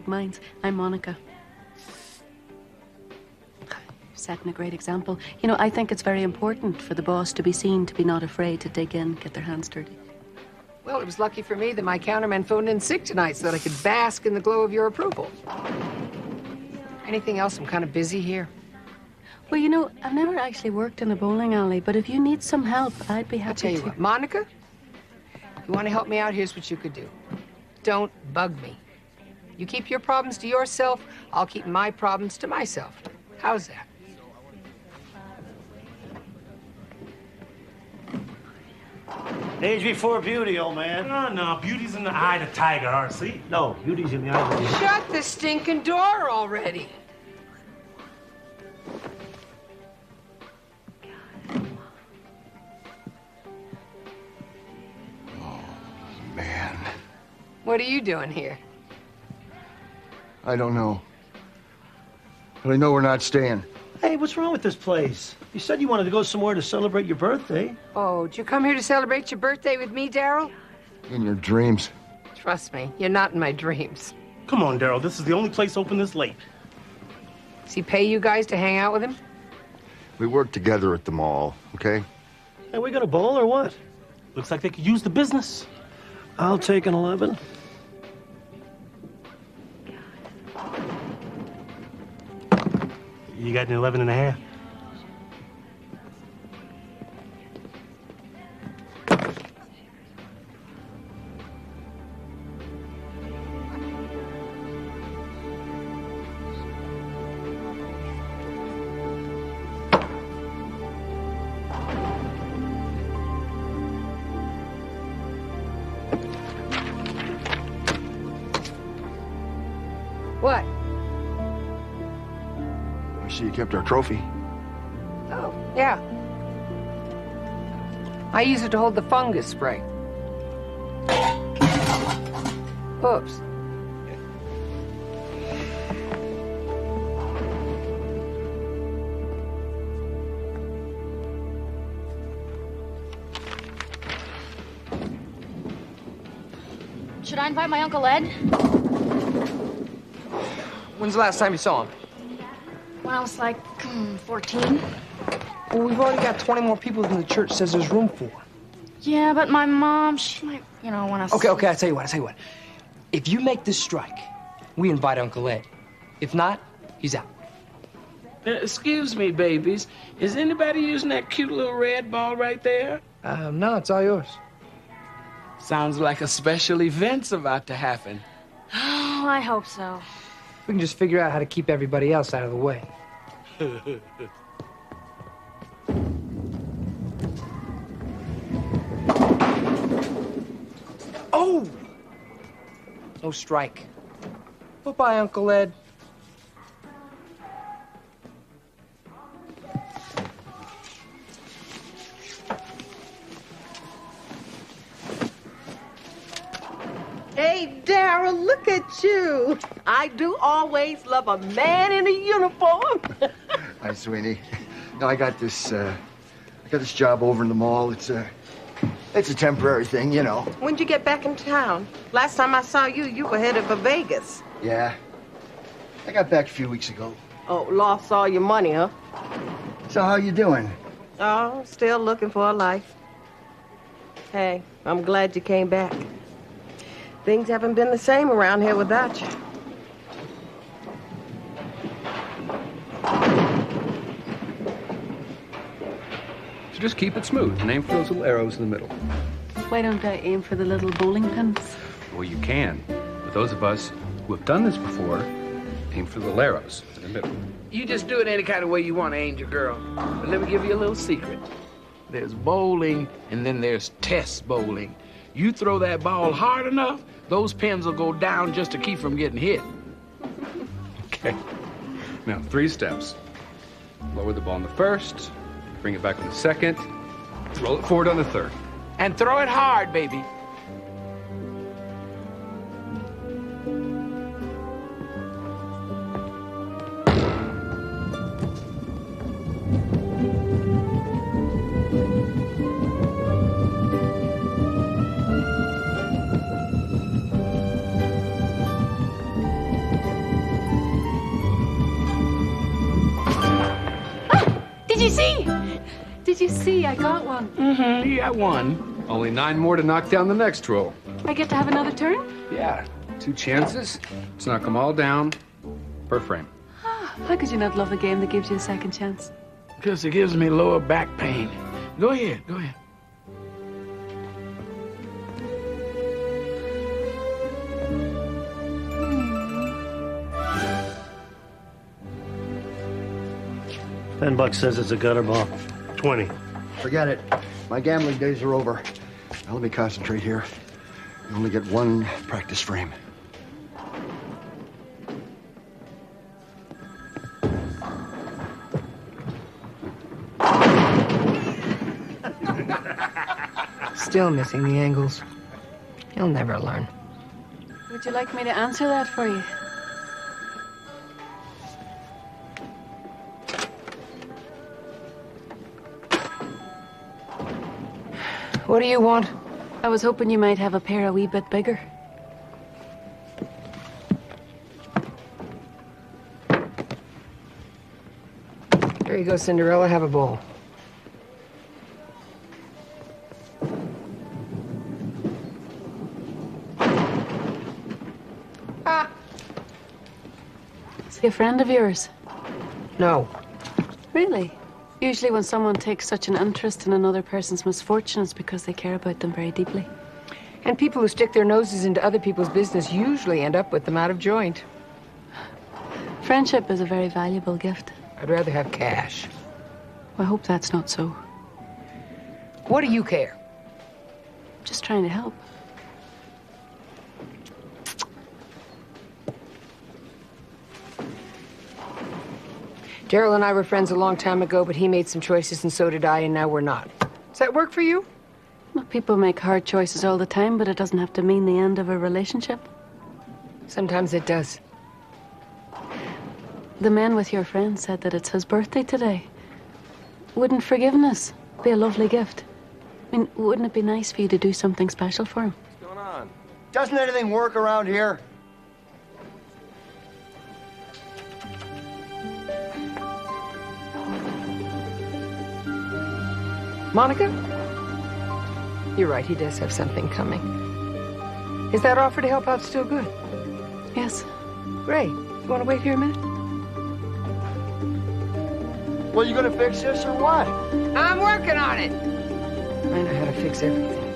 minds. I'm Monica. Setting a great example. You know, I think it's very important for the boss to be seen to be not afraid to dig in, get their hands dirty. Well, it was lucky for me that my counterman phoned in sick tonight so that I could bask in the glow of your approval. Anything else? I'm kind of busy here. Well, you know, I've never actually worked in a bowling alley, but if you need some help, I'd be happy to. I'll tell you what, Monica, if you want to help me out, here's what you could do. Don't bug me. You keep your problems to yourself, I'll keep my problems to myself. How's that? Age before beauty, old man. No, beauty's in the eye of the tiger, R.C. No, beauty's in the eye of the... Shut the stinking door already. Oh, man. What are you doing here? I don't know. But I know we're not staying. Hey, what's wrong with this place? You said you wanted to go somewhere to celebrate your birthday. Oh, did you come here to celebrate your birthday with me, Daryl? In your dreams. Trust me, you're not in my dreams. Come on, Daryl. This is the only place open this late. Does he pay you guys to hang out with him? We work together at the mall, okay? Hey, we gonna bowl or what? Looks like they could use the business. I'll take an 11. You got an 11 and a half. What? I see you kept our trophy. Oh, yeah. I use it to hold the fungus spray. Oops. Should I invite my Uncle Ed? When's the last time you saw him? When I was like 14. Well, we've already got 20 more people than the church says there's room for. Yeah, but my mom, she might, you know, want to... Okay, I'll tell you what. If you make this strike, we invite Uncle Ed. If not, he's out. Excuse me, babies. Is anybody using that cute little red ball right there? No, it's all yours. Sounds like a special event's about to happen. Oh, I hope so. We can just figure out how to keep everybody else out of the way. Oh! No strike. Bye-bye, Uncle Ed. Hey, Daryl, look at you. I do always love a man in a uniform. Hi, Sweeney. No, I got this job over in the mall. It's a temporary thing, you know. When'd you get back in town? Last time I saw you, you were headed for Vegas. Yeah. I got back a few weeks ago. Oh, lost all your money, huh? So how you doing? Oh, still looking for a life. Hey, I'm glad you came back. Things haven't been the same around here without you. So just keep it smooth and aim for those little arrows in the middle. Why don't I aim for the little bowling pins? Well, you can. But those of us who have done this before, aim for the little arrows in the middle. You just do it any kind of way you want to, Angel Girl. But let me give you a little secret. There's bowling, and then there's test bowling. You throw that ball hard enough, those pins will go down just to keep from getting hit. Okay. Now, 3 steps. Lower the ball on the first, bring it back on the second, roll it forward on the third. And throw it hard, baby. Did you see? Did you see? I got one. Mm-hmm, you got one. Only 9 more to knock down the next roll. I get to have another turn? Yeah, 2 chances. Let's knock them all down per frame. How could you not love a game that gives you a second chance? Because it gives me lower back pain. Go ahead, go ahead. $10 says it's a gutter ball. 20. Forget it. My gambling days are over. Now let me concentrate here. You only get 1 practice frame. Still missing the angles. He'll never learn. Would you like me to answer that for you? What do you want? I was hoping you might have a pair a wee bit bigger. There you go, Cinderella. Have a bowl. Ah. Is he a friend of yours? No. Really? Usually when someone takes such an interest in another person's misfortune, it's because they care about them very deeply. And people who stick their noses into other people's business usually end up with them out of joint. Friendship is a very valuable gift. I'd rather have cash. I hope that's not so. What do you care? Just trying to help. Daryl and I were friends a long time ago, but he made some choices and so did I, and now we're not. Does that work for you? Well, people make hard choices all the time, but it doesn't have to mean the end of a relationship. Sometimes it does. The man with your friend said that it's his birthday today. Wouldn't forgiveness be a lovely gift? I mean, wouldn't it be nice for you to do something special for him? What's going on? Doesn't anything work around here? Monica? You're right, he does have something coming. Is that offer to help out still good? Yes. Great. You want to wait here a minute? Well, you gonna fix this or what? I'm working on it. I know how to fix everything.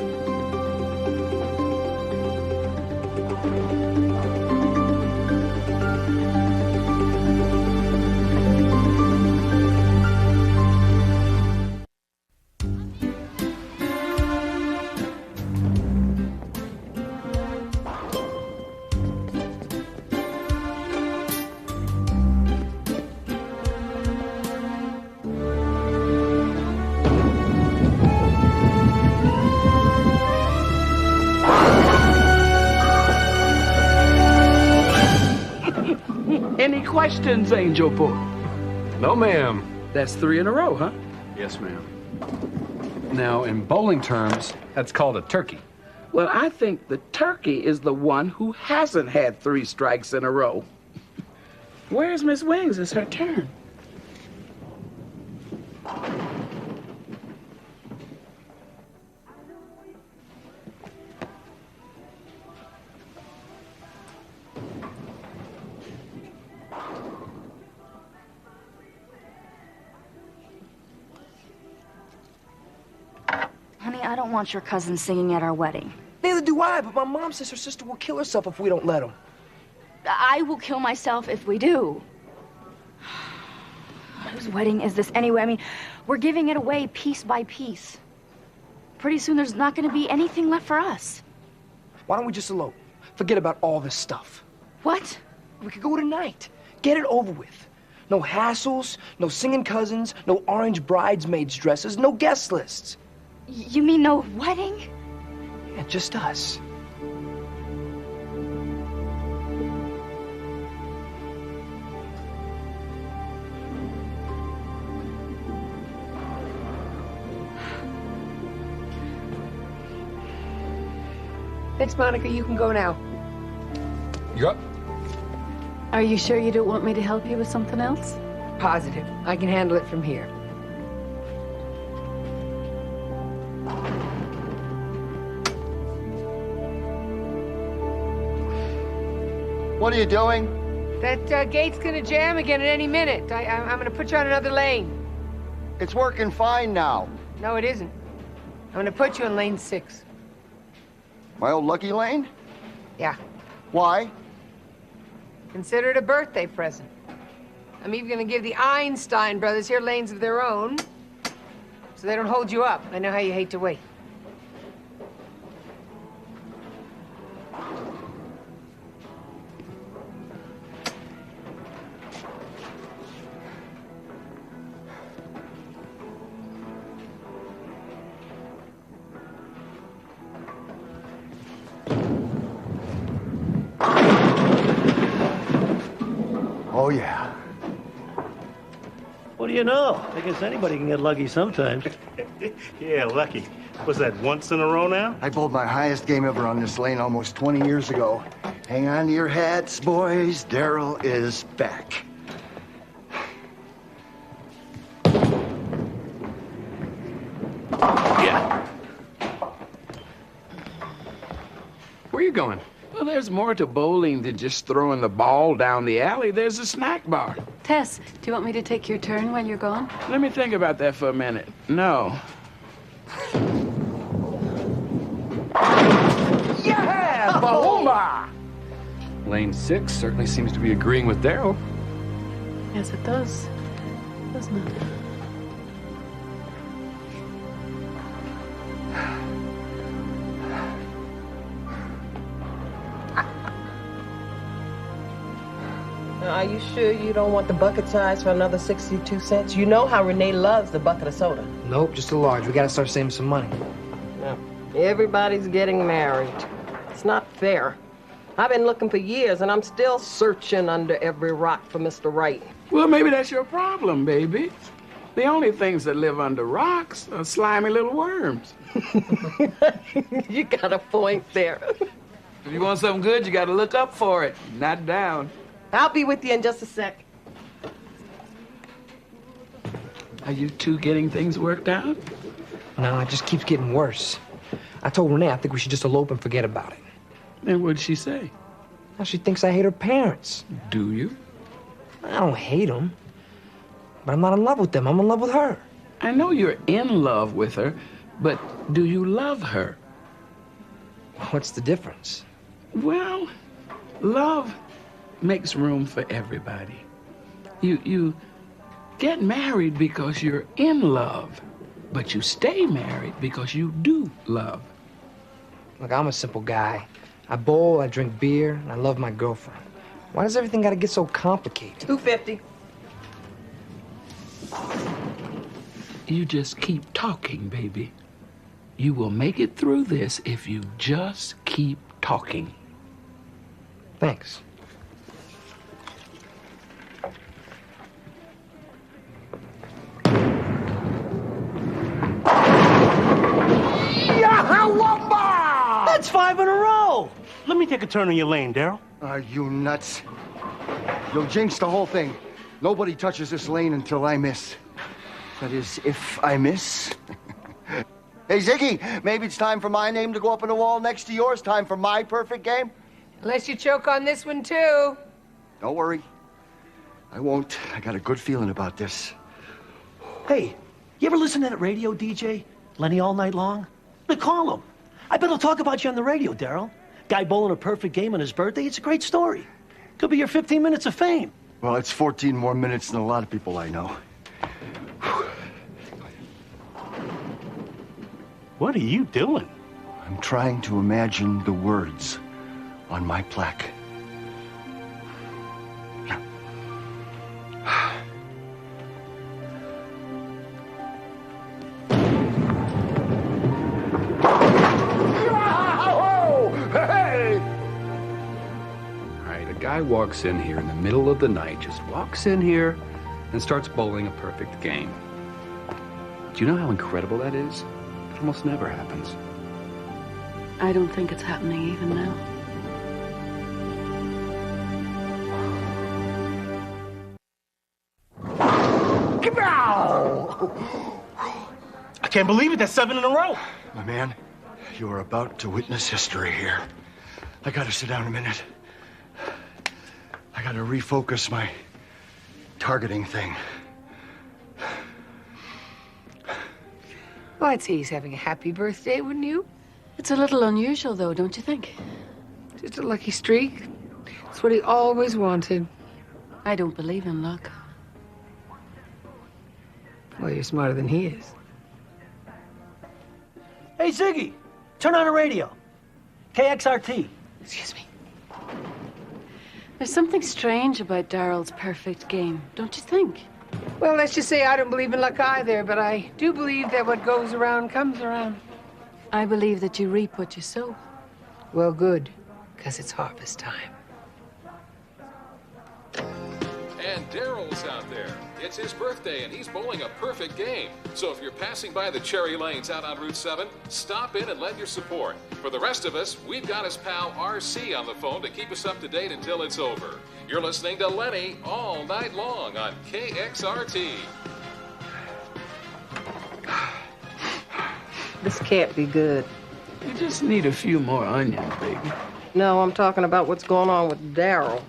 Any questions, Angel Boy? No, ma'am. That's 3 in a row, huh? Yes, ma'am. Now, in bowling terms, that's called a turkey. Well, I think the turkey is the one who hasn't had 3 strikes in a row. Where's Miss Wings? It's her turn. Honey, I don't want your cousin singing at our wedding. Neither do I, but my mom says her sister will kill herself if we don't let him. I will kill myself if we do. Whose wedding is this anyway? I mean, we're giving it away piece by piece. Pretty soon there's not going to be anything left for us. Why don't we just elope? Forget about all this stuff. What? We could go tonight. Get it over with. No hassles, no singing cousins, no orange bridesmaids dresses, no guest lists. You mean no wedding? Yeah, just us. Thanks, Monica. You can go now. You're up. Are you sure you don't want me to help you with something else? Positive. I can handle it from here. What are you doing? That gate's gonna jam again at any minute. I'm gonna put you on another lane. It's working fine now. No, it isn't. I'm gonna put you in lane 6. My old lucky lane? Yeah. Why? Consider it a birthday present. I'm even gonna give the Einstein brothers here lanes of their own, so they don't hold you up. I know how you hate to wait. Oh, yeah. What do you know? I guess anybody can get lucky sometimes. Yeah, lucky. Was that once in a row now? I bowled my highest game ever on this lane almost 20 years ago. Hang on to your hats, boys. Daryl is back. Yeah. Where you going? Well, there's more to bowling than just throwing the ball down the alley. There's a snack bar. Tess, do you want me to take your turn while you're gone? Let me think about that for a minute. No. Yeah! Boomba! Lane 6 certainly seems to be agreeing with Daryl. Yes, it does. Doesn't it? Are you sure you don't want the bucket size for another 62 cents? You know how Renee loves the bucket of soda. Nope, just a large. We gotta start saving some money. No. Everybody's getting married. It's not fair. I've been looking for years, and I'm still searching under every rock for Mr. Right. Well, maybe that's your problem, baby. The only things that live under rocks are slimy little worms. You got a point there. If you want something good, you gotta look up for it, not down. I'll be with you in just a sec. Are you two getting things worked out? No, it just keeps getting worse. I told Renee I think we should just elope and forget about it. And what'd she say? Now she thinks I hate her parents. Do you? I don't hate them, but I'm not in love with them. I'm in love with her. I know you're in love with her, but do you love her? What's the difference? Well, love makes room for everybody. You get married because you're in love, but you stay married because you do love. Look, I'm a simple guy. I bowl, I drink beer, and I love my girlfriend. Why does everything gotta get so complicated? $2.50. You just keep talking, baby. You will make it through this if you just keep talking. Thanks. That's 5 in a row. Let me take a turn in your lane, Daryl. Are you nuts? You'll jinx the whole thing. Nobody touches this lane until I miss. That is, if I miss. Hey, Ziggy, maybe it's time for my name to go up on the wall next to yours. Time for my perfect game. Unless you choke on this one, too. Don't worry. I won't. I got a good feeling about this. Hey, you ever listen to that radio DJ, Lenny All Night Long? They call him. I bet he'll talk about you on the radio, Daryl. Guy bowling a perfect game on his birthday. It's a great story. Could be your 15 minutes of fame. Well, it's 14 more minutes than a lot of people I know. What are you doing? I'm trying to imagine the words on my plaque. Guy walks in here in the middle of the night, just walks in here and starts bowling a perfect game. Do you know how incredible that is? It almost never happens. I don't think it's happening even now. I can't believe it. That's 7 in a row. My man, you are about to witness history here. I gotta sit down a minute. I gotta refocus my targeting thing. Well, I'd say he's having a happy birthday, wouldn't you? It's a little unusual, though, don't you think? Just a lucky streak. It's what he always wanted. I don't believe in luck. Well, you're smarter than he is. Hey, Ziggy, turn on the radio. KXRT. Excuse me. There's something strange about Daryl's perfect game, don't you think? Well, let's just say I don't believe in luck either, but I do believe that what goes around comes around. I believe that you reap what you sow. Well, good, because it's harvest time. And Daryl's out there. It's his birthday, and he's bowling a perfect game. So if you're passing by the Cherry Lanes out on Route 7, stop in and lend your support. For the rest of us, we've got his pal RC on the phone to keep us up to date until it's over. You're listening to Lenny all night long on KXRT. This can't be good. You just need a few more onions, baby. No, I'm talking about what's going on with Daryl.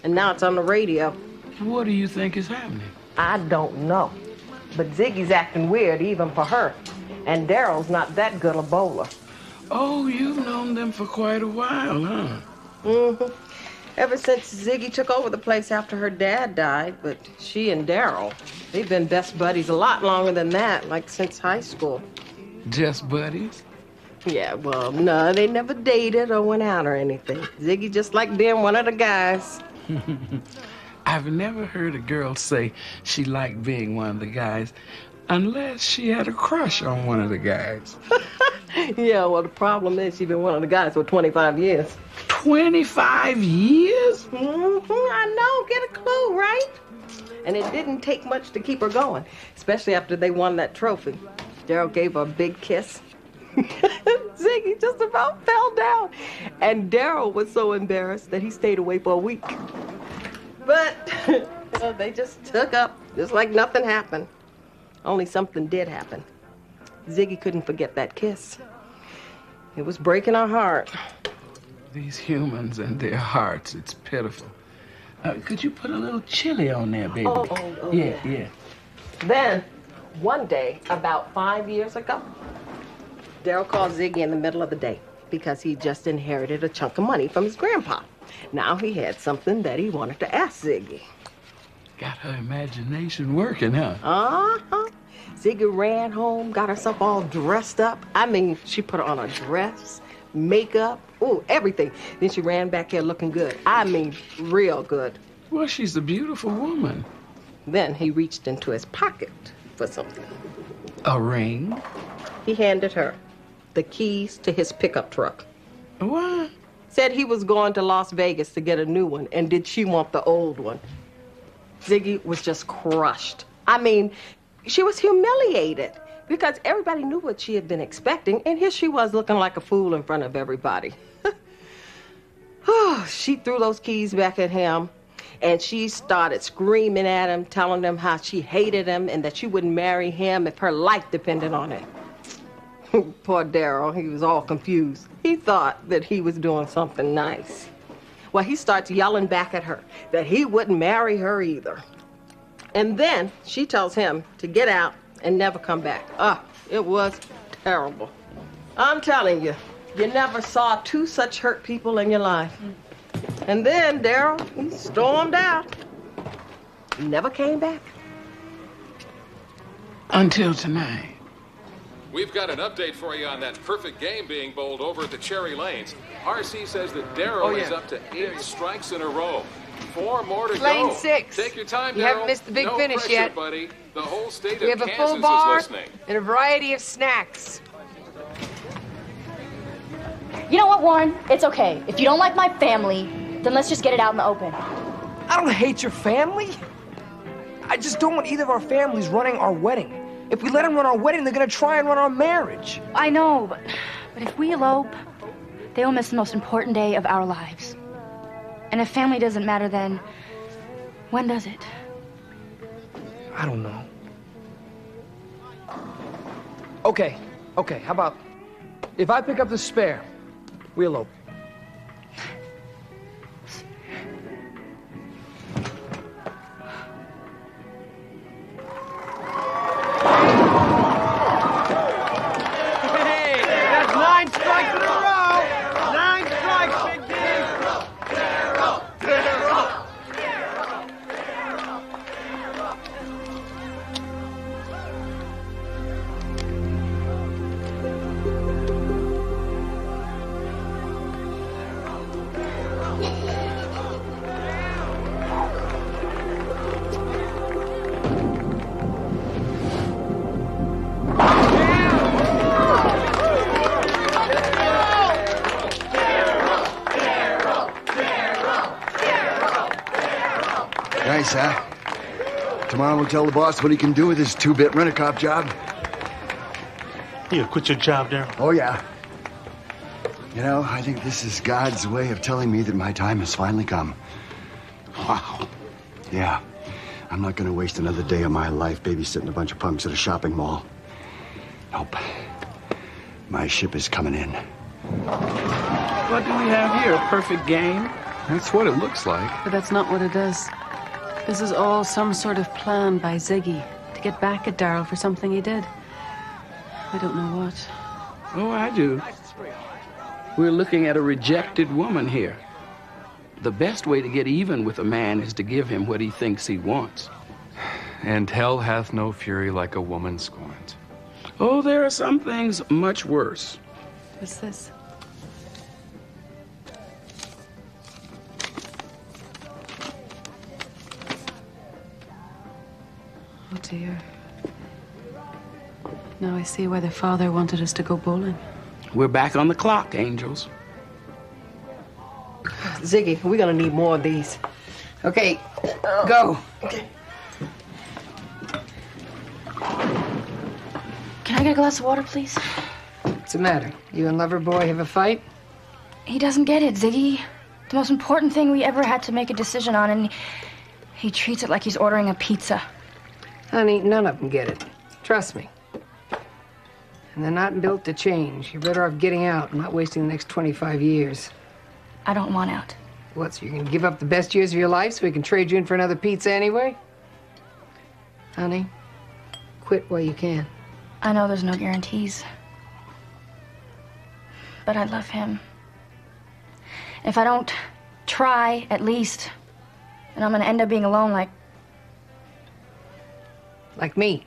And now it's on the radio. What do you think is happening? I don't know. But Ziggy's acting weird even for her. And Daryl's not that good a bowler. Oh, you've known them for quite a while, huh? Mm-hmm. Ever since Ziggy took over the place after her dad died. But she and Daryl, they've been best buddies a lot longer than that, like since high school. Just buddies? Yeah, well, no, they never dated or went out or anything. Ziggy just liked being one of the guys. I've never heard a girl say she liked being one of the guys unless she had a crush on one of the guys. Yeah, well, the problem is she's been one of the guys for 25 years. 25 years? Mm-hmm, I know. Get a clue, right? And it didn't take much to keep her going, especially after they won that trophy. Daryl gave her a big kiss. Ziggy just about fell down. And Daryl was so embarrassed that he stayed away for a week. But they just took up, just like nothing happened. Only something did happen. Ziggy couldn't forget that kiss. It was breaking her heart. These humans and their hearts, it's pitiful. Could you put a little chili on there, baby? Oh, yeah. Then, one day, about 5 years ago, Daryl called Ziggy in the middle of the day because he just inherited a chunk of money from his grandpa. Now he had something that he wanted to ask Ziggy. Got her imagination working, huh? Uh-huh. Ziggy ran home, got herself all dressed up. I mean, she put on a dress, makeup, everything. Then she ran back here looking good. I mean, real good. Well, she's a beautiful woman. Then he reached into his pocket for something. A ring? He handed her the keys to his pickup truck. What? Said he was going to Las Vegas to get a new one, and did she want the old one? Ziggy was just crushed. I mean, she was humiliated because everybody knew what she had been expecting, and here she was looking like a fool in front of everybody. She threw those keys back at him, and she started screaming at him, telling him how she hated him and that she wouldn't marry him if her life depended on it. Poor Daryl, he was all confused. He thought that he was doing something nice. Well, he starts yelling back at her that he wouldn't marry her either. And then she tells him to get out and never come back. It was terrible. I'm telling you, you never saw two such hurt people in your life. And then Daryl, he stormed out. He never came back. Until tonight. We've got an update for you on that perfect game being bowled over at the Cherry Lanes. RC says that Daryl is up to 8 strikes in a row. 4 more to Lane go. 6. Take your time, Daryl. You haven't missed the big no finish pressure, yet. Buddy. The whole state We of have a Kansas full bar is listening. and a variety of snacks. You know what, Warren? It's okay. If you don't like my family, then let's just get it out in the open. I don't hate your family. I just don't want either of our families running our wedding. If we let them run our wedding, they're gonna try and run our marriage. I know, but if we elope, they will miss the most important day of our lives. And if family doesn't matter, then when does it? I don't know. Okay, how about if I pick up the spare, we elope. Nice, huh? Tomorrow we'll tell the boss what he can do with his 2-bit rent-a-cop job. You quit your job, Daryl? Oh, yeah. You know, I think this is God's way of telling me that my time has finally come. Wow. Yeah. I'm not gonna waste another day of my life babysitting a bunch of punks at a shopping mall. Nope. My ship is coming in. What do we have here? A perfect game? That's what it looks like. But that's not what it is. This is all some sort of plan by Ziggy to get back at Daryl for something he did. I don't know what. Oh, I do. We're looking at a rejected woman here. The best way to get even with a man is to give him what he thinks he wants. And hell hath no fury like a woman scorned. Oh, there are some things much worse. What's this? Oh, dear. Now I see why the father wanted us to go bowling. We're back on the clock, angels. Ziggy, we're gonna need more of these. Okay, go. Can I get a glass of water, please? What's the matter? You and Loverboy have a fight? He doesn't get it, Ziggy. The most important thing we ever had to make a decision on, and he treats it like he's ordering a pizza. Honey, none of them get it. Trust me. And they're not built to change. You're better off getting out and not wasting the next 25 years. I don't want out. What, so you're gonna give up the best years of your life so we can trade you in for another pizza anyway? Honey, quit while you can. I know there's no guarantees. But I love him. If I don't try, at least, then I'm gonna end up being alone like me.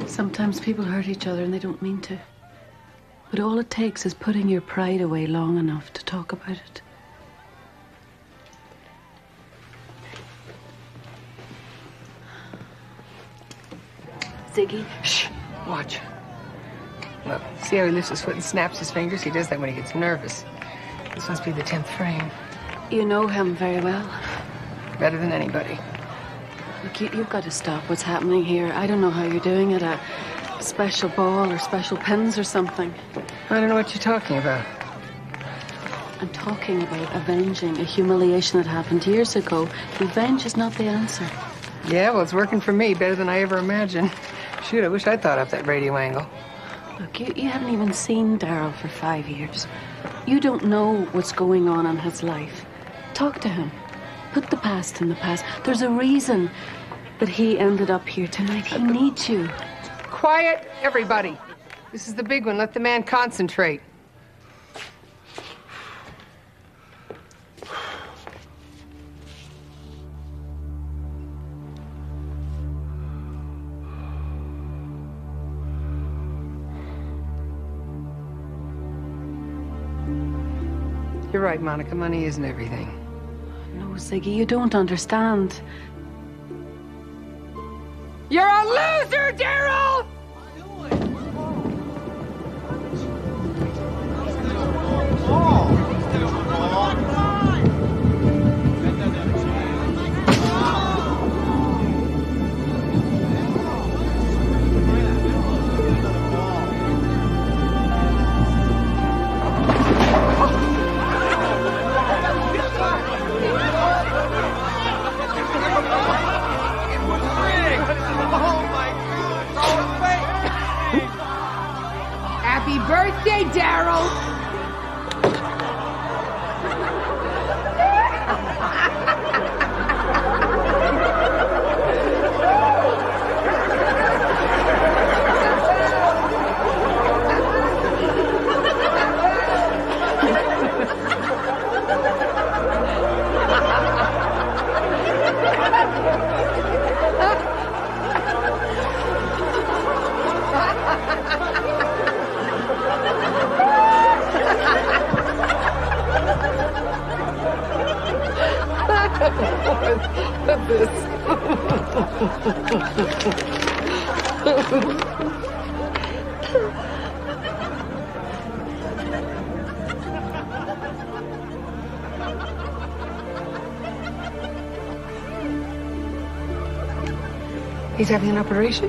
Sometimes people hurt each other and they don't mean to. But all it takes is putting your pride away long enough to talk about it. Ziggy. Shh. Watch. Look, see how he lifts his foot and snaps his fingers? He does that when he gets nervous. This must be the 10th frame. You know him very well. Better than anybody. Look, you've got to stop what's happening here. I don't know how you're doing it. A special ball or special pins or something. I don't know what you're talking about. I'm talking about avenging a humiliation that happened years ago. Revenge is not the answer. Yeah, well, it's working for me better than I ever imagined. Shoot, I wish I'd thought up that radio angle. Look, you haven't even seen Daryl for 5 years. You don't know what's going on in his life. Talk to him. Put the past in the past. There's a reason that he ended up here tonight. He needs you. Quiet, everybody. This is the big one. Let the man concentrate. You're right, Monica. Money isn't everything. No, Ziggy, you don't understand. You're a loser, Daryl! Happy birthday, Daryl! He's having an operation?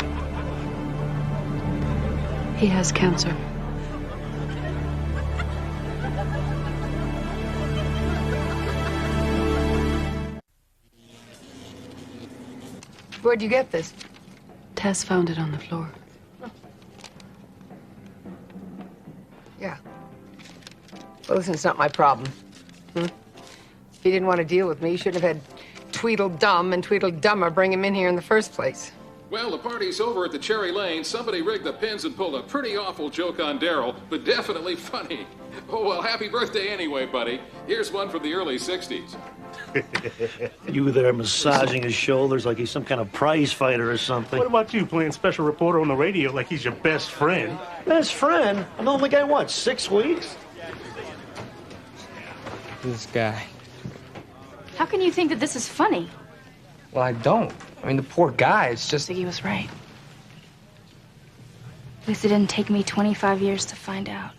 He has cancer. Where'd you get this? Tess found it on the floor. Yeah. Well, listen, it's not my problem. If he didn't want to deal with me, he should have had Tweedledum and Tweedledummer bring him in here in the first place. Well, the party's over at the Cherry Lane. Somebody rigged the pins and pulled a pretty awful joke on Daryl, but definitely funny. Oh, well, happy birthday anyway, buddy. Here's one from the early 60s. You there massaging his shoulders like he's some kind of prize fighter or something. What about you playing special reporter on the radio like he's your best friend? Best friend? I've known the guy, what, 6 weeks? This guy. How can you think that this is funny? Well, I don't. I mean, the poor guy, it's just... Ziggy was right. At least it didn't take me 25 years to find out.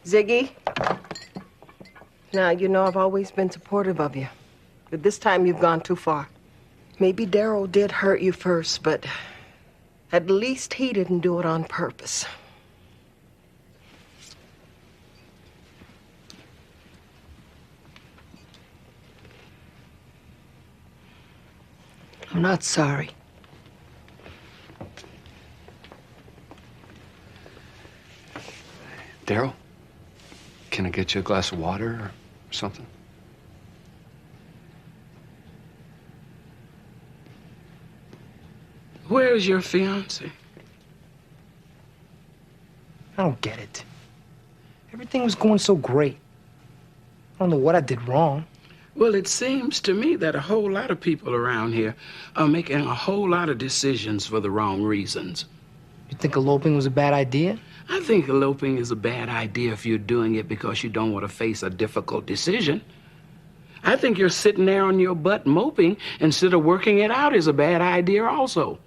Ziggy, now, you know I've always been supportive of you. But this time you've gone too far. Maybe Daryl did hurt you first, but at least he didn't do it on purpose. I'm not sorry. Daryl, can I get you a glass of water or something? Where's your fiancé? I don't get it. Everything was going so great. I don't know what I did wrong. Well, it seems to me that a whole lot of people around here are making a whole lot of decisions for the wrong reasons. You think eloping was a bad idea? I think eloping is a bad idea if you're doing it because you don't want to face a difficult decision. I think you're sitting there on your butt moping instead of working it out is a bad idea also.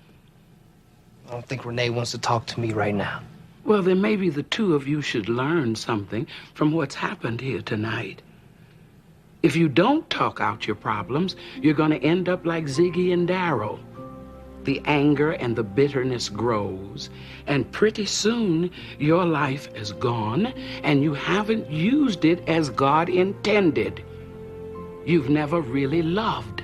I don't think Renee wants to talk to me right now. Well, then maybe the two of you should learn something from what's happened here tonight. If you don't talk out your problems, you're going to end up like Ziggy and Daryl. The anger and the bitterness grows, and pretty soon your life is gone, and you haven't used it as God intended. You've never really loved.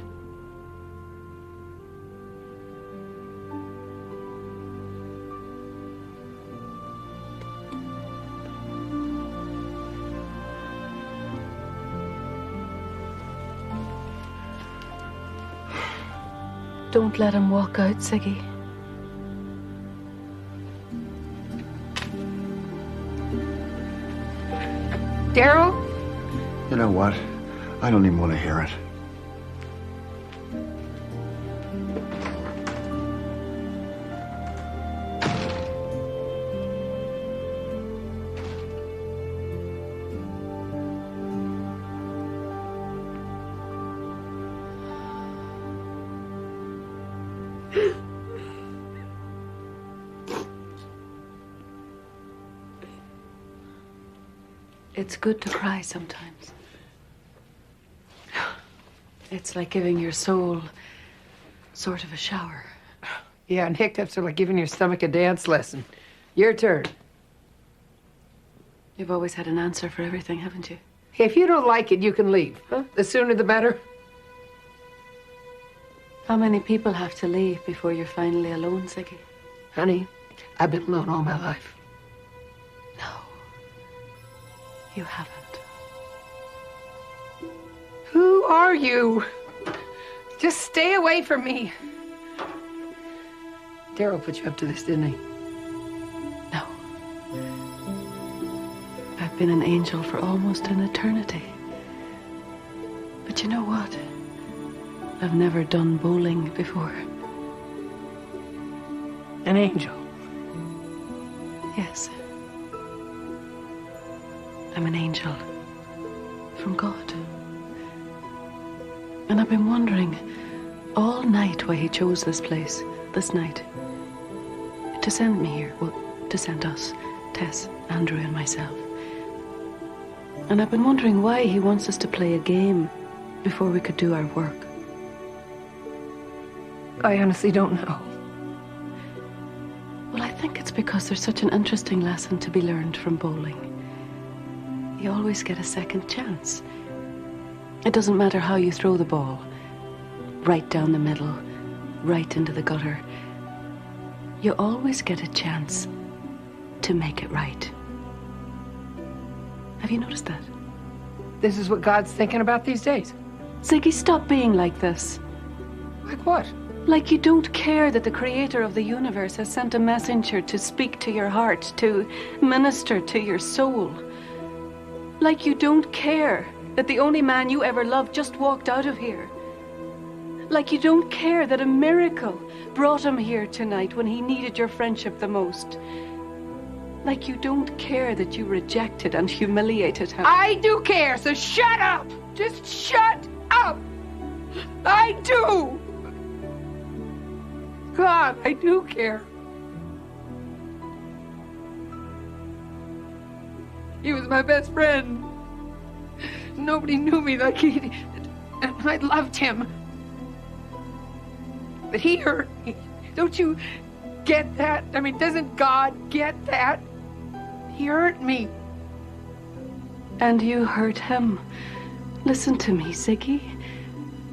Don't let him walk out, Ziggy. Daryl? You know what? I don't even want to hear it. It's good to cry sometimes. It's like giving your soul sort of a shower. Yeah, and hiccups are like giving your stomach a dance lesson. Your turn. You've always had an answer for everything, haven't you? Hey, if you don't like it, you can leave. Huh? The sooner the better. How many people have to leave before you're finally alone, Ziggy? Honey, I've been alone all my life. No, you haven't. Who are you? Just stay away from me. Daryl put you up to this, didn't he? No. I've been an angel for almost an eternity. But you know what? I've never done bowling before. An angel? Yes. I'm an angel from God. And I've been wondering all night why he chose this place, this night. To send me here, well, to send us, Tess, Andrew and myself. And I've been wondering why he wants us to play a game before we could do our work. I honestly don't know. Well, I think it's because there's such an interesting lesson to be learned from bowling. You always get a second chance. It doesn't matter how you throw the ball. Right down the middle, right into the gutter. You always get a chance to make it right. Have you noticed that? This is what God's thinking about these days. Ziggy, stop being like this. Like what? Like you don't care that the creator of the universe has sent a messenger to speak to your heart, to minister to your soul. Like you don't care that the only man you ever loved just walked out of here. Like you don't care that a miracle brought him here tonight when he needed your friendship the most. Like you don't care that you rejected and humiliated him. I do care, so shut up! Just shut up! I do! God, I do care. He was my best friend. Nobody knew me like he did, and I loved him. But he hurt me. Don't you get that? I mean, doesn't God get that? He hurt me. And you hurt him. Listen to me, Ziggy.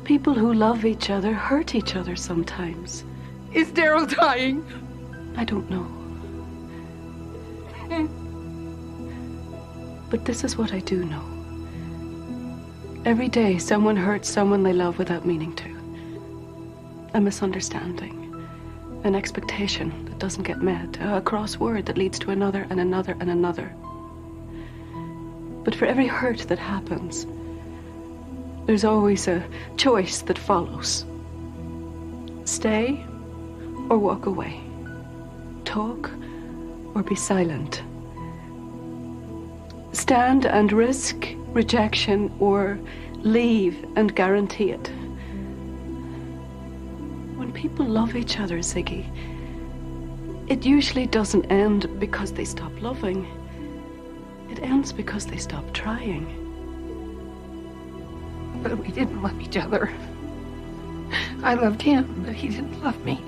People who love each other hurt each other sometimes. Is Daryl dying? I don't know. But this is what I do know. Every day, someone hurts someone they love without meaning to. A misunderstanding. An expectation that doesn't get met. A crossword that leads to another and another and another. But for every hurt that happens, there's always a choice that follows. Stay or walk away. Talk or be silent. Stand and risk rejection or leave and guarantee it. When people love each other, Ziggy, it usually doesn't end because they stop loving. It ends because they stop trying. But we didn't love each other. I loved him, but he didn't love me.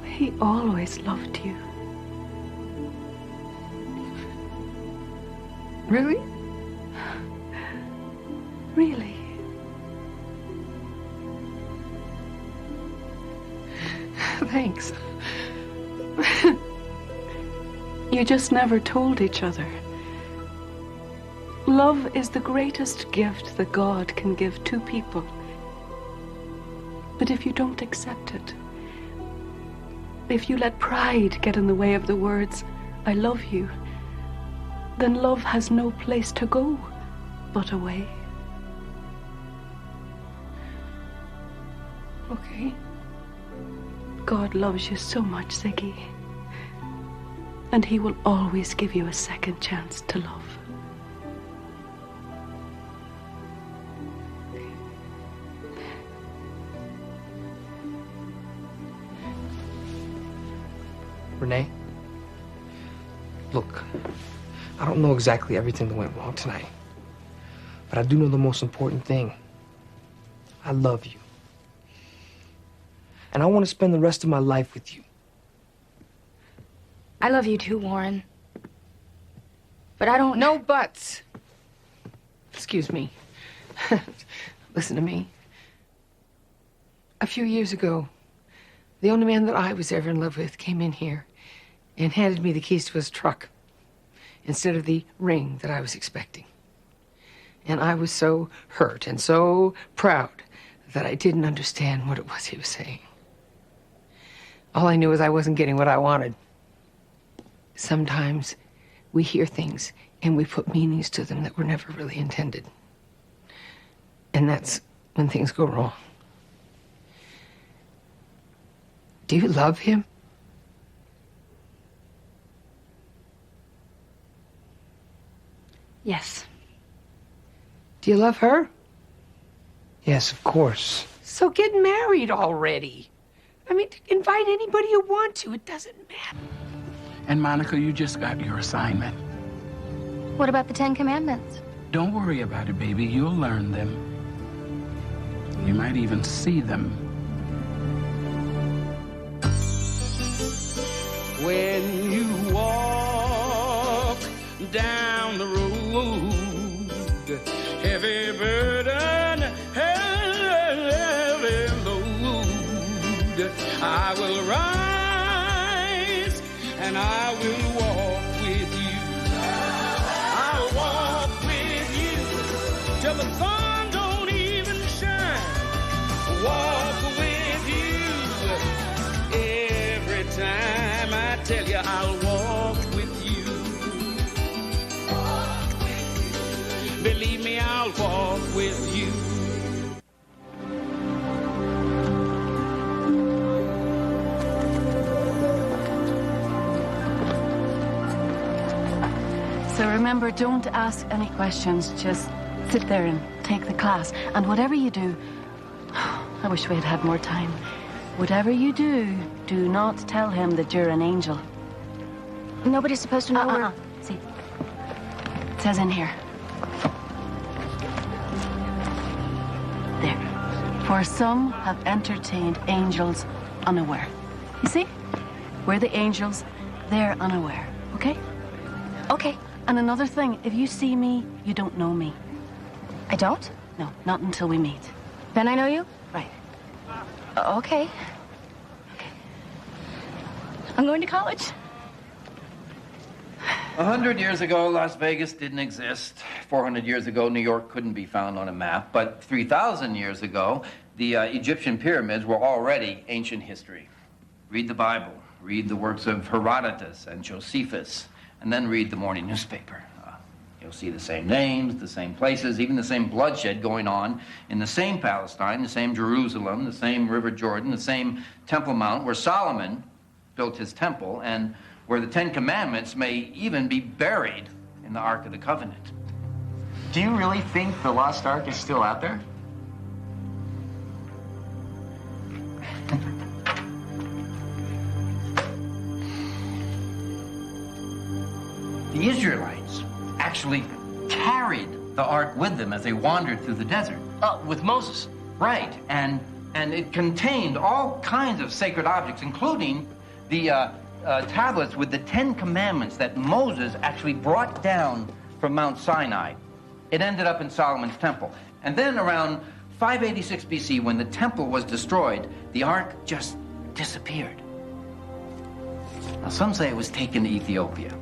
He always loved you. Really? Really? Thanks. You just never told each other. Love is the greatest gift that God can give two people. But if you don't accept it, if you let pride get in the way of the words, I love you, then love has no place to go but away. Okay. God loves you so much, Ziggy. And he will always give you a second chance to love. Renee, look, I don't know exactly everything that went wrong tonight, but I do know the most important thing. I love you. And I want to spend the rest of my life with you. I love you too, Warren. But I don't... No buts. Excuse me. Listen to me. A few years ago, the only man that I was ever in love with came in here and handed me the keys to his truck instead of the ring that I was expecting. And I was so hurt and so proud that I didn't understand what it was he was saying. All I knew was I wasn't getting what I wanted. Sometimes we hear things and we put meanings to them that were never really intended. And that's when things go wrong. Do you love him? Yes. Do you love her? Yes, of course. So get married already. I mean, invite anybody you want to. It doesn't matter. And Monica, you just got your assignment. What about the 10 Commandments? Don't worry about it, baby. You'll learn them. You might even see them. When you walk down the road, heavy burden, heavy load, I will rise and I will walk with you. I'll walk with you till the sun don't even shine. Walk with you every time. I tell you, I'll walk with you. Believe me, I'll walk with you. So remember, don't ask any questions. Just sit there and take the class. And whatever you do, I wish we had had more time. Whatever you do, do not tell him that you're an angel. Nobody's supposed to know. See, it says in here. There. For some have entertained angels unaware. You see? We're the angels, they're unaware. Okay? Okay. And another thing, if you see me, you don't know me. I don't? No, not until we meet. Then I know you? Right. Okay. I'm going to college. 100 years ago, Las Vegas didn't exist. 400 years ago, New York couldn't be found on a map. But 3,000 years ago, the Egyptian pyramids were already ancient history. Read the Bible. Read the works of Herodotus and Josephus. And then read the morning newspaper. You'll see the same names, the same places, even the same bloodshed going on in the same Palestine, the same Jerusalem, the same River Jordan, the same Temple Mount where Solomon built his temple, and where the Ten Commandments may even be buried in the Ark of the Covenant. Do you really think the Lost Ark is still out there? The Israelites actually carried the ark with them as they wandered through the desert. Oh, with Moses. Right, and it contained all kinds of sacred objects, including the tablets with the Ten Commandments that Moses actually brought down from Mount Sinai. It ended up in Solomon's temple. And then around 586 BC, when the temple was destroyed, the ark just disappeared. Now, some say it was taken to Ethiopia.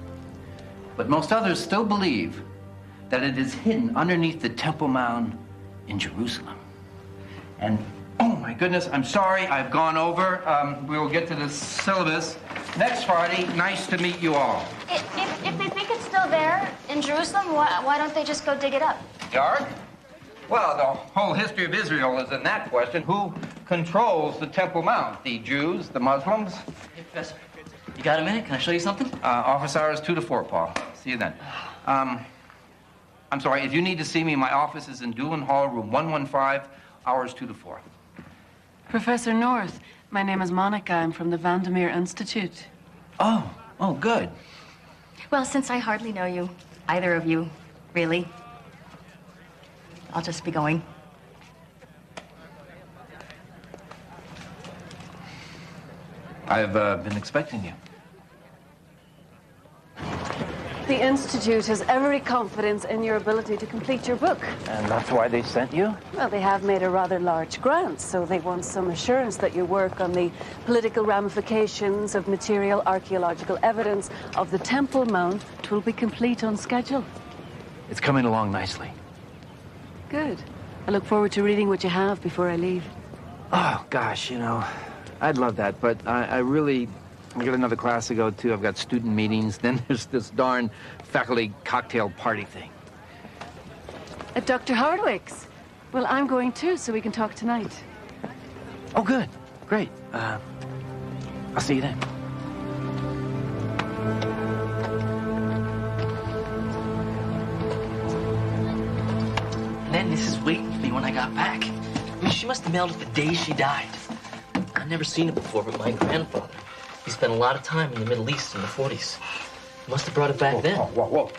But most others still believe that it is hidden underneath the Temple Mount in Jerusalem. And, oh my goodness, I'm sorry, I've gone over. We will get to the syllabus next Friday. Nice to meet you all. If they think it's still there in Jerusalem, why don't they just go dig it up? The Ark? Well, the whole history of Israel is in that question. Who controls the Temple Mount? The Jews, the Muslims? Hey, Professor, you got a minute? Can I show you something? Office hours 2 to 4, Paul. See you then. I'm sorry, if you need to see me, my office is in Doolin Hall, room 115, hours 2 to 4. Professor North, my name is Monica. I'm from the Vandermeer Institute. Oh, good. Well, since I hardly know you, either of you, really, I'll just be going. I've been expecting you. The Institute has every confidence in your ability to complete your book. And that's why they sent you? Well, they have made a rather large grant, so they want some assurance that your work on the political ramifications of material archaeological evidence of the Temple Mount will be complete on schedule. It's coming along nicely. Good. I look forward to reading what you have before I leave. Oh, gosh, you know, I'd love that, but I really... I got another class to go to. I've got student meetings. Then there's this darn faculty cocktail party thing. At Dr. Hardwick's. Well, I'm going too, so we can talk tonight. Oh, good. Great. I'll see you then. And then Mrs. waiting for me when I got back. I mean, she must have mailed it the day she died. I'd never seen it before, but my grandfather, he spent a lot of time in the Middle East in the 40s. He must have brought it back then. Whoa.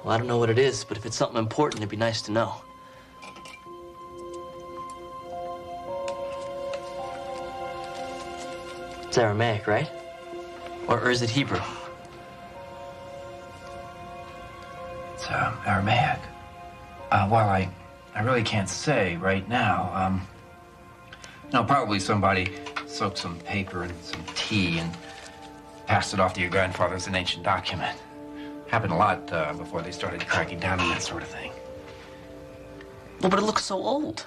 Well, I don't know what it is, but if it's something important, it'd be nice to know. It's Aramaic, right? Or is it Hebrew? It's Aramaic. Well, I really can't say right now. No, probably somebody soaked some paper in some tea and passed it off to your grandfather as an ancient document. Happened a lot before they started cracking down on that sort of thing. Well, but it looks so old.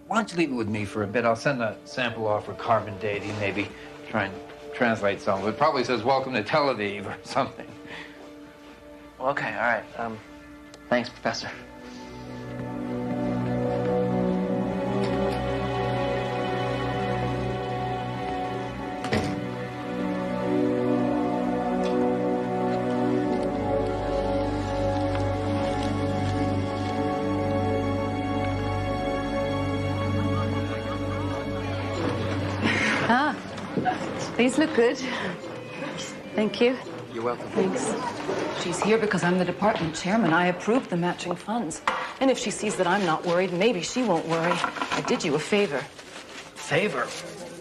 Why don't you leave it with me for a bit? I'll send a sample off for carbon dating, maybe try and translate some of it. Probably says welcome to Tel Aviv or something. Well, okay, all right. Thanks, Professor. Ah, these look good. Thank you. You're welcome. Thanks. She's here because I'm the department chairman. I approved the matching funds. And if she sees that I'm not worried, maybe she won't worry. I did you a favor. Favor?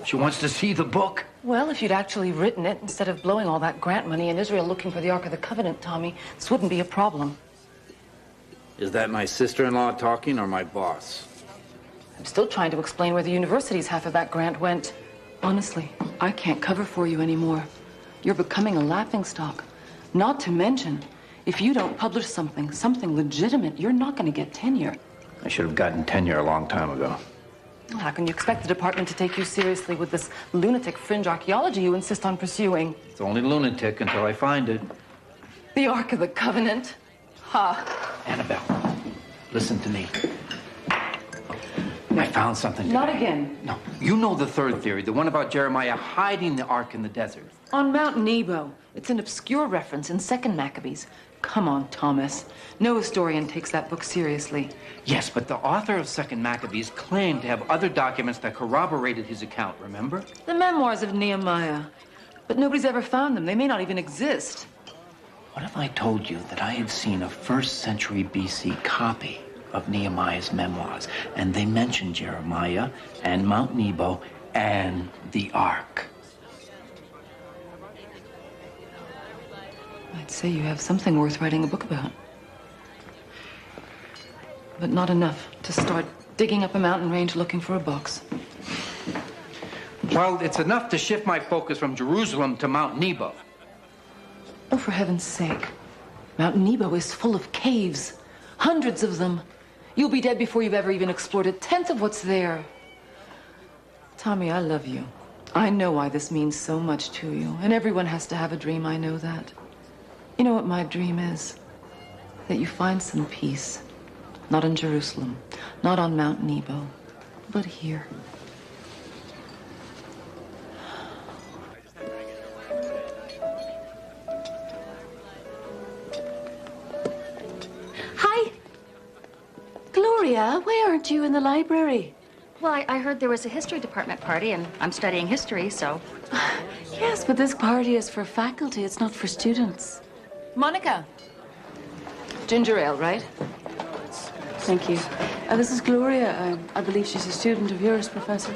She wants to see the book? Well, if you'd actually written it instead of blowing all that grant money in Israel looking for the Ark of the Covenant, Tommy, this wouldn't be a problem. Is that my sister-in-law talking or my boss? I'm still trying to explain where the university's half of that grant went. Honestly, I can't cover for you anymore. You're becoming a laughingstock. Not to mention, if you don't publish something legitimate, you're not going to get tenure. I should have gotten tenure a long time ago. Well, how can you expect the department to take you seriously with this lunatic fringe archaeology you insist on pursuing? It's only lunatic until I find it. The Ark of the Covenant? Ha! Annabelle, listen to me. I found something today. Not again. No, you know the third theory, the one about Jeremiah hiding the Ark in the desert. On Mount Nebo. It's an obscure reference in 2nd Maccabees. Come on, Thomas. No historian takes that book seriously. Yes, but the author of 2nd Maccabees claimed to have other documents that corroborated his account, remember? The memoirs of Nehemiah. But nobody's ever found them. They may not even exist. What if I told you that I had seen a 1st century BC copy of Nehemiah's memoirs, and they mentioned Jeremiah and Mount Nebo and the Ark? I'd say you have something worth writing a book about. But not enough to start digging up a mountain range looking for a box. Well, it's enough to shift my focus from Jerusalem to Mount Nebo. Oh, for heaven's sake. Mount Nebo is full of caves. Hundreds of them. You'll be dead before you've ever even explored a tenth of what's there. Tommy, I love you. I know why this means so much to you. And everyone has to have a dream, I know that. You know what my dream is? That you find some peace. Not in Jerusalem, not on Mount Nebo, but here. Hi. Gloria, why aren't you in the library? Well, I heard there was a history department party, and I'm studying history, so... Yes, but this party is for faculty. It's not for students. Monica. Ginger ale, right? Thank you. This is Gloria. I believe she's a student of yours, Professor.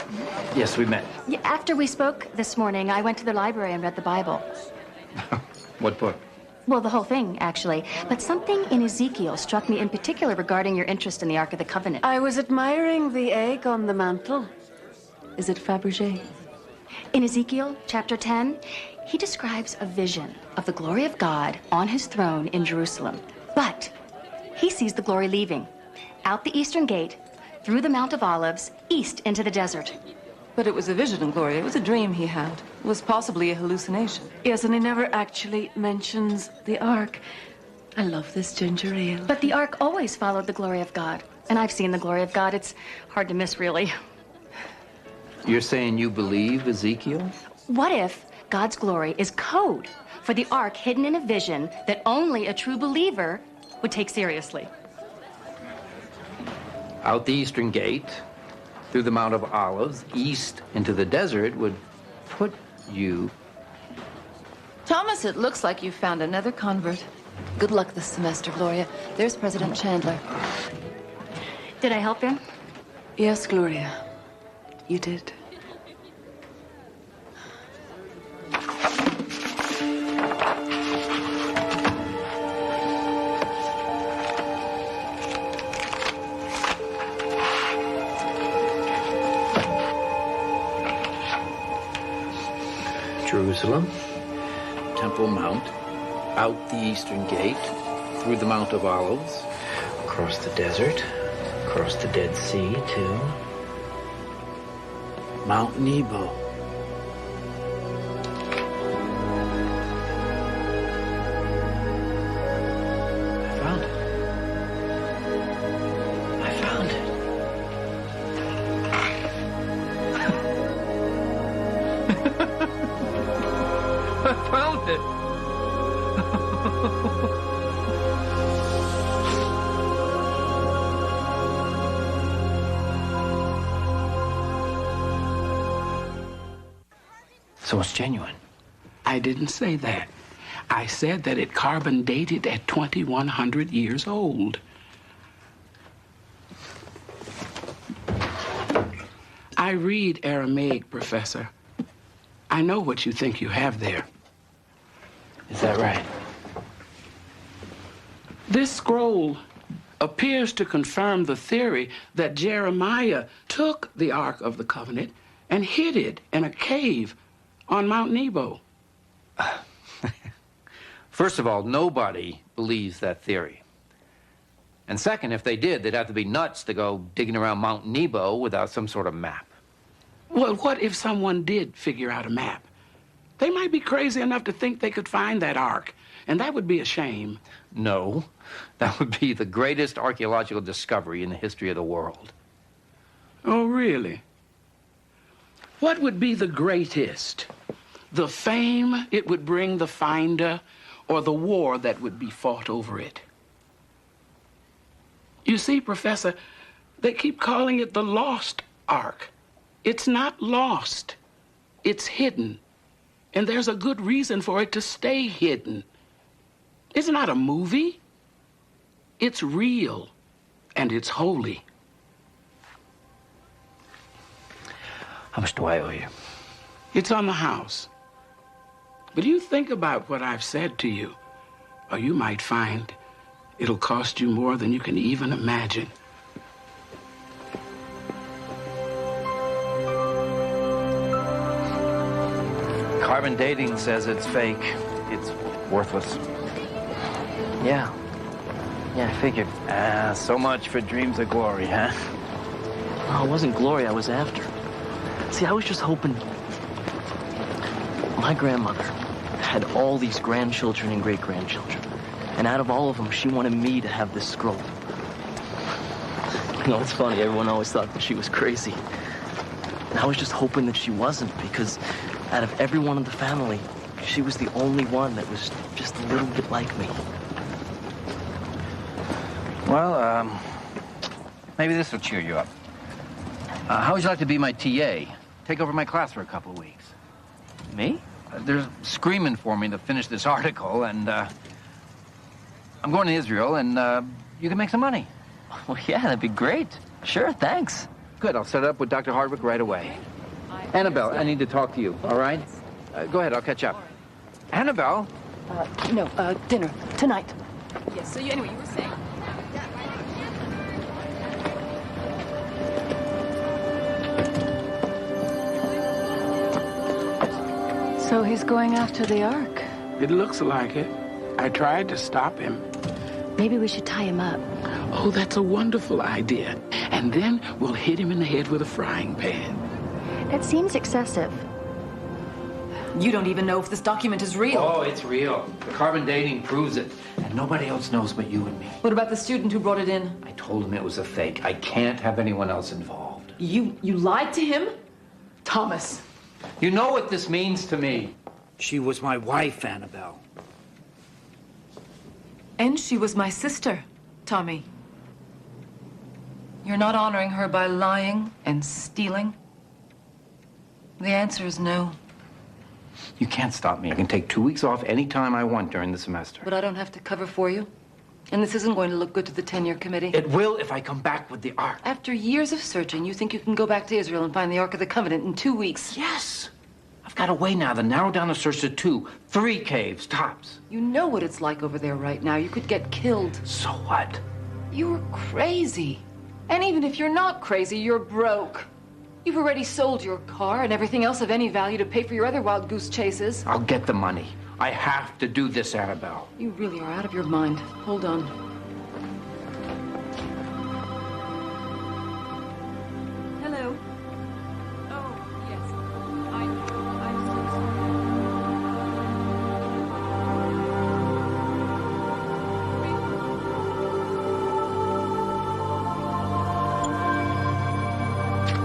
Yes, we met. Yeah, after we spoke this morning, I went to the library and read the Bible. What book? Well, the whole thing, actually. But something in Ezekiel struck me in particular regarding your interest in the Ark of the Covenant. I was admiring the egg on the mantle. Is it Fabergé? In Ezekiel chapter 10, he describes a vision of the glory of God on his throne in Jerusalem. But he sees the glory leaving out the eastern gate, through the Mount of Olives, east into the desert. But it was a vision, Gloria. It was a dream he had. It was possibly a hallucination. Yes, and he never actually mentions the Ark. I love this ginger ale. But the Ark always followed the glory of God. And I've seen the glory of God. It's hard to miss, really. You're saying you believe Ezekiel? What if God's glory is code for the Ark hidden in a vision that only a true believer would take seriously? Out the eastern gate, through the Mount of Olives, east into the desert would put you... Thomas, it looks like you found another convert. Good luck this semester, Gloria. There's President Chandler. Did I help him? Yes, Gloria. You did. Jerusalem, Temple Mount, out the Eastern Gate, through the Mount of Olives, across the desert, across the Dead Sea to Mount Nebo. I found it. I found it. I found it. So it's genuine. I didn't say that. I said that it carbon dated at 2,100 years old. I read Aramaic, Professor. I know what you think you have there. Is that right? This scroll appears to confirm the theory that Jeremiah took the Ark of the Covenant and hid it in a cave on Mount Nebo. First of all, nobody believes that theory. And second, if they did, they'd have to be nuts to go digging around Mount Nebo without some sort of map. Well, what if someone did figure out a map? They might be crazy enough to think they could find that Ark, and that would be a shame. No, that would be the greatest archaeological discovery in the history of the world. Oh, really? What would be the greatest? The fame it would bring the finder, or the war that would be fought over it? You see, Professor, they keep calling it the Lost Ark. It's not lost. It's hidden. And there's a good reason for it to stay hidden. It's not a movie. It's real, and it's holy. How much do I owe you? It's on the house. But you think about what I've said to you, or you might find it'll cost you more than you can even imagine. Carbon dating says it's fake. It's worthless. Yeah. Yeah, I figured. So much for dreams of glory, huh? Oh, it wasn't glory I was after. See, I was just hoping... My grandmother had all these grandchildren and great-grandchildren. And out of all of them, she wanted me to have this scroll. You know, it's funny, everyone always thought that she was crazy. And I was just hoping that she wasn't, because out of everyone in the family, she was the only one that was just a little bit like me. Well, maybe this will cheer you up. How would you like to be my TA? Take over my class for a couple of weeks. Me? They're screaming for me to finish this article, and I'm going to Israel, and you can make some money. Well, yeah, that'd be great. Sure, thanks. Good, I'll set it up with Dr. Hardwick right away. Annabelle, I need to talk to you, all right? Go ahead, I'll catch up. Annabelle? Dinner. Tonight. Yes, so anyway, you were saying. So he's going after the Ark. It looks like it. I tried to stop him. Maybe we should tie him up. Oh, that's a wonderful idea. And then we'll hit him in the head with a frying pan. That seems excessive. You don't even know if this document is real. Oh, it's real. The carbon dating proves it. And nobody else knows but you and me. What about the student who brought it in? I told him it was a fake. I can't have anyone else involved. You lied to him? Thomas. You know what this means to me. She was my wife, Annabelle. And she was my sister, Tommy. You're not honoring her by lying and stealing? The answer is no. You can't stop me. I can take 2 weeks off anytime I want during the semester. But I don't have to cover for you. And this isn't going to look good to the tenure committee. It will if I come back with the Ark. After years of searching, you think you can go back to Israel and find the Ark of the Covenant in 2 weeks? Yes. I've got a way now to narrow down the search to 2, 3 caves, tops. You know what it's like over there right now. You could get killed. So what? You're crazy. And even if you're not crazy, you're broke. You've already sold your car and everything else of any value to pay for your other wild goose chases. I'll get the money. I have to do this, Annabelle. You really are out of your mind. Hold on. Hello. Oh, yes. I'm so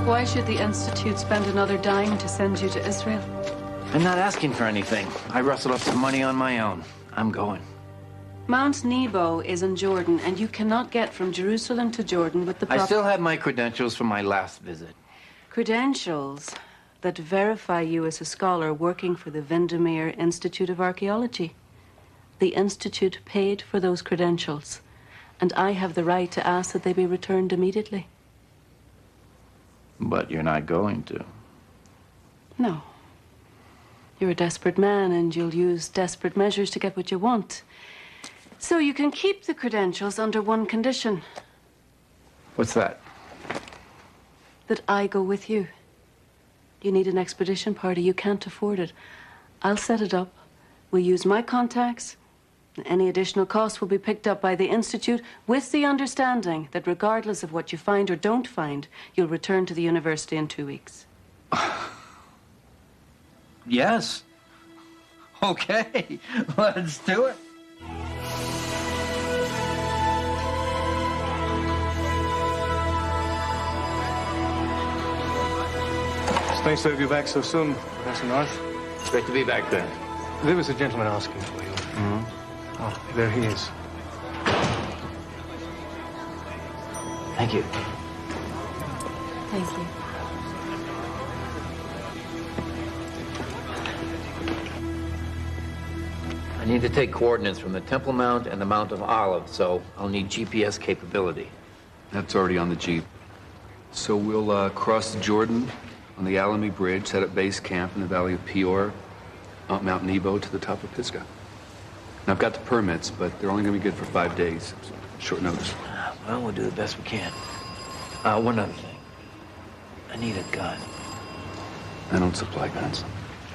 Why should the Institute spend another dime to send you to Israel? I'm not asking for anything. I rustled up some money on my own. I'm going. Mount Nebo is in Jordan, and you cannot get from Jerusalem to Jordan with the I still have my credentials from my last visit. credentials that verify you as a scholar working for the Windermere Institute of Archaeology. The Institute paid for those credentials, and I have the right to ask that they be returned immediately. But you're not going to. No. You're a desperate man, and you'll use desperate measures to get what you want. So you can keep the credentials under one condition. What's that? That I go with you. You need an expedition party. You can't afford it. I'll set it up. We'll use my contacts. Any additional costs will be picked up by the Institute with the understanding that regardless of what you find or don't find, you'll return to the university in 2 weeks. Yes. Okay. Let's do it. It's nice to have you back so soon, Professor North. It's great to be back there. There was a gentleman asking for you. Mm-hmm. Oh, there he is. Thank you. Thank you. I need to take coordinates from the Temple Mount and the Mount of Olives, so I'll need GPS capability. That's already on the Jeep. So we'll cross the Jordan on the Alamy Bridge, set up base camp in the Valley of Peor, up Mount Nebo to the top of Pisgah. Now, I've got the permits, but they're only going to be good for 5 days. So short notice. Well, we'll do the best we can. One other thing. I need a gun. I don't supply guns.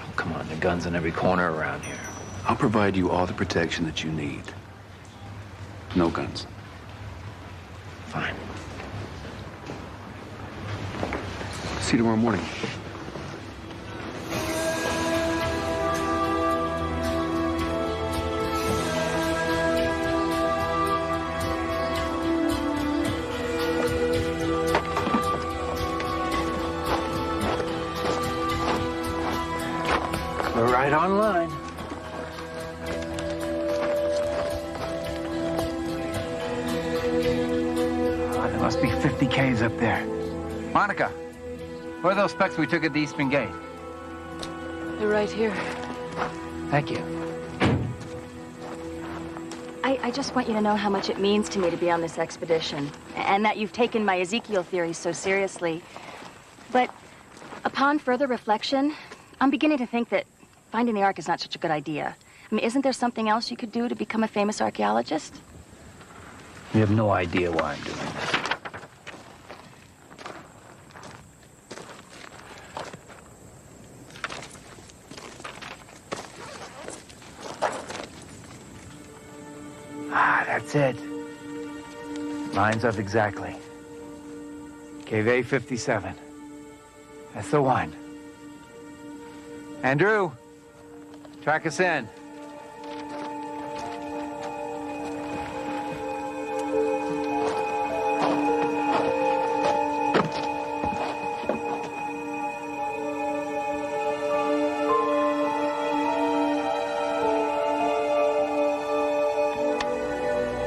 Oh, come on, there are guns in every corner around here. I'll provide you all the protection that you need. No guns. Fine. See you tomorrow morning. We're right on line. Oh, there must be 50 caves up there. Monica, where are those specks we took at the Eastern Gate? They're right here. Thank you. I just want you to know how much it means to me to be on this expedition, and that you've taken my Ezekiel theories so seriously. But upon further reflection, I'm beginning to think that finding the Ark is not such a good idea. I mean, isn't there something else you could do to become a famous archaeologist? You have no idea why I'm doing this. That's it. Lines up exactly. Cave A57. That's the one. Andrew, track us in.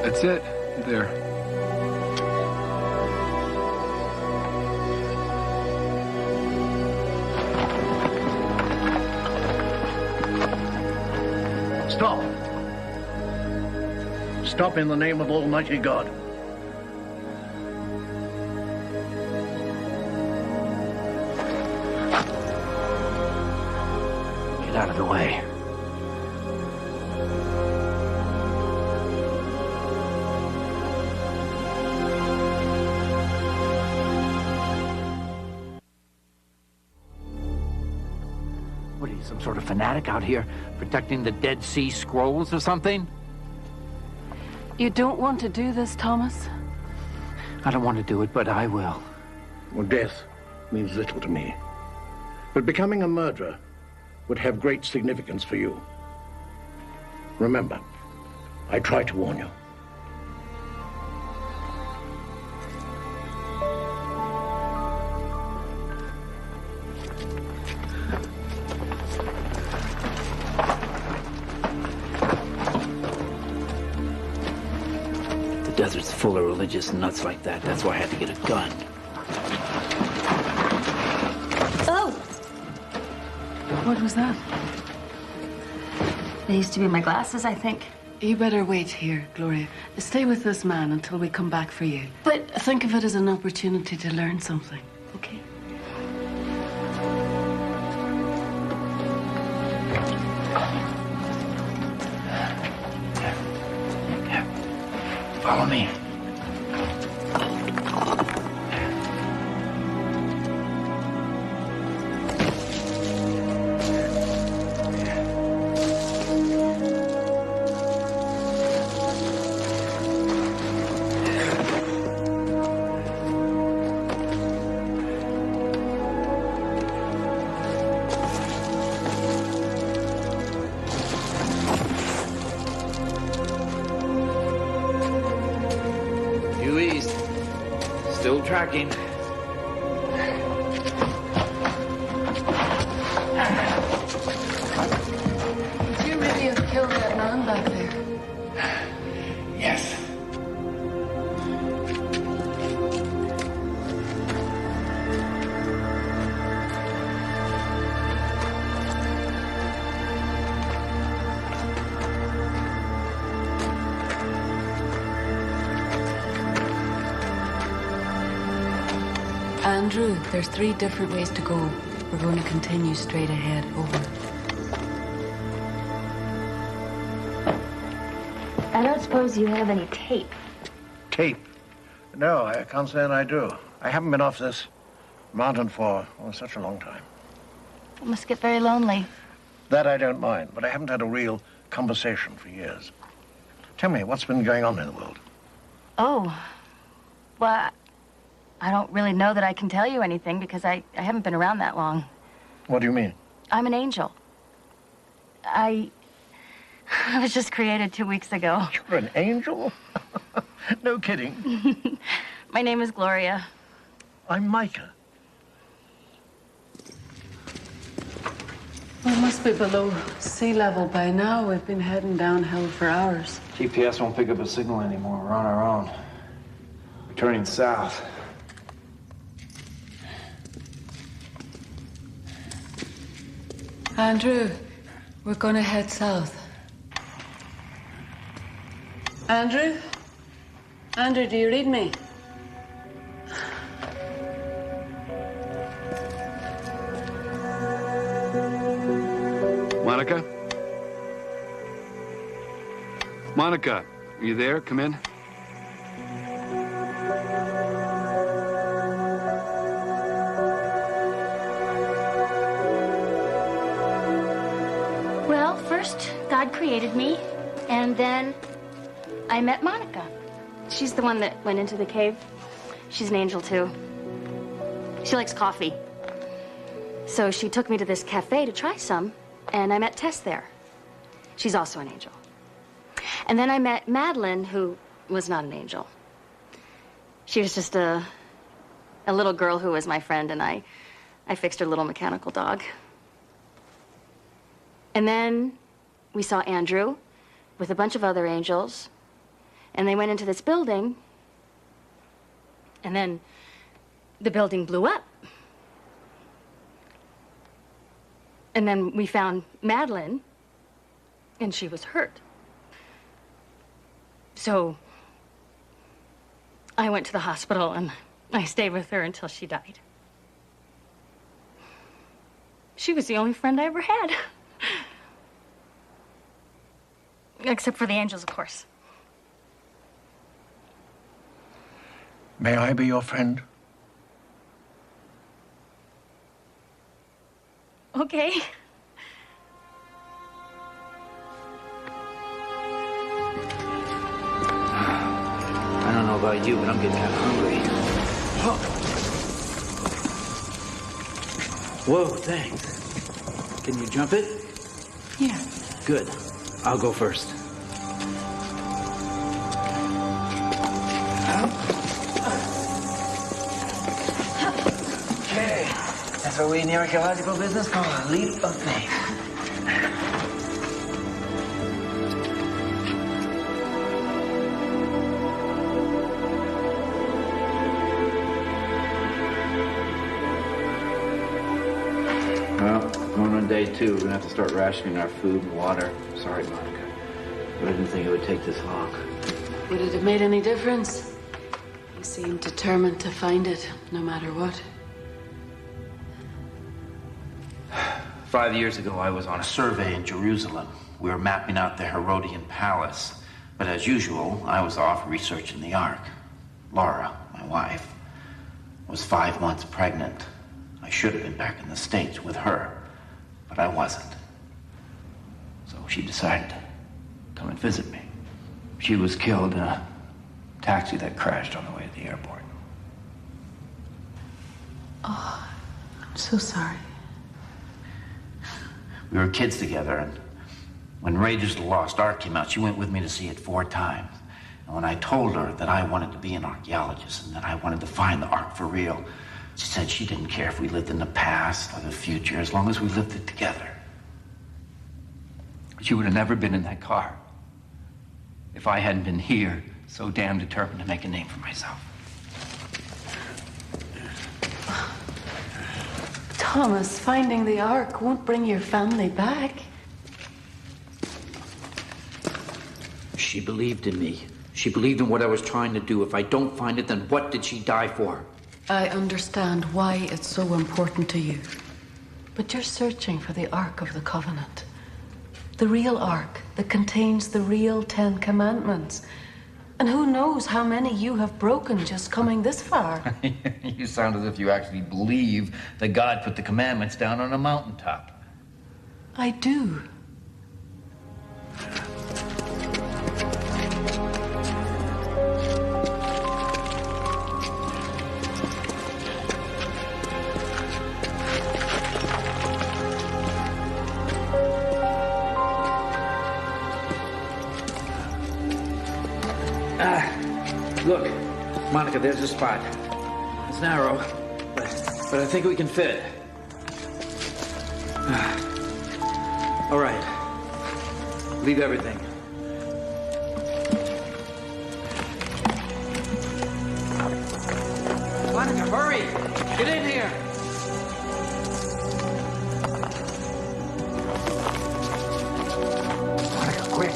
That's it. There. Stop. Stop in the name of Almighty God. Get out of the way. What are you, some sort of fanatic out here protecting the Dead Sea Scrolls or something? You don't want to do this, Thomas? I don't want to do it, but I will. Well, death means little to me. But becoming a murderer would have great significance for you. Remember, I tried to warn you. The desert's full of religious nuts like that. That's why I had to get a gun. Oh! What was that? They used to be my glasses, I think. You better wait here, Gloria. Stay with this man until we come back for you. But think of it as an opportunity to learn something, okay? Follow me. Due east. Still tracking. Did you really have killed that man back there? Yes. Andrew, there's 3 different ways to go. We're going to continue straight ahead. Over. I don't suppose you have any tape. Tape? No, I can't say that I do. I haven't been off this mountain for such a long time. It must get very lonely. That I don't mind, but I haven't had a real conversation for years. Tell me, what's been going on in the world? Oh, well, I don't really know that I can tell you anything because I haven't been around that long. What do you mean? I'm an angel. I was just created 2 weeks ago. You're an angel? No kidding. My name is Gloria. I'm Micah. We must be below sea level by now. We've been heading downhill for hours. GPS won't pick up a signal anymore. We're on our own. We're turning south. Andrew, we're going to head south. Andrew? Andrew, do you read me? Monica? Monica, are you there? Come in. Well, first, God created me, and then I met Monica. She's the one that went into the cave. She's an angel, too. She likes coffee. So she took me to this cafe to try some, and I met Tess there. She's also an angel. And then I met Madeline, who was not an angel. She was just a little girl who was my friend, and I fixed her little mechanical dog. And then we saw Andrew with a bunch of other angels, and they went into this building, and then the building blew up. And then we found Madeline, and she was hurt. So I went to the hospital and I stayed with her until she died. She was the only friend I ever had. Except for the angels, of course. May I be your friend? Okay. I don't know about you, but I'm getting kind of hungry. Whoa, thanks. Can you jump it? Yeah. Good. I'll go first. Okay. That's what we in the archaeological business call a leap of faith. Well, going on day 2, we're gonna have to start rationing our food and water. Sorry, Monica, but I didn't think it would take this long. Would it have made any difference? You seemed determined to find it, no matter what. 5 years ago, I was on a survey in Jerusalem. We were mapping out the Herodian palace. But as usual, I was off researching the Ark. Laura, my wife, was 5 months pregnant. I should have been back in the States with her, but I wasn't. So she decided to come and visit me. She was killed in a taxi that crashed on the way to the airport. Oh, I'm so sorry. We were kids together, and when Raiders of the Lost Ark came out, she went with me to see it 4 times. And when I told her that I wanted to be an archaeologist and that I wanted to find the Ark for real, she said she didn't care if we lived in the past or the future, as long as we lived it together. She would have never been in that car if I hadn't been here, so damn determined to make a name for myself. Thomas, finding the Ark won't bring your family back. She believed in me. She believed in what I was trying to do. If I don't find it, then what did she die for? I understand why it's so important to you. But you're searching for the Ark of the Covenant. The real Ark that contains the real 10 Commandments. And who knows how many you have broken just coming this far. You sound as if you actually believe that God put the commandments down on a mountaintop. I do. Look, Monica, there's a spot. It's narrow, but I think we can fit. All right. Leave everything. Monica, hurry! Get in here! Monica, quick!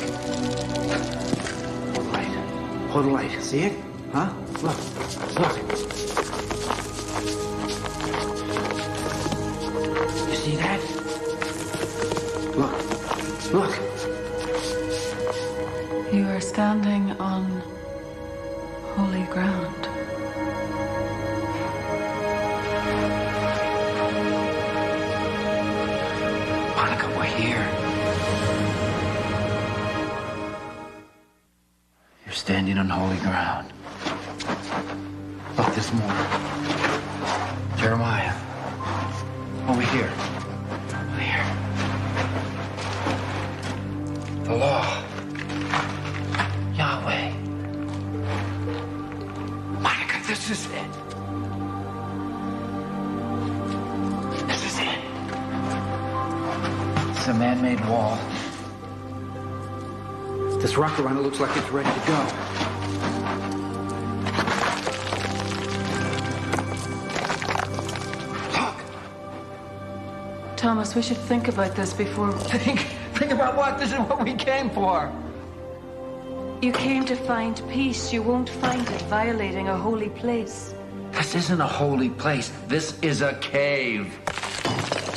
Hold the light. See it? Huh? Look. Look. You see that? Look. Look. You are standing on holy ground. Monica, we're here. You're standing on holy ground. Look, there's more. Jeremiah. Over here. Over here. The law. Yahweh. Monica, this is it. This is it. It's a man-made wall. This rock around it looks like it's ready to go. Thomas, we should think about this before... Think about what? This is what we came for. You came to find peace. You won't find it violating a holy place. This isn't a holy place. This is a cave.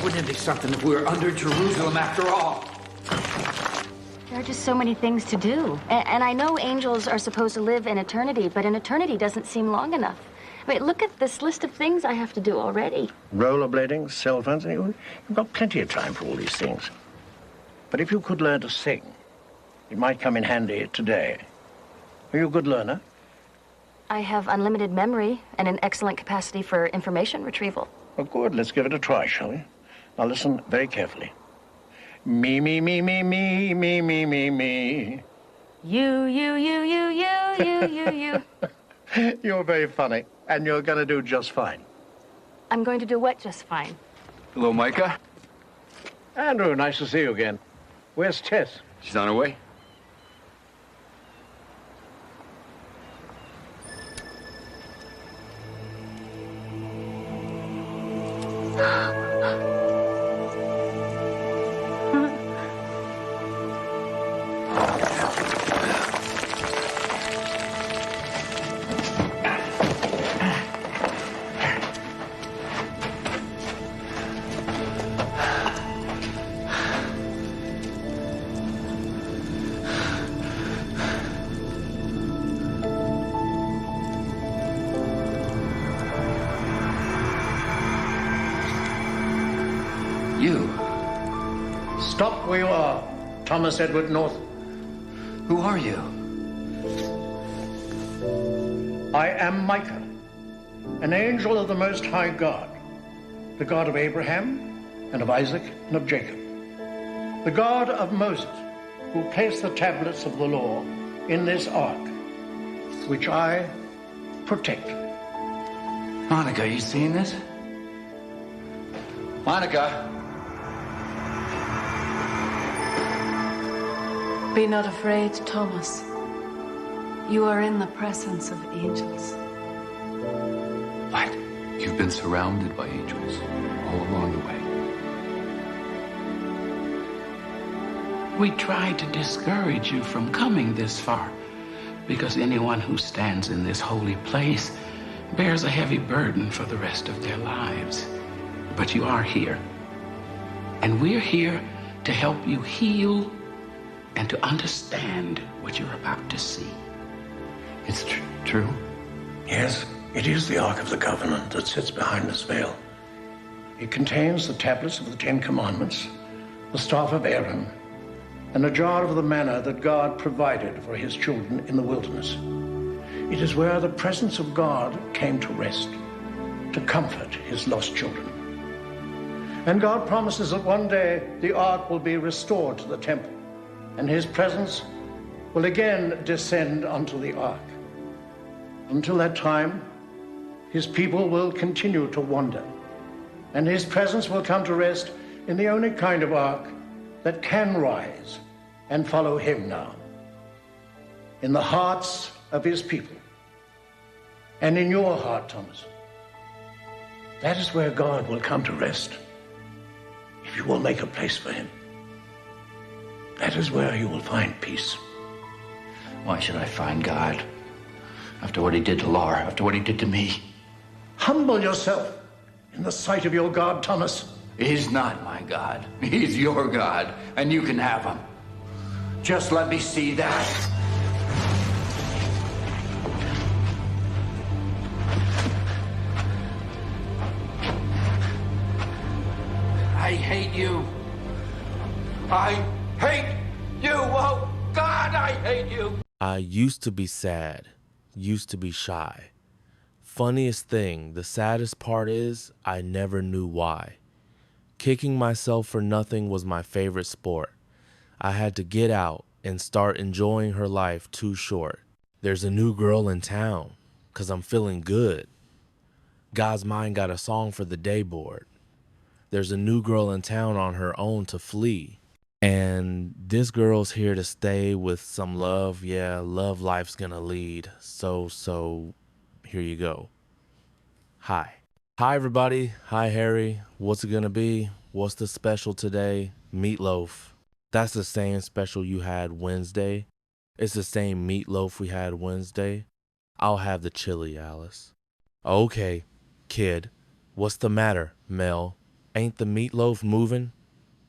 Wouldn't it be something if we were under Jerusalem after all? There are just so many things to do. And I know angels are supposed to live in eternity, but an eternity doesn't seem long enough. I mean, look at this list of things I have to do already. Rollerblading, cell phones, you've got plenty of time for all these things. But if you could learn to sing, it might come in handy today. Are you a good learner? I have unlimited memory and an excellent capacity for information retrieval. Oh, good. Let's give it a try, shall we? Now listen very carefully. Me, me, me, me, me, me, me, me, me. You, you. You're very funny, and you're going to do just fine. I'm going to do what just fine? Hello, Micah. Andrew, nice to see you again. Where's Tess? She's on her way. You. Stop where you are, Thomas Edward North. Who are you? I am Micah, an angel of the Most High God, the God of Abraham and of Isaac and of Jacob, the God of Moses, who placed the tablets of the law in this ark, which I protect. Monica, you seen this? Monica. Be not afraid, Thomas. You are in the presence of angels. What? You've been surrounded by angels all along the way. We tried to discourage you from coming this far, because anyone who stands in this holy place bears a heavy burden for the rest of their lives. But you are here, and we're here to help you heal and to understand what you're about to see. It's true? Yes, it is the Ark of the Covenant that sits behind this veil. It contains the tablets of the Ten Commandments, the staff of Aaron, and a jar of the manna that God provided for his children in the wilderness. It is where the presence of God came to rest, to comfort his lost children. And God promises that one day the Ark will be restored to the temple, and his presence will again descend onto the ark. Until that time, his people will continue to wander, and his presence will come to rest in the only kind of ark that can rise and follow him now, in the hearts of his people, and in your heart, Thomas. That is where God will come to rest, if you will make a place for him. That is where you will find peace. Why should I find God? After what he did to Laura, after what he did to me. Humble yourself in the sight of your God, Thomas. He's not my God. He's your God, and you can have him. Just let me see that. I hate you. I hate you. Oh, God, I hate you. I used to be sad, used to be shy. Funniest thing, the saddest part is I never knew why. Kicking myself for nothing was my favorite sport. I had to get out and start enjoying her life too short. There's a new girl in town, 'cause I'm feeling good. God's mind got a song for the day board. There's a new girl in town on her own to flee. And this girl's here to stay with some love. Yeah, love life's gonna lead. So, here you go. Hi. Hi, everybody. Hi, Harry. What's it gonna be? What's the special today? Meatloaf. That's the same special you had Wednesday. It's the same meatloaf we had Wednesday. I'll have the chili, Alice. Okay, kid. What's the matter, Mel? Ain't the meatloaf moving?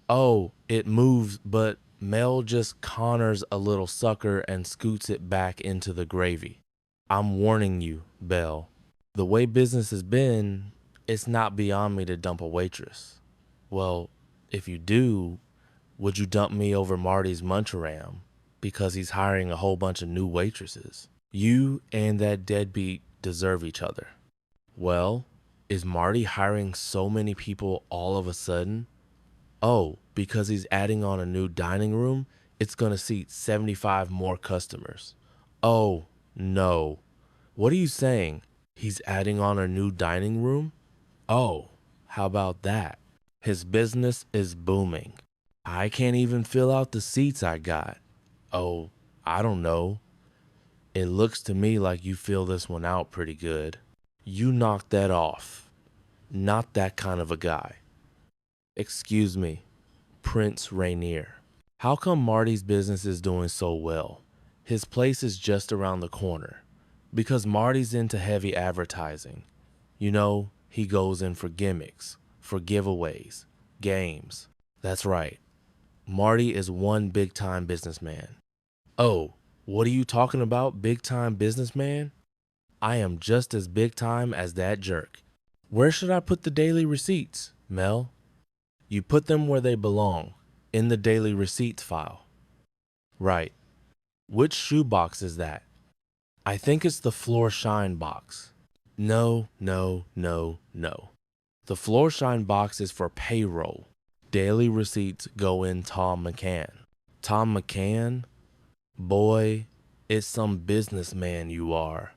Oh, it moves, but Mel just corners a little sucker and scoots it back into the gravy. I'm warning you, Belle. The way business has been, it's not beyond me to dump a waitress. Well, if you do, would you dump me over Marty's Muncharam? Because he's hiring a whole bunch of new waitresses. You and that deadbeat deserve each other. Well, is Marty hiring so many people all of a sudden? Oh, because he's adding on a new dining room, it's going to seat 75 more customers. Oh, no. What are you saying? He's adding on a new dining room? Oh, how about that? His business is booming. I can't even fill out the seats I got. Oh, I don't know. It looks to me like you fill this one out pretty good. You knocked that off. Not that kind of a guy. Excuse me, Prince Rainier. How come Marty's business is doing so well? His place is just around the corner. Because Marty's into heavy advertising. You know, he goes in for gimmicks, for giveaways, games. That's right. Marty is one big-time businessman. Oh, what are you talking about, big-time businessman? I am just as big-time as that jerk. Where should I put the daily receipts, Mel? You put them where they belong, in the daily receipts file. Right. Which shoebox is that? I think it's the floor shine box. No. The floor shine box is for payroll. Daily receipts go in Tom McCann. Tom McCann? Boy, it's some businessman you are.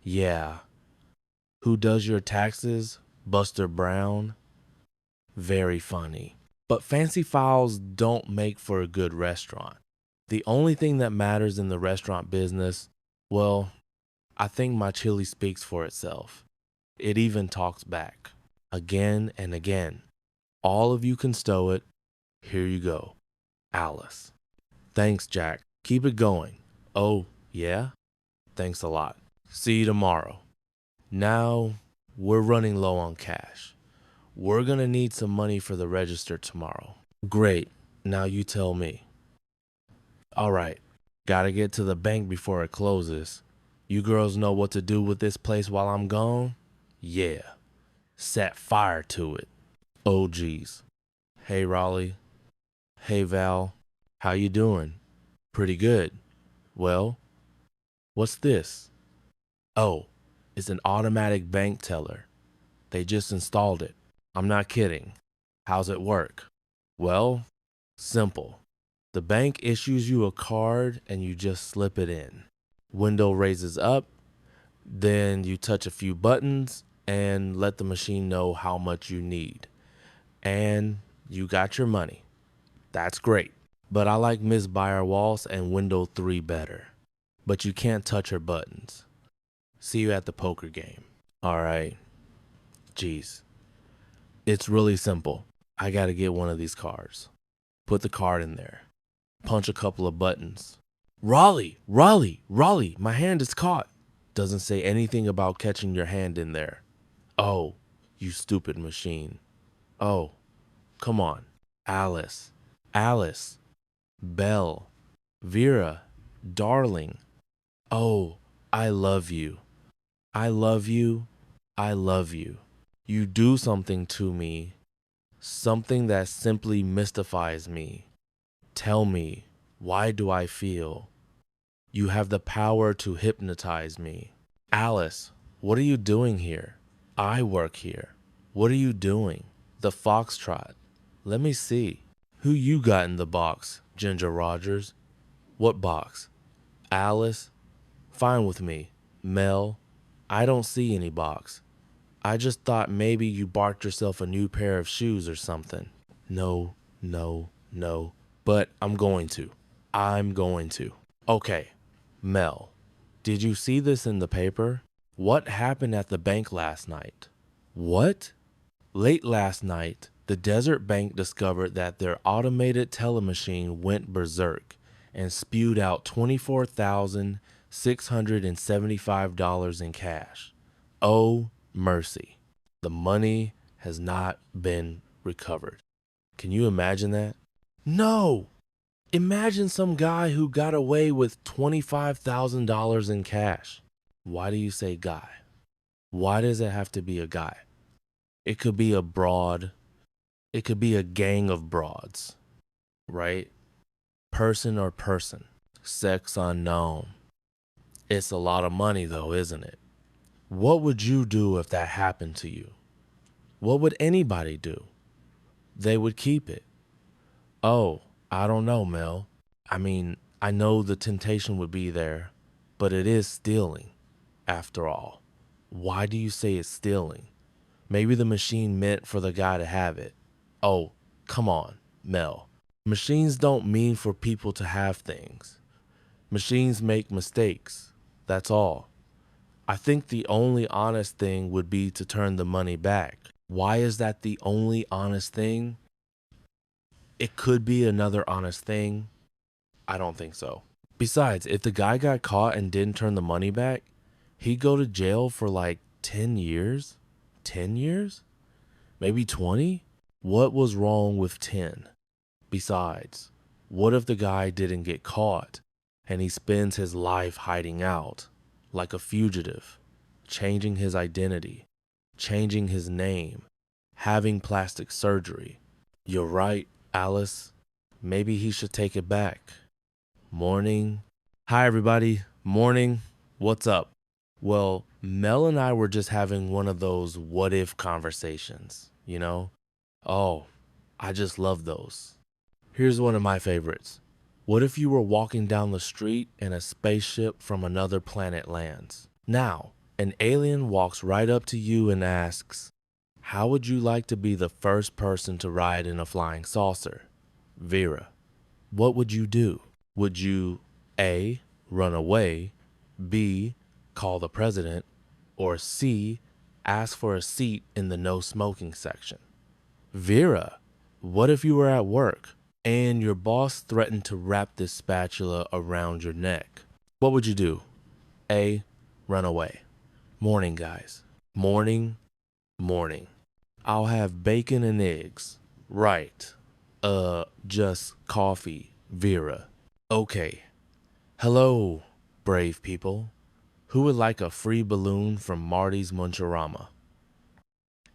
Yeah. Who does your taxes? Buster Brown? Very funny. But fancy files don't make for a good restaurant. The only thing that matters in the restaurant business, well, I think my chili speaks for itself. It even talks back. Again and again. All of you can stow it. Here you go. Alice. Thanks, Jack. Keep it going. Oh, yeah? Thanks a lot. See you tomorrow. Now, we're running low on cash. We're gonna need some money for the register tomorrow. Great. Now you tell me. All right. Gotta get to the bank before it closes. You girls know what to do with this place while I'm gone? Yeah. Set fire to it. Oh, geez. Hey, Raleigh. Hey, Val. How you doing? Pretty good. Well, what's this? Oh, it's an automatic bank teller. They just installed it. I'm not kidding. How's it work? Well, simple. The bank issues you a card and you just slip it in. Window raises up, then you touch a few buttons and let the machine know how much you need. And you got your money. That's great. But I like Miss Beyer-Walsh and Window 3 better. But you can't touch her buttons. See you at the poker game. All right. Jeez. It's really simple. I gotta get one of these cards. Put the card in there. Punch a couple of buttons. Raleigh, my hand is caught. Doesn't say anything about catching your hand in there. Oh, you stupid machine. Oh, come on. Alice, Belle, Vera, darling. Oh, I love you. I love you. You do something to me, something that simply mystifies me. Tell me, why do I feel? You have the power to hypnotize me. Alice, what are you doing here? I work here. What are you doing? The foxtrot. Let me see. Who you got in the box, Ginger Rogers? What box? Alice? Fine with me. Mel? I don't see any box. I just thought maybe you barked yourself a new pair of shoes or something. No. But I'm going to. Okay, Mel, did you see this in the paper? What happened at the bank last night? What? Late last night, The Desert Bank discovered that their automated teller machine went berserk and spewed out $24,675 in cash. Oh, mercy. The money has not been recovered. Can you imagine that? No! Imagine some guy who got away with $25,000 in cash. Why do you say guy? Why does it have to be a guy? It could be a broad. It could be a gang of broads, right? Person or person. Sex unknown. It's a lot of money though, isn't it? What would you do if that happened to you? What would anybody do? They would keep it. Oh, I don't know, Mel. I mean, I know the temptation would be there, but it is stealing, after all. Why do you say it's stealing? Maybe the machine meant for the guy to have it. Oh, come on, Mel. Machines don't mean for people to have things. Machines make mistakes. That's all. I think the only honest thing would be to turn the money back. Why is that the only honest thing? It could be another honest thing. I don't think so. Besides, if the guy got caught and didn't turn the money back, he'd go to jail for like 10 years? 10 years? Maybe 20? What was wrong with 10? Besides, what if the guy didn't get caught and he spends his life hiding out like a fugitive, changing his identity, changing his name, having plastic surgery? You're right, Alice. Maybe he should take it back. Morning. Hi, everybody. Morning. What's up? Well, Mel and I were just having one of those what if conversations, you know? Oh, I just love those. Here's one of my favorites. What if you were walking down the street and a spaceship from another planet lands? Now, an alien walks right up to you and asks, how would you like to be the first person to ride in a flying saucer? Vera, what would you do? Would you A, run away, B, call the president, or C, ask for a seat in the no smoking section? Vera, what if you were at work and your boss threatened to wrap this spatula around your neck? What would you do? A, run away. Morning, guys. Morning, morning. I'll have bacon and eggs. Right. Just coffee, Vera. Okay. Hello, brave people. Who would like a free balloon from Marty's Muncharama?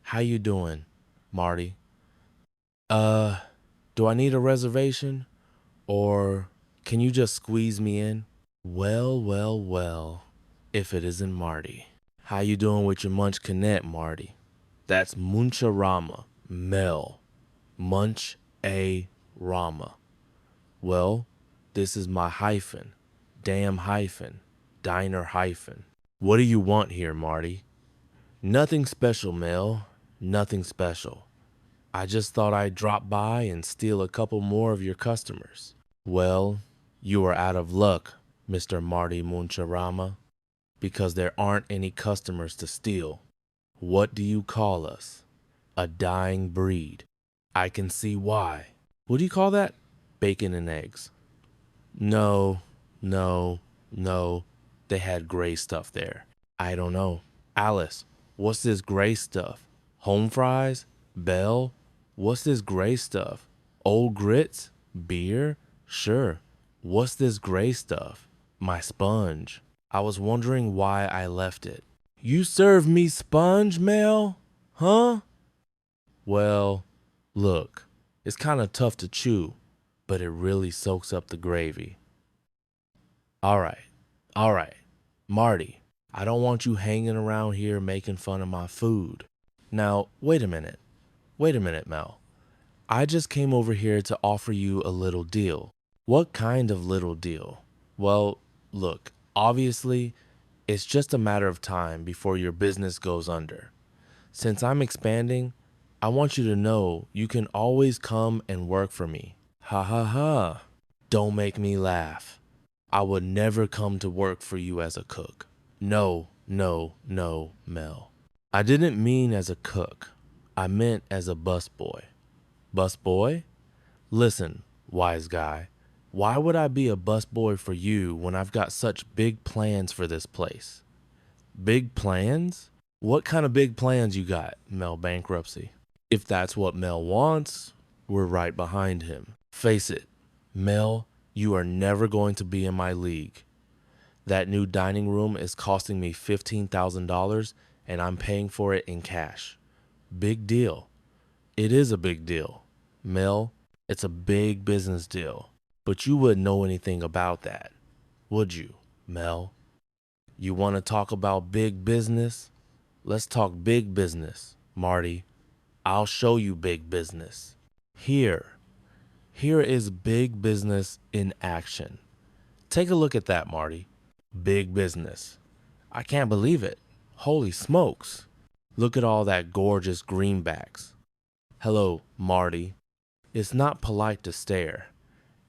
How you doing, Marty? Do I need a reservation? Or can you just squeeze me in? Well, well, well, if it isn't Marty. How you doing with your Munchkinette, Marty? That's Muncharama, Mel. Munch-a-Rama. Well, this is my hyphen. Damn hyphen. Diner hyphen. What do you want here, Marty? Nothing special, Mel. Nothing special. I just thought I'd drop by and steal a couple more of your customers. Well, you are out of luck, Mr. Marty Muncharama, because there aren't any customers to steal. What do you call us? A dying breed. I can see why. What do you call that? Bacon and eggs. No. They had gray stuff there. I don't know. Alice, what's this gray stuff? Home fries? Bell? What's this gray stuff? Old grits? Beer? Sure. What's this gray stuff? My sponge. I was wondering why I left it. You serve me sponge, Mel? Huh? Well, look, it's kind of tough to chew, but it really soaks up the gravy. All right. Marty, I don't want you hanging around here making fun of my food. Now, wait a minute, Mel. I just came over here to offer you a little deal. What kind of little deal? Well, look, obviously, it's just a matter of time before your business goes under. Since I'm expanding, I want you to know you can always come and work for me. Ha ha ha. Don't make me laugh. I would never come to work for you as a cook. No, Mel. I didn't mean as a cook. I meant as a busboy. Busboy? Listen, wise guy, why would I be a busboy for you when I've got such big plans for this place? Big plans? What kind of big plans you got, Mel Bankruptcy? If that's what Mel wants, we're right behind him. Face it, Mel, you are never going to be in my league. That new dining room is costing me $15,000 and I'm paying for it in cash. Big deal. It is a big deal. Mel, it's a big business deal. But you wouldn't know anything about that, would you, Mel? You want to talk about big business? Let's talk big business, Marty. I'll show you big business. Here is big business in action. Take a look at that, Marty. Big business. I can't believe it. Holy smokes. Look at all that gorgeous greenbacks. Hello, Marty. It's not polite to stare,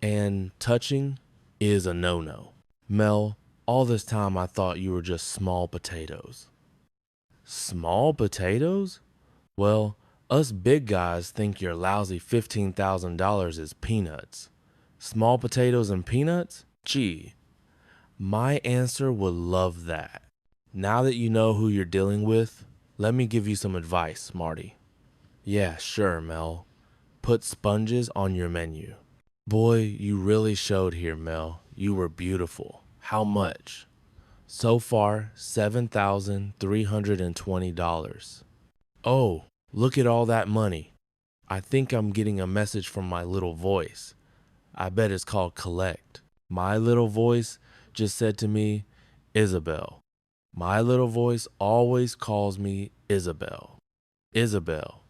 and touching is a no-no. Mel, all this time I thought you were just small potatoes. Small potatoes? Well, us big guys think your lousy $15,000 is peanuts. Small potatoes and peanuts? Gee, my answer would love that. Now that you know who you're dealing with, let me give you some advice, Marty. Yeah, sure, Mel. Put sponges on your menu. Boy, you really showed here, Mel. You were beautiful. How much? So far, $7,320. Oh, look at all that money. I think I'm getting a message from my little voice. I bet it's called collect. My little voice just said to me, Isabel. My little voice always calls me Isabel. Isabel,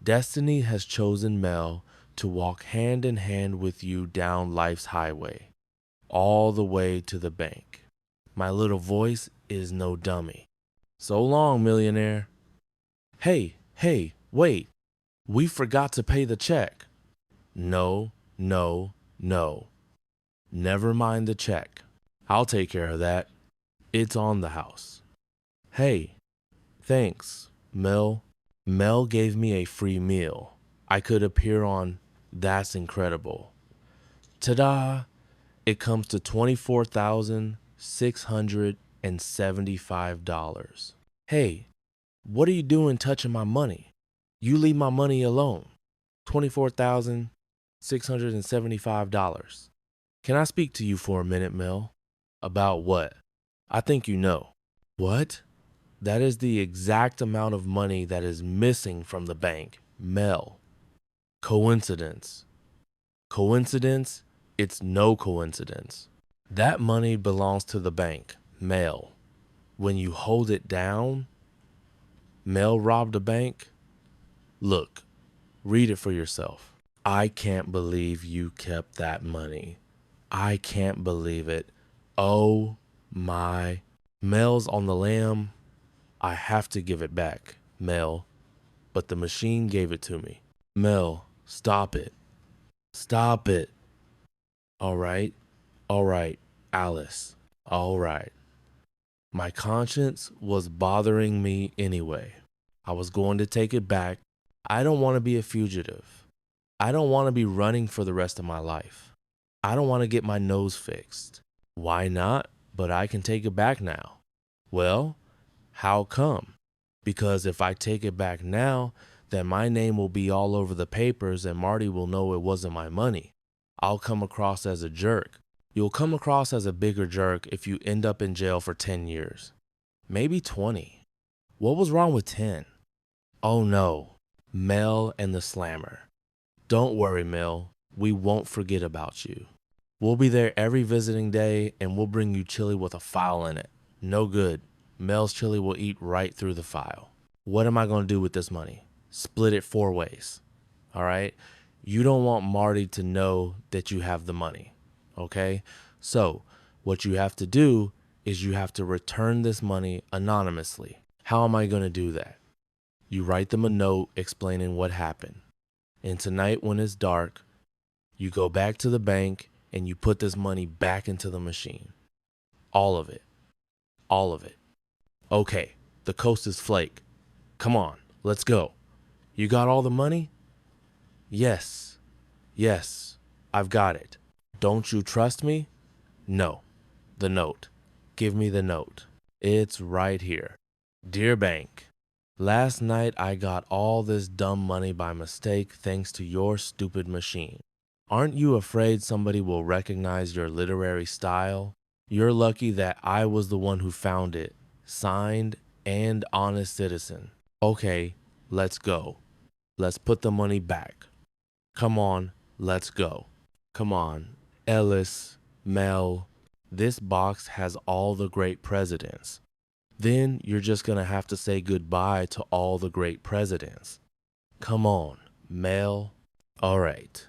destiny has chosen Mel to walk hand in hand with you down life's highway, all the way to the bank. My little voice is no dummy. So long, millionaire. Hey, wait. We forgot to pay the check. No. Never mind the check. I'll take care of that. It's on the house. Hey, thanks, Mel. Mel gave me a free meal. I could appear on That's Incredible. Ta-da! It comes to $24,675. Hey, what are you doing touching my money? You leave my money alone. $24,675. Can I speak to you for a minute, Mel? About what? I think you know. What? That is the exact amount of money that is missing from the bank, Mel. Coincidence. Coincidence? It's no coincidence. That money belongs to the bank, Mel. When you hold it down, Mel robbed a bank? Look, read it for yourself. I can't believe you kept that money. I can't believe it. Oh my. Mel's on the lam. I have to give it back, Mel. But the machine gave it to me. Mel, stop it. Stop it. All right, Alice. All right. My conscience was bothering me anyway. I was going to take it back. I don't want to be a fugitive. I don't want to be running for the rest of my life. I don't want to get my nose fixed. Why not? But I can take it back now. Well, how come? Because if I take it back now, then my name will be all over the papers and Marty will know it wasn't my money. I'll come across as a jerk. You'll come across as a bigger jerk if you end up in jail for 10 years. Maybe 20. What was wrong with 10? Oh no, Mel and the Slammer. Don't worry, Mel. We won't forget about you. We'll be there every visiting day and we'll bring you chili with a file in it. No good. Mel's chili will eat right through the file. What am I going to do with this money? Split it 4 ways. All right? You don't want Marty to know that you have the money. Okay? So what you have to do is you have to return this money anonymously. How am I going to do that? You write them a note explaining what happened. And tonight when it's dark, you go back to the bank and you put this money back into the machine. All of it. All of it. Okay, the coast is flake. Come on, let's go. You got all the money? Yes. Yes. I've got it. Don't you trust me? No. The note. Give me the note. It's right here. Dear Bank, last night I got all this dumb money by mistake thanks to your stupid machine. Aren't you afraid somebody will recognize your literary style? You're lucky that I was the one who found it. Signed, and honest citizen. Okay, let's go. Let's put the money back. Come on, let's go. Come on, Ellis, Mel, this box has all the great presidents. Then you're just gonna have to say goodbye to all the great presidents. Come on, Mel. All right.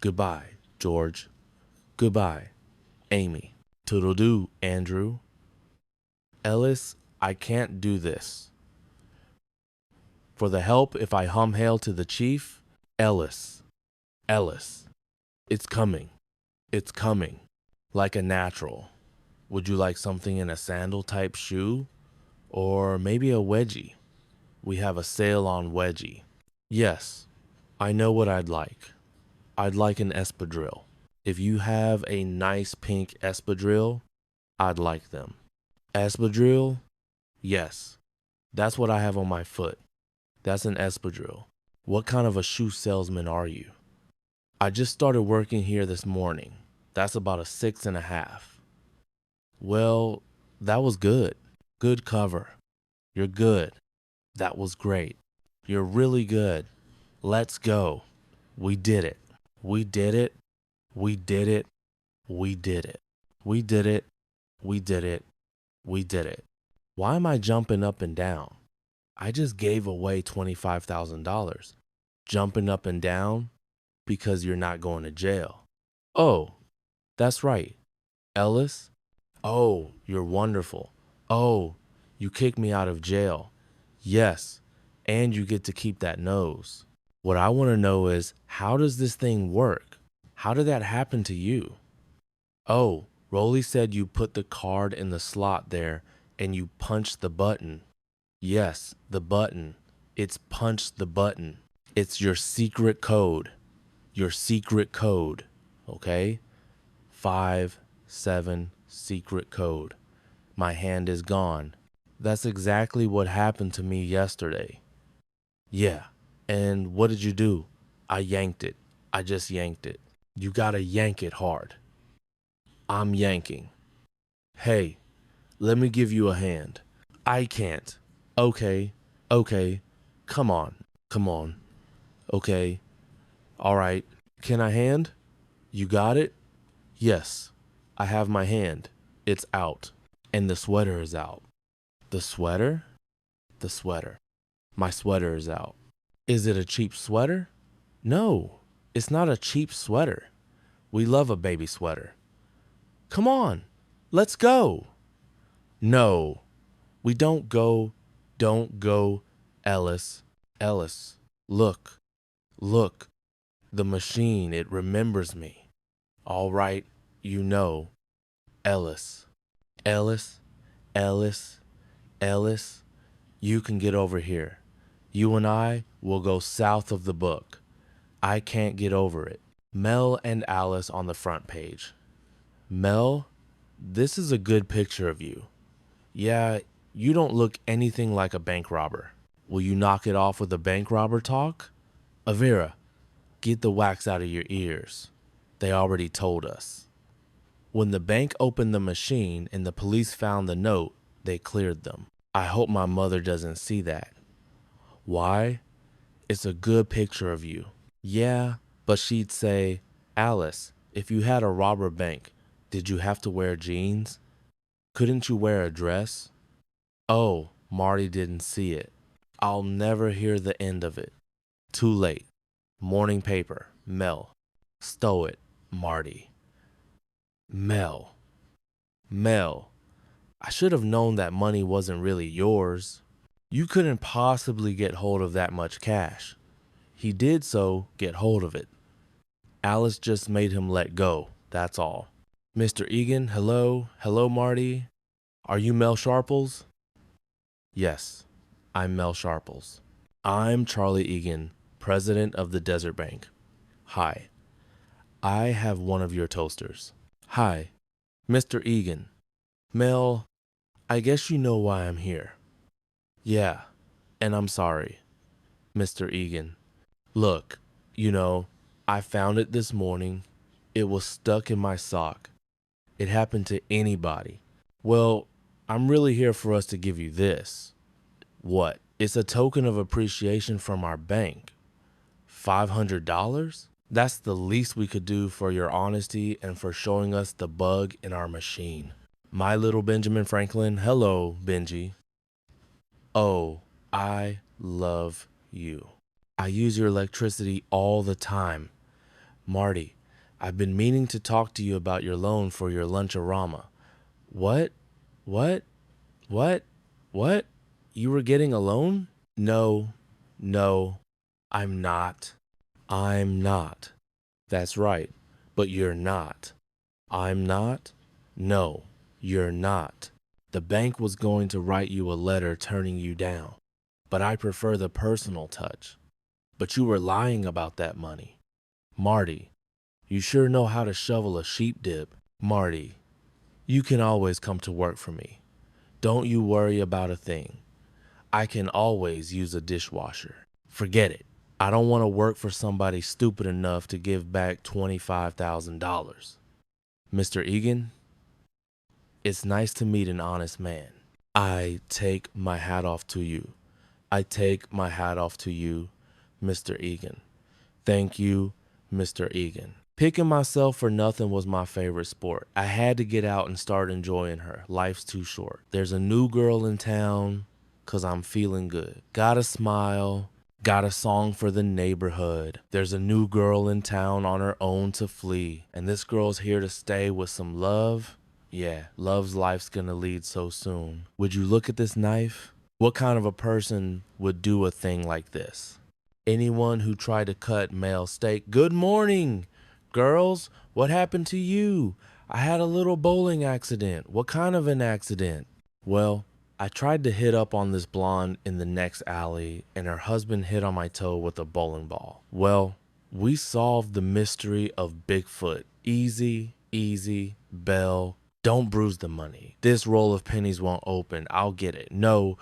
Goodbye, George. Goodbye, Amy. Toodle-doo, Andrew. Ellis, I can't do this. For the help, if I hum hail to the chief, Ellis. Ellis. It's coming. It's coming. Like a natural. Would you like something in a sandal type shoe? Or maybe a wedgie? We have a sale on wedgie. Yes, I know what I'd like. I'd like an espadrille. If you have a nice pink espadrille, I'd like them. Espadrille? Yes. That's what I have on my foot. That's an espadrille. What kind of a shoe salesman are you? I just started working here this morning. That's about a 6.5. Well, that was good. Good cover. You're good. That was great. You're really good. Let's go. We did it. We did it. We did it. We did it. We did it. We did it. We did it. Why am I jumping up and down? I just gave away $25,000. Jumping up and down because you're not going to jail. Oh, that's right. Ellis? Oh, you're wonderful. Oh, you kicked me out of jail. Yes, and you get to keep that nose. What I want to know is, how does this thing work? How did that happen to you? Oh, Rolly said you put the card in the slot there and you punched the button. Yes, the button. It's punch the button. It's your secret code. Your secret code. Okay? 5-7 secret code. My hand is gone. That's exactly what happened to me yesterday. Yeah. And what did you do? I yanked it. I just yanked it. You gotta yank it hard. I'm yanking. Hey, let me give you a hand. I can't. Okay. Okay. Come on. Come on. Okay. All right. Can I hand? You got it? Yes. I have my hand. It's out. And the sweater is out. The sweater? The sweater. My sweater is out. Is it a cheap sweater? No, it's not a cheap sweater. We love a baby sweater. Come on, let's go. No, we don't go, Ellis. Ellis, look, look. The machine, it remembers me. All right, you know. Ellis, Ellis, Ellis, Ellis, you can get over here. You and I will go south of the book. I can't get over it. Mel and Alice on the front page. Mel, this is a good picture of you. Yeah, you don't look anything like a bank robber. Will you knock it off with a bank robber talk? Avira, get the wax out of your ears. They already told us. When the bank opened the machine and the police found the note, they cleared them. I hope my mother doesn't see that. Why? It's a good picture of you. Yeah, but she'd say, Alice, if you had a robber bank, did you have to wear jeans? Couldn't you wear a dress? Oh, Marty didn't see it. I'll never hear the end of it. Too late. Morning paper, Mel. Stow it, Marty. Mel. Mel. I should have known that money wasn't really yours. You couldn't possibly get hold of that much cash. He did so get hold of it. Alice just made him let go, that's all. Mr. Egan, hello? Hello, Marty? Are you Mel Sharples? Yes, I'm Mel Sharples. I'm Charlie Egan, president of the Desert Bank. Hi. I have one of your toasters. Hi. Mr. Egan. Mel, I guess you know why I'm here. Yeah, and I'm sorry, Mr. Egan. Look, I found it this morning. It was stuck in my sock. It happened to anybody. Well, I'm really here for us to give you this. What? It's a token of appreciation from our bank. $500? That's the least we could do for your honesty and for showing us the bug in our machine. My little Benjamin Franklin. Hello, Benji. Oh, I love you. I use your electricity all the time. Marty, I've been meaning to talk to you about your loan for your Luncharama. What? What? What? What? You were getting a loan? No, I'm not. I'm not. That's right, but you're not. I'm not? No, you're not. The bank was going to write you a letter turning you down, but I prefer the personal touch. But you were lying about that money. Marty, you sure know how to shovel a sheep dip. Marty, you can always come to work for me. Don't you worry about a thing. I can always use a dishwasher. Forget it. I don't want to work for somebody stupid enough to give back $25,000. Mr. Egan, it's nice to meet an honest man. I take my hat off to you. I take my hat off to you, Mr. Egan. Thank you, Mr. Egan. Picking myself for nothing was my favorite sport. I had to get out and start enjoying her. Life's too short. There's a new girl in town, 'cause I'm feeling good. Got a smile, got a song for the neighborhood. There's a new girl in town on her own to flee. And this girl's here to stay with some love. Yeah, love's life's gonna lead so soon. Would you look at this knife? What kind of a person would do a thing like this? Anyone who tried to cut male steak. Good morning, girls. What happened to you? I had a little bowling accident. What kind of an accident? Well, I tried to hit up on this blonde in the next alley, and her husband hit on my toe with a bowling ball. Well, we solved the mystery of Bigfoot. Easy, easy, Bell. Don't bruise the money. This roll of pennies won't open. I'll get it. No,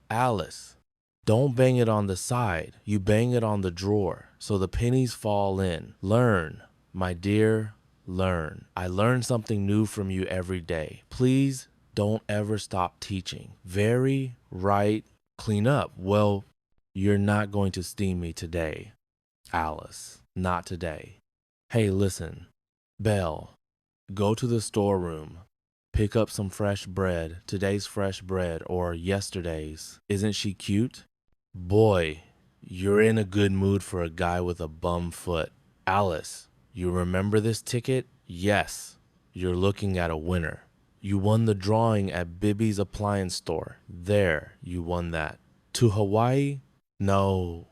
Alice. Don't bang it on the side. You bang it on the drawer so the pennies fall in. Learn, my dear, learn. I learn something new from you every day. Please don't ever stop teaching. Very right. Clean up. Well, you're not going to steam me today, Alice. Not today. Hey, listen. Belle, go to the storeroom. Pick up some fresh bread. Today's fresh bread or yesterday's. Isn't she cute? Boy, you're in a good mood for a guy with a bum foot. Alice, you remember this ticket? Yes, you're looking at a winner. You won the drawing at Bibby's appliance store. There, you won that. To Hawaii? No,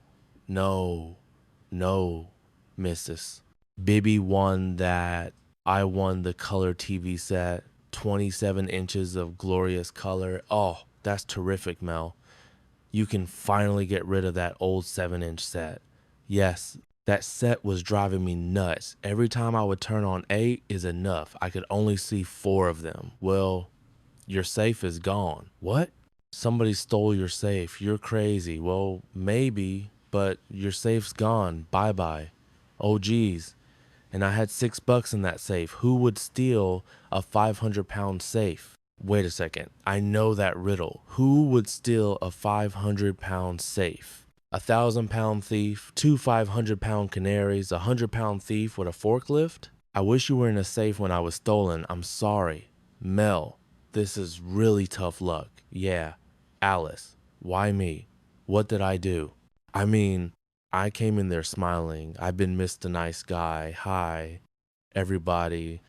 missus. Bibby won that. I won the color TV set. 27 inches of glorious color. Oh, that's terrific, Mel. You can finally get rid of that old 7-inch set. Yes, that set was driving me nuts. Every time I would turn on 8 is enough. I could only see 4 of them. Well, your safe is gone. What? Somebody stole your safe. You're crazy. Well, maybe, but your safe's gone. Bye-bye. Oh, geez. And I had $6 in that safe. Who would steal a 500-pound safe? Wait a second. I know that riddle. Who would steal a 500-pound safe? A 1,000-pound thief, 2 500-pound canaries, a 100-pound thief with a forklift? I wish you were in a safe when I was stolen. I'm sorry. Mel, this is really tough luck. Yeah. Alice, why me? What did I do? I mean, I came in there smiling. I've been Mr. Nice Guy. Hi, everybody.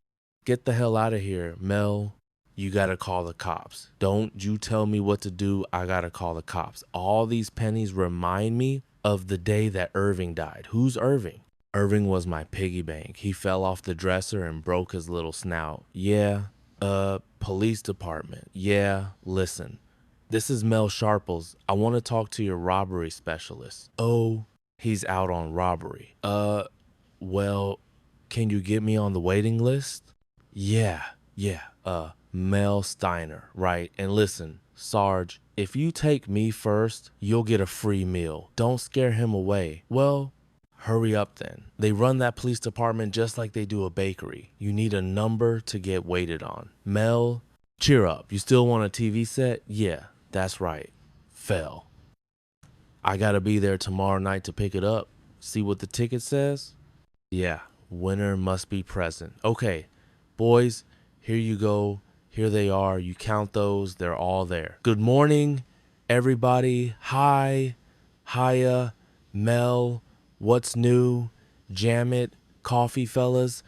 Get the hell out of here. Mel, you gotta call the cops. Don't you tell me what to do. I gotta call the cops. All these pennies remind me of the day that Irving died. Who's Irving? Irving was my piggy bank. He fell off the dresser and broke his little snout. Yeah, police department. Yeah, listen. This is Mel Sharples. I want to talk to your robbery specialist. Oh, he's out on robbery. Well, can you get me on the waiting list? Yeah. Mel Steiner, right? And listen, Sarge, if you take me first, you'll get a free meal. Don't scare him away. Well, hurry up then. They run that police department just like they do a bakery. You need a number to get waited on. Mel, cheer up. You still want a TV set? Yeah, that's right. Fell. I gotta be there tomorrow night to pick it up. See what the ticket says? Yeah, winner must be present. Okay, boys, here you go. Here they are. You count those. They're all there. Good morning, everybody. Hi, hiya, Mel. What's new? Jam it. Coffee, fellas.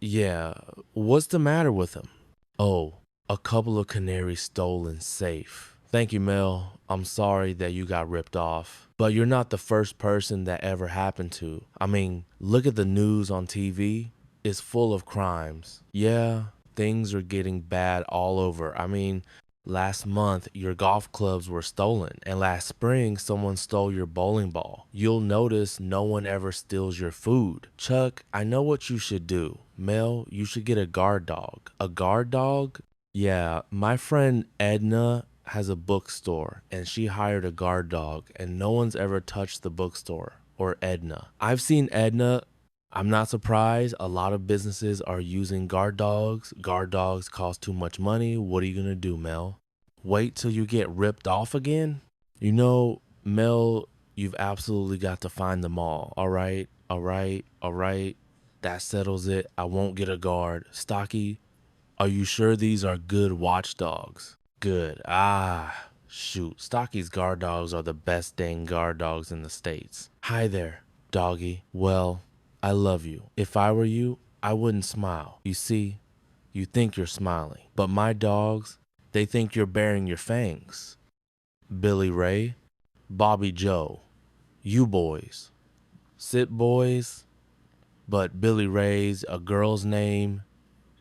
Yeah, what's the matter with them? Oh, a couple of canaries stolen safe. Thank you, Mel. I'm sorry that you got ripped off. But you're not the first person that ever happened to. I mean, look at the news on TV. It's full of crimes. Yeah, things are getting bad all over. I mean, last month your golf clubs were stolen, and last spring someone stole your bowling ball. You'll notice no one ever steals your food. Chuck, I know what you should do. Mel, you should get a guard dog. A guard dog? Yeah, my friend Edna has a bookstore, and she hired a guard dog, and no one's ever touched the bookstore or Edna. I've seen Edna. I'm not surprised. A lot of businesses are using guard dogs. Guard dogs cost too much money. What are you gonna do, Mel? Wait till you get ripped off again? You know, Mel, you've absolutely got to find them all. All right. That settles it. I won't get a guard. Stocky, are you sure these are good watchdogs? Good. Shoot. Stocky's guard dogs are the best dang guard dogs in the States. Hi there, doggy. Well, I love you. If I were you, I wouldn't smile. You see, you think you're smiling. But my dogs, they think you're baring your fangs. Billy Ray, Bobby Joe, you boys. Sit boys, but Billy Ray's a girl's name.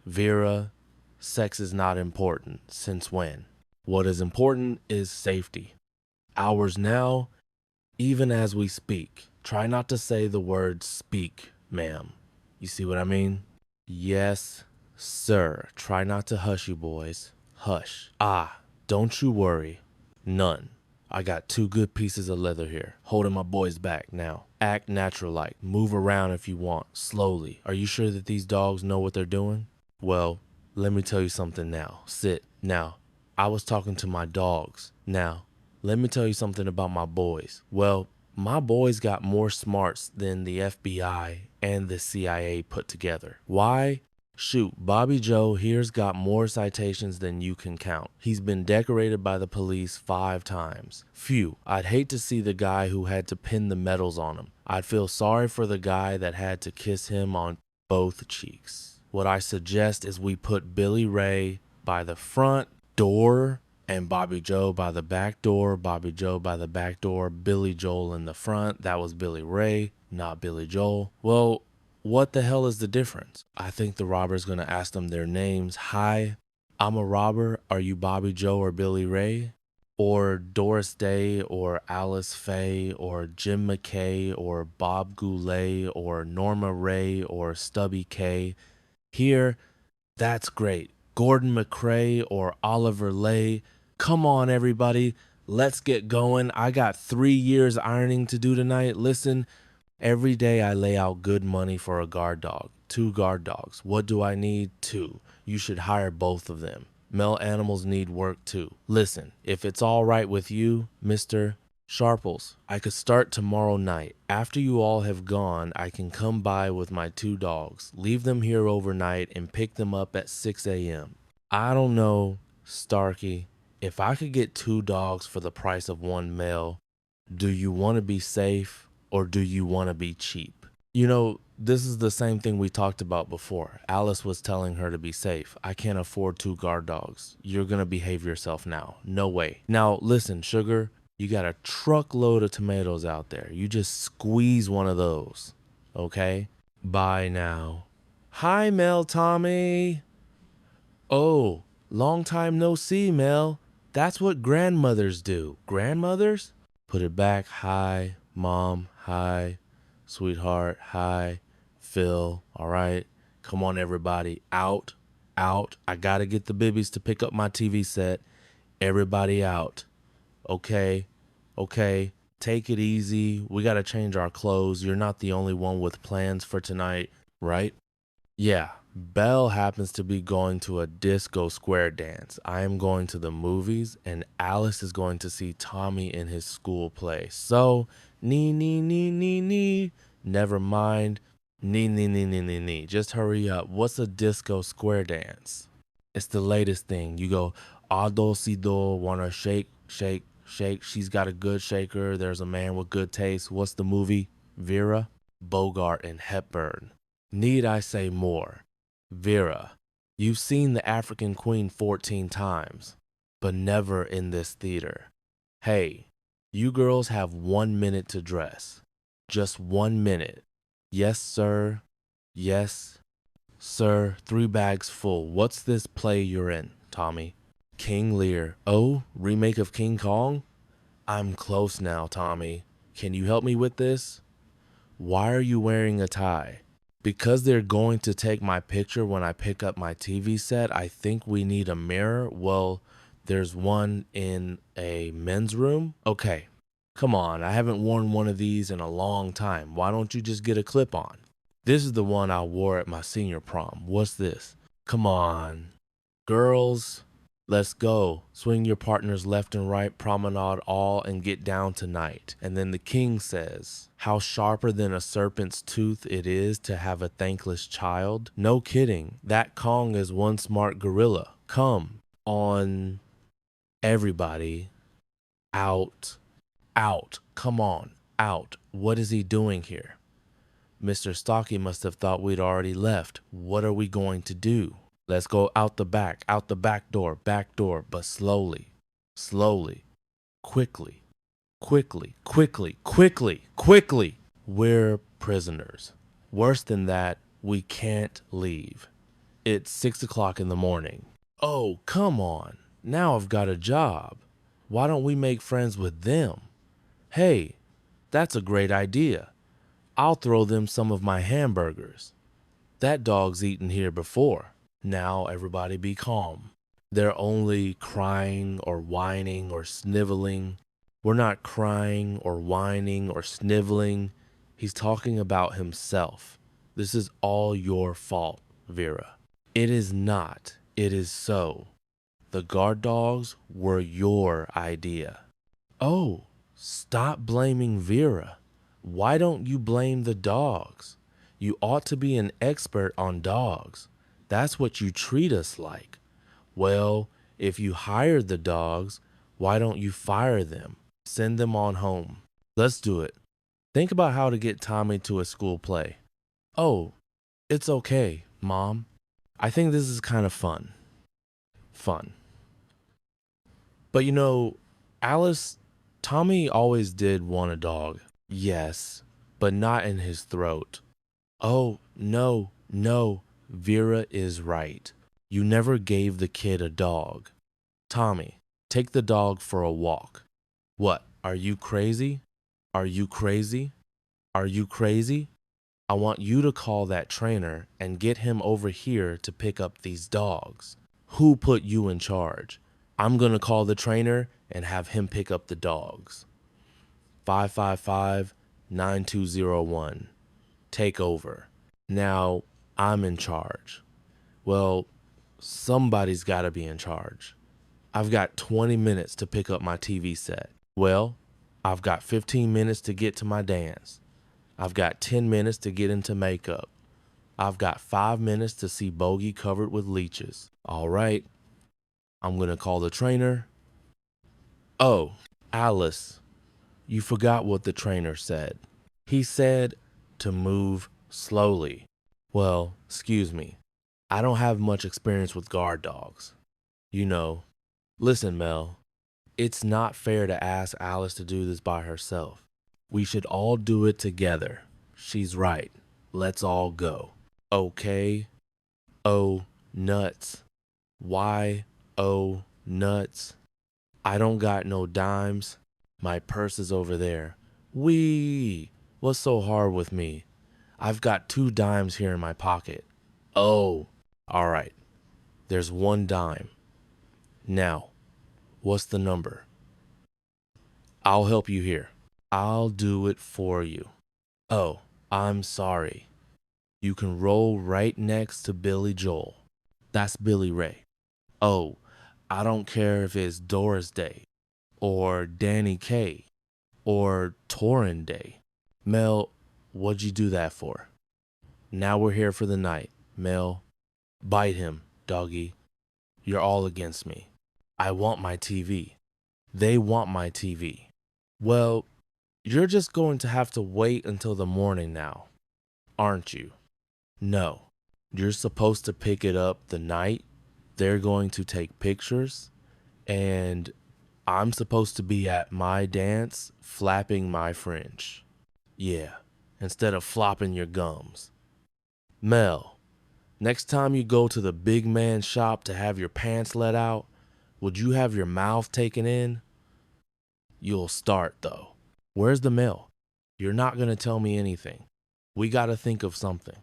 Vera, sex is not important. Since when? What is important is safety. Ours now, even as we speak. Try not to say the word speak, ma'am. You see what I mean? Yes, sir. Try not to hush, you boys. Hush. Don't you worry. None. I got 2 good pieces of leather here, holding my boys back now. Act natural-like. Move around if you want, slowly. Are you sure that these dogs know what they're doing? Well, let me tell you something now. Sit. Now, I was talking to my dogs. Now, let me tell you something about my boys. Well, my boys got more smarts than the FBI and the CIA put together. Why? Shoot, Bobby Joe here's got more citations than you can count. He's been decorated by the police 5 times. Phew, I'd hate to see the guy who had to pin the medals on him. I'd feel sorry for the guy that had to kiss him on both cheeks. What I suggest is we put Billy Ray by the front door and Bobby Joe by the back door. Bobby Joe by the back door, Billy Joel in the front. That was Billy Ray, not Billy Joel. Well, what the hell is the difference? I think the robber's gonna ask them their names. Hi, I'm a robber. Are you Bobby Joe or Billy Ray? Or Doris Day or Alice Faye or Jim McKay or Bob Goulet or Norma Ray or Stubby K? Here, that's great. Gordon McCrae or Oliver Lay. Come on, everybody. Let's get going. I got 3 years ironing to do tonight. Listen, every day I lay out good money for a guard dog. 2 guard dogs. What do I need? 2. You should hire both of them. Male animals need work too. Listen, if it's all right with you, Mr. Sharples, I could start tomorrow night. After you all have gone, I can come by with my 2 dogs, leave them here overnight, and pick them up at 6 a.m. I don't know, Starkey, if I could get 2 dogs for the price of 1 male, do you want to be safe or do you want to be cheap? You know, this is the same thing we talked about before. Alice was telling her to be safe. I can't afford 2 guard dogs. You're going to behave yourself now. No way. Now, listen, Sugar, you got a truckload of tomatoes out there. You just squeeze one of those, okay? Bye now. Hi, Mel Tommy. Oh, long time no see, Mel. That's what grandmothers do. Grandmothers? Put it back. Hi, Mom. Hi, sweetheart. Hi, Phil. All right. Come on, everybody. Out. Out. I gotta get the bibbies to pick up my TV set. Everybody out. Okay. Okay. Take it easy. We gotta change our clothes. You're not the only one with plans for tonight, right? Yeah. Belle happens to be going to a disco square dance. I am going to the movies, and Alice is going to see Tommy in his school play. So, nee. Never mind. Nee. Just hurry up. What's a disco square dance? It's the latest thing. You go, ado si do, wanna shake. She's got a good shaker. There's a man with good taste. What's the movie? Vera, Bogart, and Hepburn. Need I say more? Vera, you've seen the African Queen 14 times, but never in this theater. Hey, you girls have 1 minute to dress. Just 1 minute. Yes, sir. Yes, sir. 3 bags full. What's this play you're in, Tommy? King Lear. Oh, remake of King Kong? I'm close now, Tommy. Can you help me with this? Why are you wearing a tie? Because they're going to take my picture when I pick up my TV set, I think we need a mirror. Well, there's one in a men's room. Okay, come on. I haven't worn one of these in a long time. Why don't you just get a clip on? This is the one I wore at my senior prom. What's this? Come on. Girls, let's go. Swing your partners left and right, promenade all, and get down tonight. And then the king says, how sharper than a serpent's tooth it is to have a thankless child. No kidding. That Kong is one smart gorilla. Come on, everybody. Out. Come on, out. What is he doing here? Mr. Stocky must have thought we'd already left. What are we going to do? Let's go out the back door, but slowly, quickly. We're prisoners. Worse than that, we can't leave. It's 6 o'clock in the morning. Oh, come on. Now I've got a job. Why don't we make friends with them? Hey, that's a great idea. I'll throw them some of my hamburgers. That dog's eaten here before. Now everybody be calm. They're only crying or whining or sniveling. We're not crying or whining or sniveling. He's talking about himself. This is all your fault, Vera. It is not. It is so. The guard dogs were your idea. Oh, stop blaming Vera. Why don't you blame the dogs? You ought to be an expert on dogs. That's what you treat us like. Well, if you hired the dogs, why don't you fire them? Send them on home. Let's do it. Think about how to get Tommy to a school play. Oh, it's okay, Mom. I think this is kind of fun. But you know, Alice, Tommy always did want a dog. Yes, but not in his throat. Oh, no. Vera is right. You never gave the kid a dog. Tommy, take the dog for a walk. What, are you crazy? I want you to call that trainer and get him over here to pick up these dogs. Who put you in charge? I'm going to call the trainer and have him pick up the dogs. 555-9201. Take over. Now I'm in charge. Well, somebody's got to be in charge. I've got 20 minutes to pick up my TV set. Well, I've got 15 minutes to get to my dance. I've got 10 minutes to get into makeup. I've got 5 minutes to see Bogey covered with leeches. All right, I'm going to call the trainer. Oh, Alice, you forgot what the trainer said. He said to move slowly. Well, excuse me. I don't have much experience with guard dogs. You know, listen, Mel, it's not fair to ask Alice to do this by herself. We should all do it together. She's right. Let's all go. Okay. Oh, nuts. Why, oh, nuts. I don't got no dimes. My purse is over there. Wee! What's so hard with me? I've got 2 dimes here in my pocket. Oh, all right. There's 1 dime. Now, what's the number? I'll help you here. I'll do it for you. Oh, I'm sorry. You can roll right next to Billy Joel. That's Billy Ray. Oh, I don't care if it's Doris Day, or Danny Kaye, or Torrin Day. Mel, what'd you do that for? Now we're here for the night. Mel, bite him, doggy. You're all against me. I want my TV. They want my TV. Well, you're just going to have to wait until the morning now, aren't you? No, you're supposed to pick it up the night. They're going to take pictures, and I'm supposed to be at my dance flapping my fringe. Yeah, instead of flopping your gums. Mel, next time you go to the big man shop to have your pants let out, would you have your mouth taken in? You'll start, though. Where's the mail? You're not going to tell me anything. We got to think of something.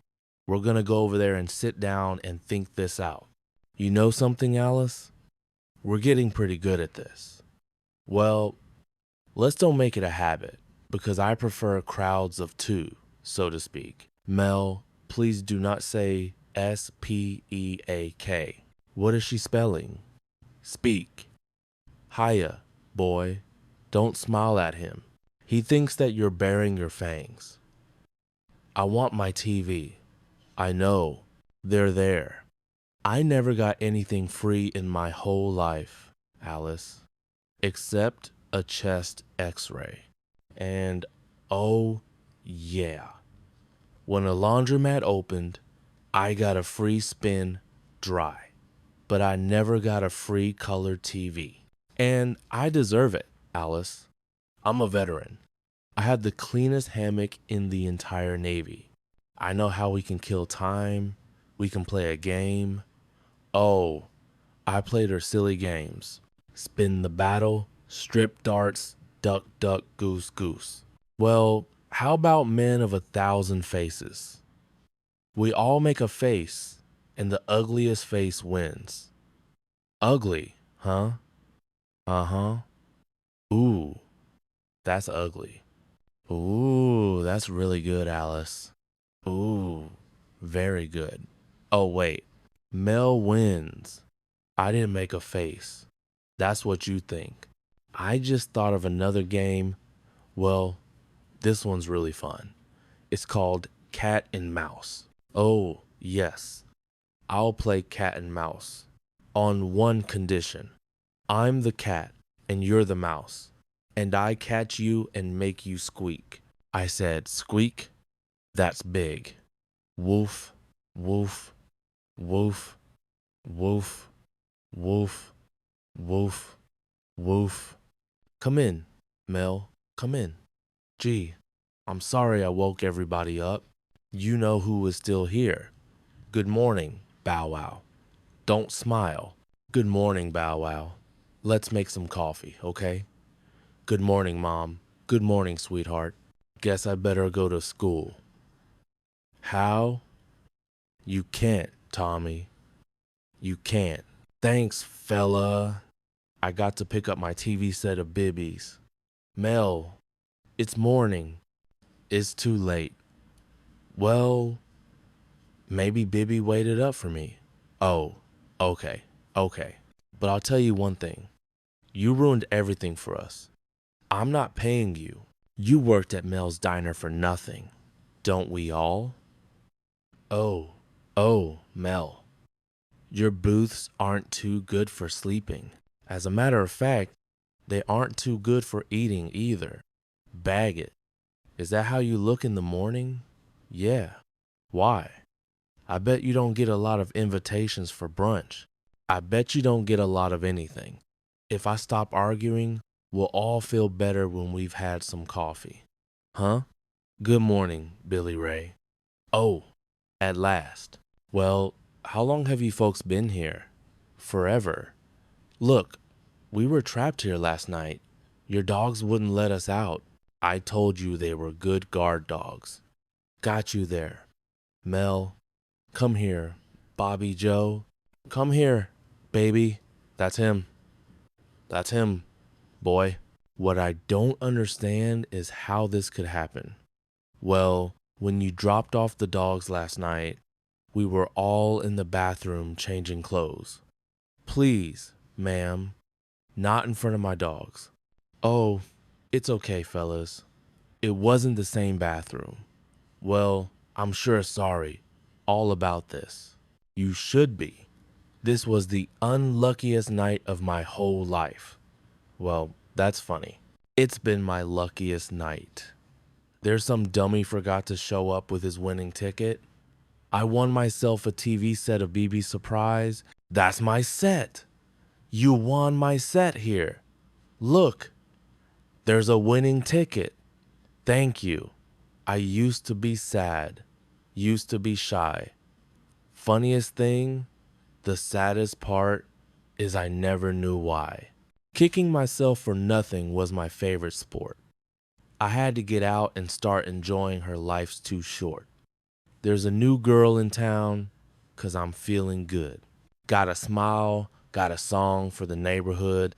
We're going to go over there and sit down and think this out. You know something, Alice? We're getting pretty good at this. Well, let's don't make it a habit, because I prefer crowds of 2, so to speak. Mel, please do not say S-P-E-A-K. What is she spelling? Speak. Hiya, boy. Don't smile at him. He thinks that you're baring your fangs. I want my TV. I know. They're there. I never got anything free in my whole life, Alice, except a chest x-ray. And oh yeah, when a laundromat opened, I got a free spin dry, but I never got a free color TV. And I deserve it, Alice. I'm a veteran. I had the cleanest hammock in the entire Navy. I know how we can kill time. We can play a game. Oh, I played her silly games. Spin the battle, strip darts, duck, duck, goose, goose. Well, how about men of 1,000 faces? We all make a face, and the ugliest face wins. Ugly, huh? Uh-huh. Ooh, that's ugly. Ooh, that's really good, Alice. Ooh, very good. Oh, wait. Mel wins. I didn't make a face. That's what you think. I just thought of another game. Well, this one's really fun. It's called Cat and Mouse. Oh, yes. I'll play cat and mouse. On one condition. I'm the cat and you're the mouse. And I catch you and make you squeak. I said, squeak? That's big. Woof, woof, woof, woof, woof, woof, woof. Come in, Mel, come in. Gee, I'm sorry I woke everybody up. You know who is still here. Good morning, Bow Wow. Don't smile. Good morning, Bow Wow. Let's make some coffee, okay? Good morning, Mom. Good morning, sweetheart. Guess I better go to school. How? You can't, Tommy. You can't. Thanks, fella. I got to pick up my TV set of bibbies. Mel, it's morning. It's too late. Well, maybe Bibby waited up for me. Oh, okay. But I'll tell you one thing. You ruined everything for us. I'm not paying you. You worked at Mel's Diner for nothing. Don't we all? Oh, Mel. Your booths aren't too good for sleeping. As a matter of fact, they aren't too good for eating either. Bag it. Is that how you look in the morning? Yeah. Why? I bet you don't get a lot of invitations for brunch. I bet you don't get a lot of anything. If I stop arguing, we'll all feel better when we've had some coffee. Huh? Good morning, Billy Ray. Oh, at last. Well, how long have you folks been here? Forever. Look, We were trapped here last night. Your dogs wouldn't let us out. I told you they were good guard dogs. Got you there. Mel, come here. Bobby Joe, come here, baby. That's him. That's him, boy. What I don't understand is how this could happen. Well, when you dropped off the dogs last night, we were all in the bathroom changing clothes. Please, ma'am, not in front of my dogs. Oh, it's okay, fellas. It wasn't the same bathroom. Well, I'm sure sorry all about this. You should be. This was the unluckiest night of my whole life. Well, that's funny. It's been my luckiest night. There's some dummy forgot to show up with his winning ticket. I won myself a TV set of BB Surprise. That's my set. You won my set here. Look, there's a winning ticket. Thank you. I used to be sad, used to be shy. Funniest thing, the saddest part is I never knew why. Kicking myself for nothing was my favorite sport. I had to get out and start enjoying her life's too short. There's a new girl in town, 'cause I'm feeling good. Got a smile, got a song for the neighborhood.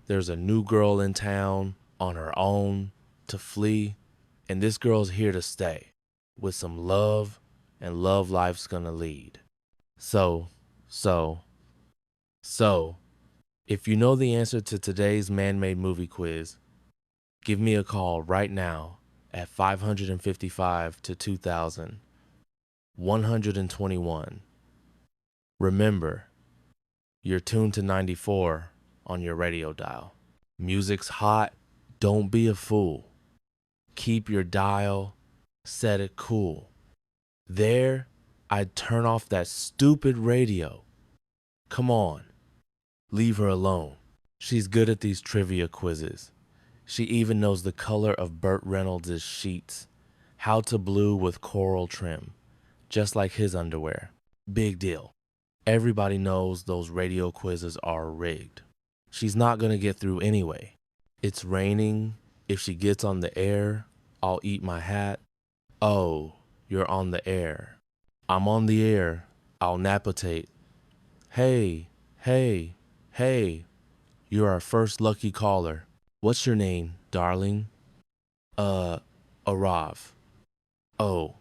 There's a new girl in town on her own to flee. And this girl's here to stay with some love, and love life's gonna lead. So, if you know the answer to today's man-made movie quiz, give me a call right now at 555 to 2000, 121. Remember, you're tuned to 94 on your radio dial. Music's hot, don't be a fool. Keep your dial, set it cool. There, I'd turn off that stupid radio. Come on, leave her alone. She's good at these trivia quizzes. She even knows the color of Burt Reynolds' sheets, how to blue with coral trim, just like his underwear. Big deal. Everybody knows those radio quizzes are rigged. She's not gonna get through anyway. It's raining. If she gets on the air, I'll eat my hat. Oh, you're on the air. I'm on the air. I'll napotate. Hey, hey, hey. You're our first lucky caller. What's your name, darling? Arav. Oh,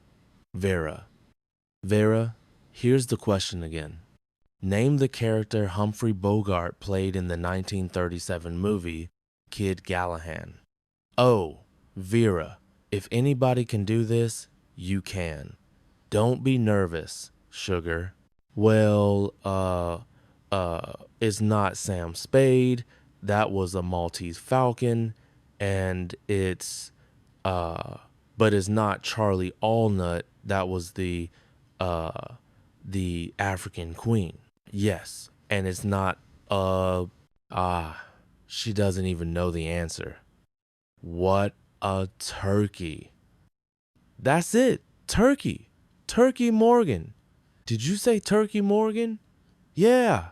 Vera. Vera, here's the question again. Name the character Humphrey Bogart played in the 1937 movie Kid Gallahan. Oh, Vera, if anybody can do this, you can. Don't be nervous, sugar. Well, it's not Sam Spade. That was a Maltese Falcon. And it's, but it's not Charlie Allnut. That was the African Queen. Yes, and it's not, she doesn't even know the answer. What a turkey. That's it, Turkey. Turkey Morgan. Did you say Turkey Morgan? Yeah.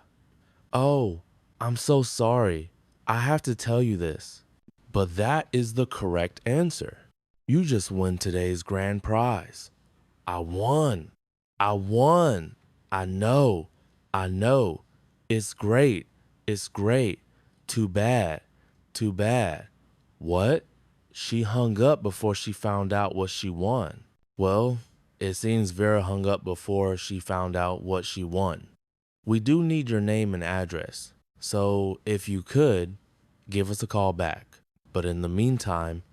Oh, I'm so sorry. I have to tell you this, but that is the correct answer. You just won today's grand prize. I won. I won. I know. I know. It's great. It's great. Too bad. Too bad. What? She hung up before she found out what she won. Well, it seems Vera hung up before she found out what she won. We do need your name and address, so if you could, give us a call back. But in the meantime,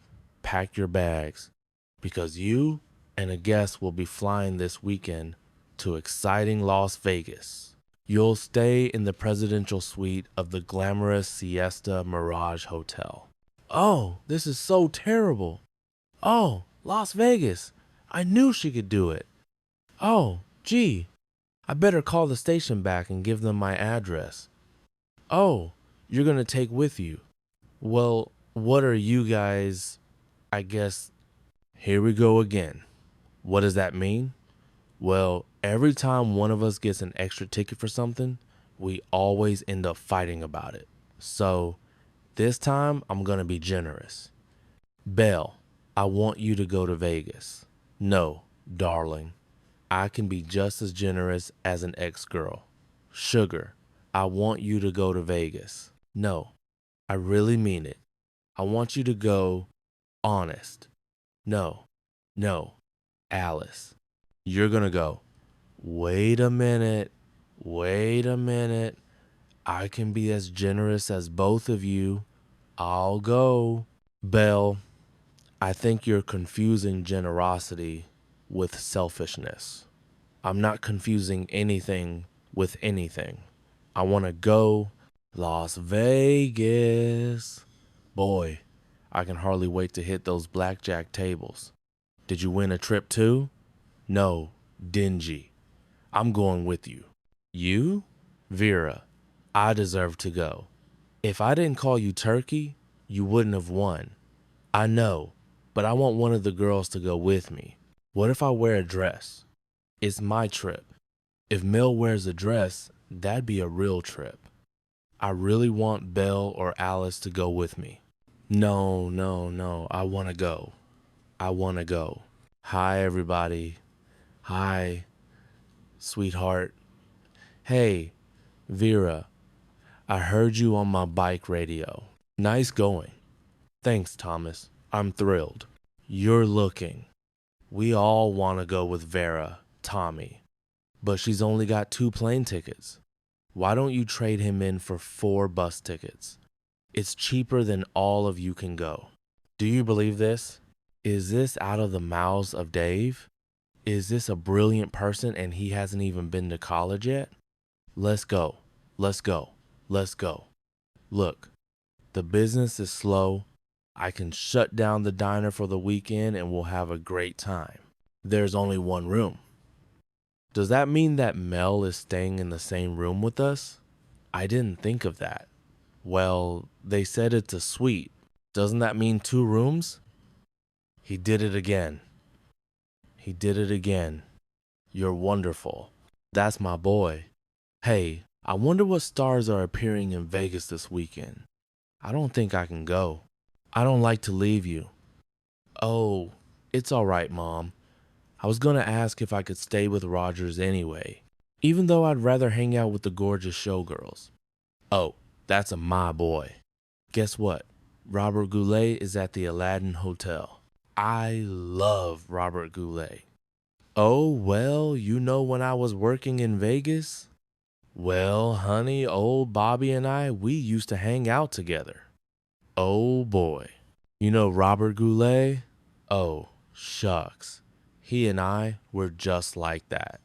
pack your bags, because you and a guest will be flying this weekend to exciting Las Vegas. You'll stay in the presidential suite of the glamorous Siesta Mirage Hotel. Oh, this is so terrible. Oh, Las Vegas. I knew she could do it. Oh, gee. I better call the station back and give them my address. Oh, you're gonna take with you. Well, what are you guys, I guess, here we go again. What does that mean? Well, every time one of us gets an extra ticket for something, we always end up fighting about it. So this time I'm gonna be generous. Belle, I want you to go to Vegas. No, darling, I can be just as generous as an ex-girl. Sugar, I want you to go to Vegas. No, I really mean it. I want you to go honest. No, no, Alice, you're gonna go. Wait a minute. Wait a minute. I can be as generous as both of you. I'll go. Belle, I think you're confusing generosity with selfishness. I'm not confusing anything with anything. I want to go Las Vegas. Boy, I can hardly wait to hit those blackjack tables. Did you win a trip too? No, dingy. I'm going with you. You? Vera, I deserve to go. If I didn't call you Turkey, you wouldn't have won. I know, but I want one of the girls to go with me. What if I wear a dress? It's my trip. If Mel wears a dress, that'd be a real trip. I really want Belle or Alice to go with me. No, no, no, I want to go. I want to go. Hi, everybody. Hi, sweetheart. Hey, Vera, I heard you on my bike radio. Nice going. Thanks, Thomas. I'm thrilled. You're looking. We all want to go with Vera, Tommy, but she's only got 2 plane tickets. Why don't you trade him in for 4 bus tickets? It's cheaper than all of you can go. Do you believe this? Is this out of the mouths of Dave? Is this a brilliant person and he hasn't even been to college yet? Let's go. Let's go. Let's go. Look, the business is slow. I can shut down the diner for the weekend and we'll have a great time. There's only 1 room. Does that mean that Mel is staying in the same room with us? I didn't think of that. Well, they said it's a suite. Doesn't that mean 2 rooms? He did it again. He did it again. You're wonderful. That's my boy. Hey, I wonder what stars are appearing in Vegas this weekend. I don't think I can go. I don't like to leave you. Oh, it's all right, Mom. I was gonna ask if I could stay with Rogers anyway, even though I'd rather hang out with the gorgeous showgirls. Oh, that's a my boy. Guess what? Robert Goulet is at the Aladdin Hotel. I love Robert Goulet. Oh, well, you know when I was working in Vegas? Well, honey, old Bobby and I, we used to hang out together. Oh boy. You know Robert Goulet? Oh, shucks. He and I were just like that.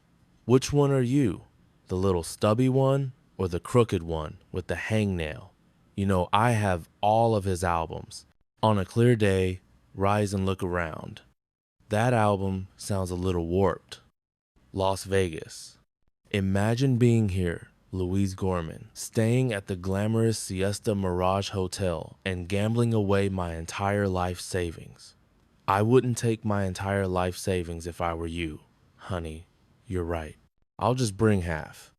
Which one are you? The little stubby one or the crooked one with the hangnail? You know, I have all of his albums. On a Clear Day, Rise and Look Around. That album sounds a little warped. Las Vegas. Imagine being here, Louise Gorman, staying at the glamorous Siesta Mirage Hotel and gambling away my entire life savings. I wouldn't take my entire life savings if I were you, honey. You're right. I'll just bring half.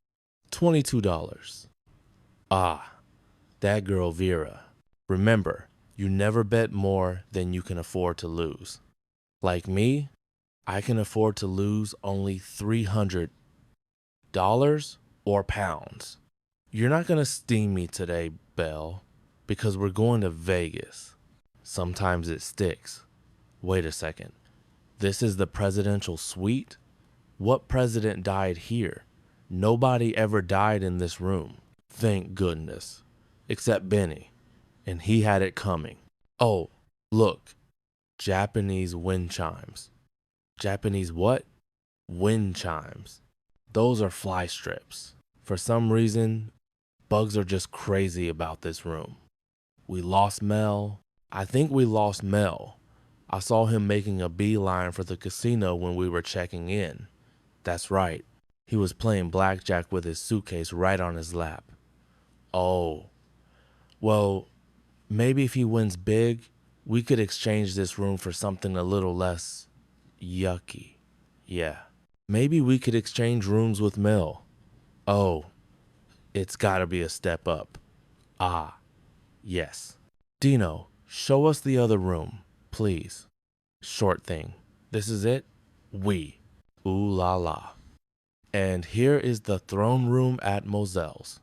$22. Ah, that girl Vera. Remember, you never bet more than you can afford to lose. Like me, I can afford to lose only $300 or pounds. You're not gonna steam me today, Belle, because we're going to Vegas. Sometimes it sticks. Wait a second. This is the presidential suite? What president died here? Nobody ever died in this room. Thank goodness. Except Benny. And he had it coming. Oh, look. Japanese wind chimes. Japanese what? Wind chimes. Those are fly strips. For some reason, bugs are just crazy about this room. We lost Mel. I think we lost Mel. I saw him making a beeline for the casino when we were checking in. That's right. He was playing blackjack with his suitcase right on his lap. Oh. Well, maybe if he wins big, we could exchange this room for something a little less yucky. Yeah. Maybe we could exchange rooms with Mel. Oh, it's gotta be a step up. Ah, Yes. Dino, show us the other room, please. Short thing. This is it? Oui. Ooh la la. And here is the throne room at Moselle's.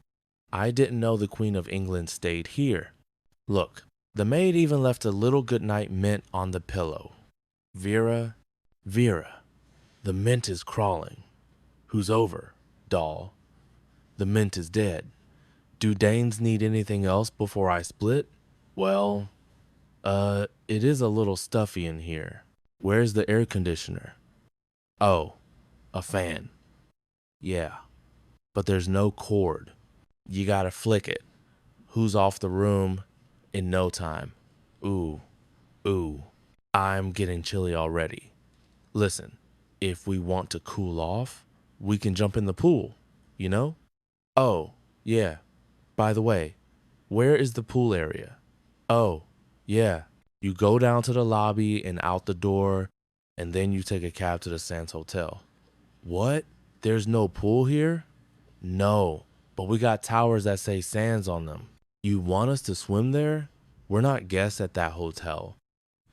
I didn't know the Queen of England stayed here. Look, the maid even left a little goodnight mint on the pillow. Vera, the mint is crawling. Who's over, doll? The mint is dead. Do Danes need anything else before I split? Well, it is a little stuffy in here. Where's the air conditioner? Oh, a fan. Yeah, but there's no cord. You gotta flick it. Who's off the room in no time? Ooh, I'm getting chilly already. Listen, if we want to cool off, we can jump in the pool, you know? Oh, yeah. By the way, where is the pool area? Oh, yeah. You go down to the lobby and out the door, and then you take a cab to the Sands Hotel. What? There's no pool here? No, but we got towers that say Sands on them. You want us to swim there? We're not guests at that hotel.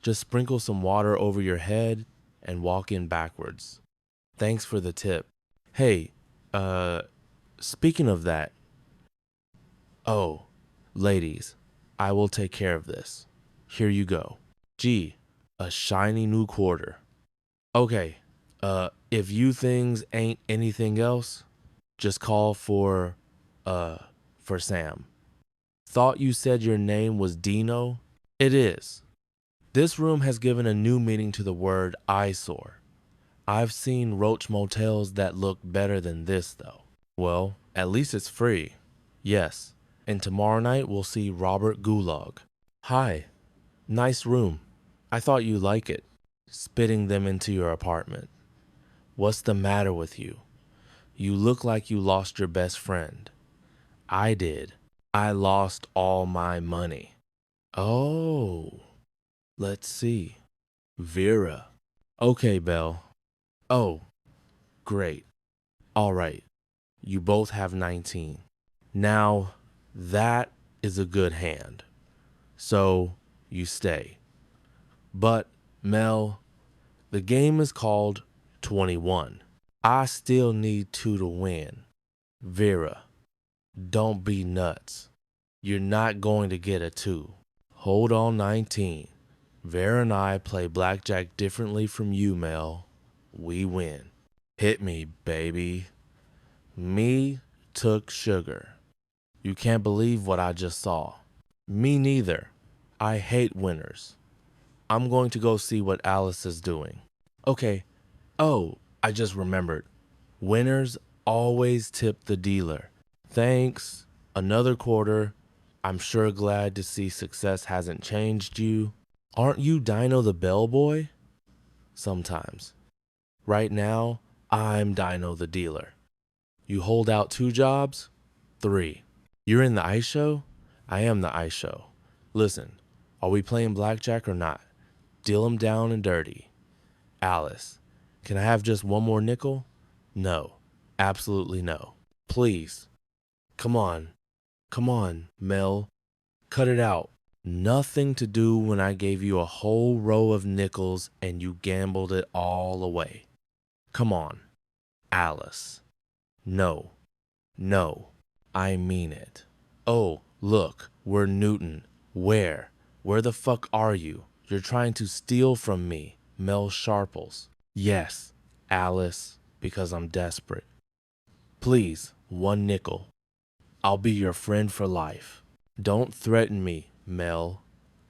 Just sprinkle some water over your head and walk in backwards. Thanks for the tip. Hey, speaking of that. Oh, ladies, I will take care of this. Here you go. Gee, a shiny new quarter. Okay, if you things ain't anything else, just call for Sam. Thought you said your name was Dino? It is. This room has given a new meaning to the word eyesore. I've seen roach motels that look better than this, though. Well, at least it's free. Yes, and tomorrow night we'll see Robert Gulag. Hi, nice room. I thought you'd like it. Spitting them into your apartment. What's the matter with you? You look like you lost your best friend. I did. I lost all my money. Oh, let's see. Vera. Okay, Belle. Oh, great. All right. You both have 19. Now, that is a good hand. So, you stay. But, Mel, the game is called 21. I still need 2 to win. Vera, don't be nuts. You're not going to get a 2. Hold on 19. Vera and I play blackjack differently from you, Mel. We win. Hit me, baby. Me took sugar. You can't believe what I just saw. Me neither. I hate winners. I'm going to go see what Alice is doing. Okay. Oh, I just remembered. Winners always tip the dealer. Thanks. Another quarter. I'm sure glad to see success hasn't changed you. Aren't you Dino the bellboy? Sometimes. Right now, I'm Dino the dealer. You hold out 2 jobs? 3. You're in the ice show? I am the ice show. Listen, are we playing blackjack or not? Deal 'em down and dirty. Alice, can I have just one more nickel? No, absolutely no. Please. Come on, Mel. Cut it out. Nothing to do when I gave you a whole row of nickels and you gambled it all away. Come on, Alice. No, I mean it. Oh, look, we're Newton. Where the fuck are you? You're trying to steal from me, Mel Sharples. Yes, Alice, because I'm desperate. Please, 1 nickel. I'll be your friend for life. Don't threaten me, Mel.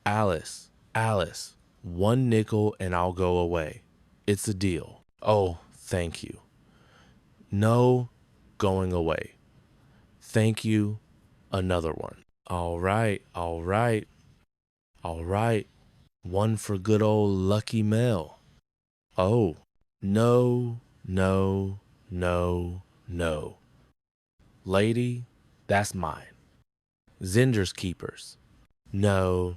Alice, 1 nickel and I'll go away. It's a deal. Oh, thank you. No going away. Thank you. Another one. All right. 1 for good old Lucky Mel. Oh, no. Lady, that's mine. Zinger's keepers. No,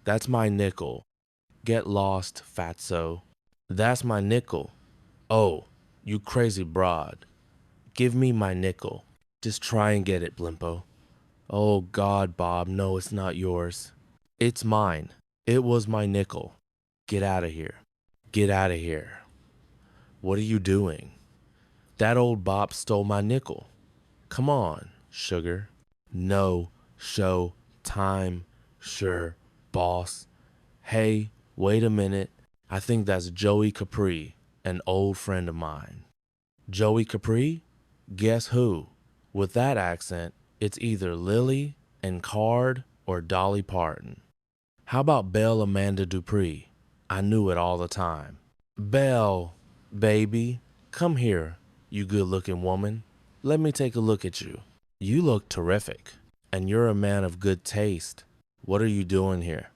that's my nickel. Get lost, fatso. That's my nickel. Oh, you crazy broad. Give me my nickel. Just try and get it, Blimpo. Oh, God, Bob, no, it's not yours. It's mine. It was my nickel. Get out of here. Get out of here. What are you doing? That old Bob stole my nickel. Come on, sugar. No, show, time, sure, boss. Hey, wait a minute. I think that's Joey Capri, an old friend of mine. Joey Capri? Guess who? With that accent, it's either Lily and Card or Dolly Parton. How about Belle Amanda Dupree? I knew it all the time. Belle, baby, come here, you good-looking woman. Let me take a look at you. You look terrific, and you're a man of good taste. What are you doing here?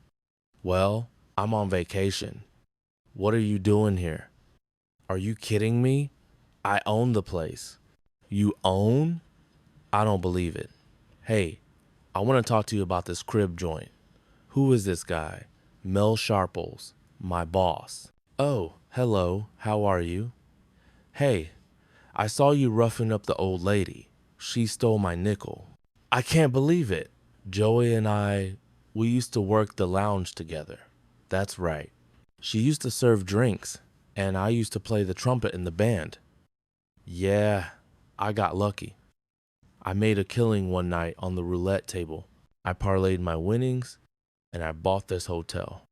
Well, I'm on vacation. What are you doing here? Are you kidding me? I own the place. You own? I don't believe it. Hey, I want to talk to you about this crib joint. Who is this guy? Mel Sharples, my boss. Oh, hello, how are you? Hey, I saw you roughing up the old lady. She stole my nickel. I can't believe it. Joey and we used to work the lounge together. That's right. She used to serve drinks, and I used to play the trumpet in the band. Yeah, I got lucky. I made a killing one night on the roulette table. I parlayed my winnings, and I bought this hotel.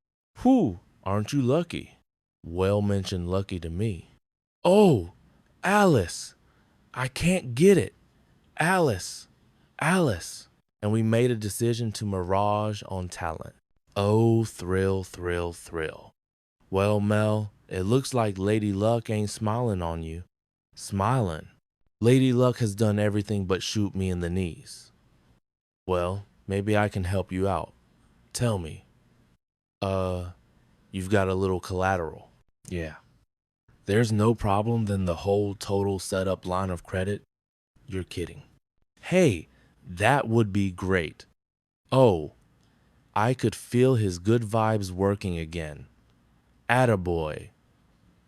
Whew, aren't you lucky? Well mentioned lucky to me. Oh, Alice, I can't get it. Alice, Alice. And we made a decision to mirage on talent. Oh, thrill, thrill, thrill. Well, Mel, it looks like Lady Luck ain't smiling on you. Smiling? Lady Luck has done everything but shoot me in the knees. Well, maybe I can help you out. Tell me. You've got a little collateral. Yeah. There's no problem then the whole total setup line of credit? You're kidding. Hey, that would be great. Oh, I could feel his good vibes working again. Attaboy.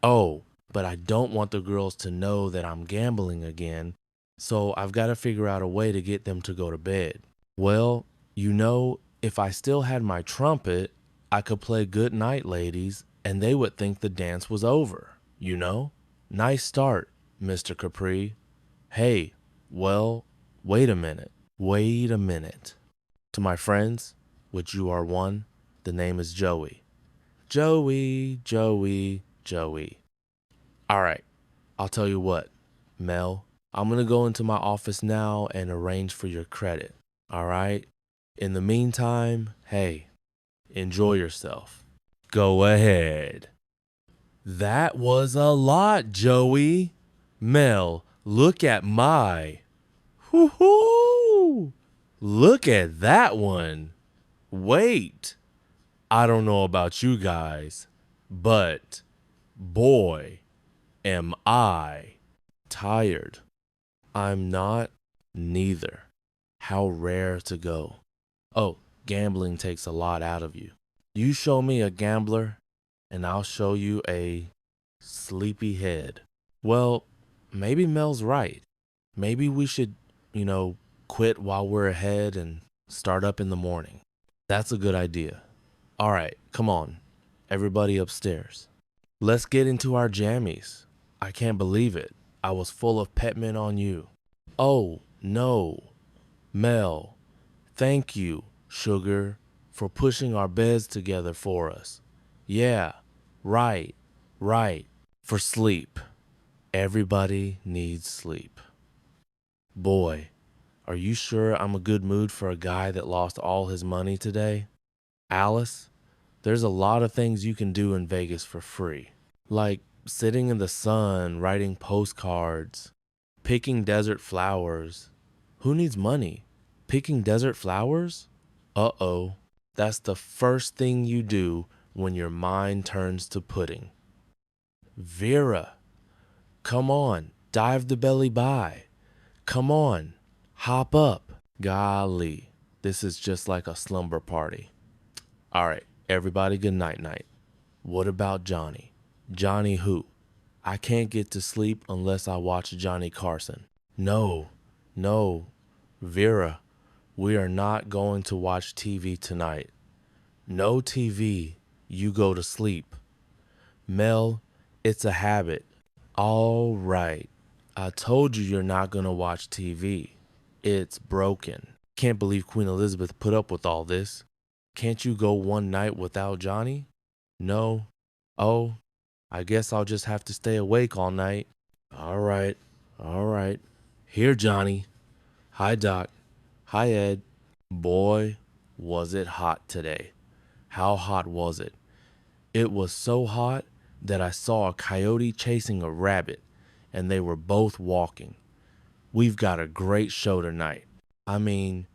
Oh, but I don't want the girls to know that I'm gambling again, so I've got to figure out a way to get them to go to bed. Well, if I still had my trumpet, I could play Good Night Ladies, and they would think the dance was over, Nice start, Mr. Capri. Hey, well, wait a minute. Wait a minute. To my friends, which you are one, the name is Joey. Joey, Joey, Joey. All right, I'll tell you what, Mel, I'm going to go into my office now and arrange for your credit, all right? In the meantime, hey, enjoy yourself. Go ahead. That was a lot, Joey. Mel, look at my. Whoo-hoo! Look at that one. Wait. I don't know about you guys, but boy, am I tired. I'm not neither. How rare to go. Oh, gambling takes a lot out of you. You show me a gambler, and I'll show you a sleepy head. Well, maybe Mel's right. Maybe we should, quit while we're ahead and start up in the morning. That's a good idea. All right, come on, everybody upstairs. Let's get into our jammies. I can't believe it. I was full of pepment on you. Oh, no. Mel, thank you, sugar, for pushing our beds together for us. Yeah, right. For sleep. Everybody needs sleep. Boy, are you sure I'm a good mood for a guy that lost all his money today? Alice, there's a lot of things you can do in Vegas for free. Like sitting in the sun, writing postcards, picking desert flowers. Who needs money? Picking desert flowers? Uh-oh, that's the first thing you do when your mind turns to pudding. Vera, come on, dive the belly by. Come on, hop up. Golly, this is just like a slumber party. All right, everybody, good night. What about Johnny? Johnny who? I can't get to sleep unless I watch Johnny Carson. No, Vera, We are not going to watch TV tonight. No TV. You go to sleep. Mel, it's a habit. All right. I told you you're not going to watch TV. It's broken. Can't believe Queen Elizabeth put up with all this. Can't you go one night without Johnny? No. Oh, I guess I'll just have to stay awake all night. All right. All right. Here, Johnny. Hi, Doc. Hi, Ed. Boy, was it hot today. How hot was it? It was so hot that I saw a coyote chasing a rabbit, and they were both walking. We've got a great show tonight. I mean,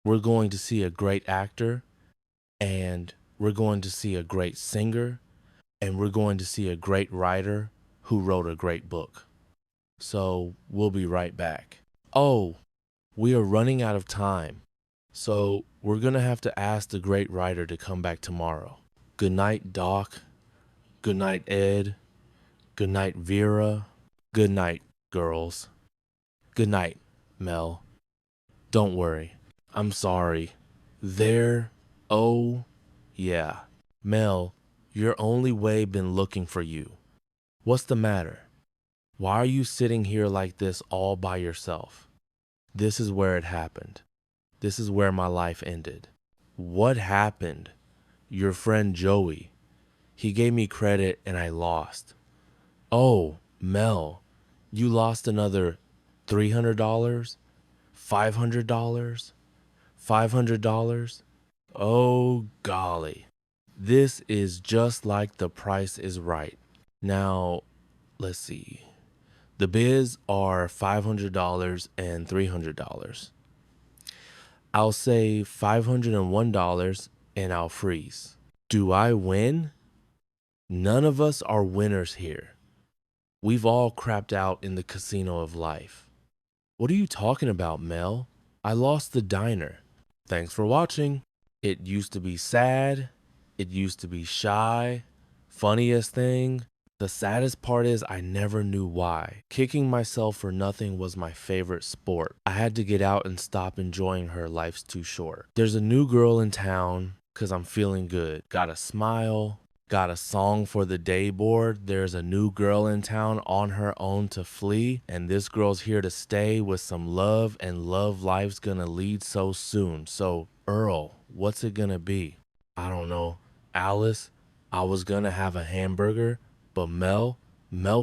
we're going to see a great actor, and we're going to see a great singer, and we're going to see a great writer who wrote a great book. So we'll be right back. Oh, we are running out of time. So we're going to have to ask the great writer to come back tomorrow. Good night, Doc. Good night, Ed. Good night, Vera. Good night, girls. Good night, Mel. Don't worry. I'm sorry. Oh, yeah. Mel, your only way been looking for you. What's the matter? Why are you sitting here like this all by yourself? This is where it happened. This is where my life ended. What happened? Your friend Joey. He gave me credit and I lost. Oh, Mel, you lost another $300? $500? $500? Oh, golly. This is just like The Price is Right. Now, let's see. The bids are $500 and $300. I'll say $501 and I'll freeze. Do I win? None of us are winners here. We've all crapped out in the casino of life. What are you talking about, Mel? I lost the diner. Thanks for watching. It used to be sad. It used to be shy. Funniest thing. The saddest part is I never knew why. Kicking myself for nothing was my favorite sport. I had to get out and stop enjoying her. Life's too short. There's a new girl in town because I'm feeling good. Got a smile. Got a song for the day board. There's a new girl in town on her own to flee. And this girl's here to stay with some love. And love life's gonna lead so soon. So, Earl, what's it gonna be? I don't know. Alice, I was gonna have a hamburger. But Mel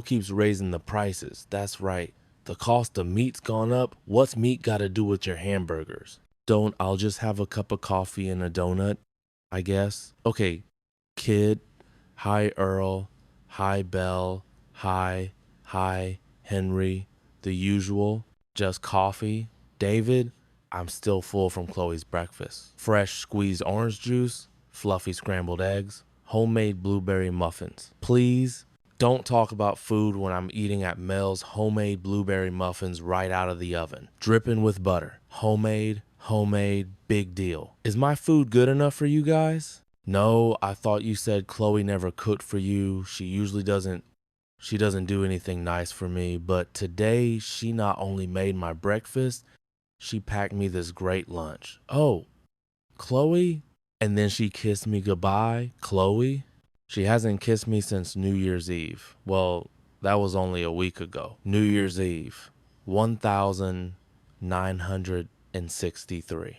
keeps raising the prices. That's right. The cost of meat's gone up. What's meat got to do with your hamburgers? I'll just have a cup of coffee and a donut, I guess. Okay, Kid. Hi, Earl. Hi, Belle. Hi, Henry. The usual. Just coffee. David, I'm still full from Chloe's breakfast. Fresh squeezed orange juice. Fluffy scrambled eggs. Homemade blueberry muffins. Please don't talk about food when I'm eating at Mel's homemade blueberry muffins right out of the oven, dripping with butter. Homemade, big deal. Is my food good enough for you guys? No, I thought you said Chloe never cooked for you. She usually doesn't do anything nice for me, but today she not only made my breakfast, she packed me this great lunch. Oh, Chloe? And then she kissed me goodbye, Chloe. She hasn't kissed me since New Year's Eve. Well, that was only a week ago. New Year's Eve, 1963.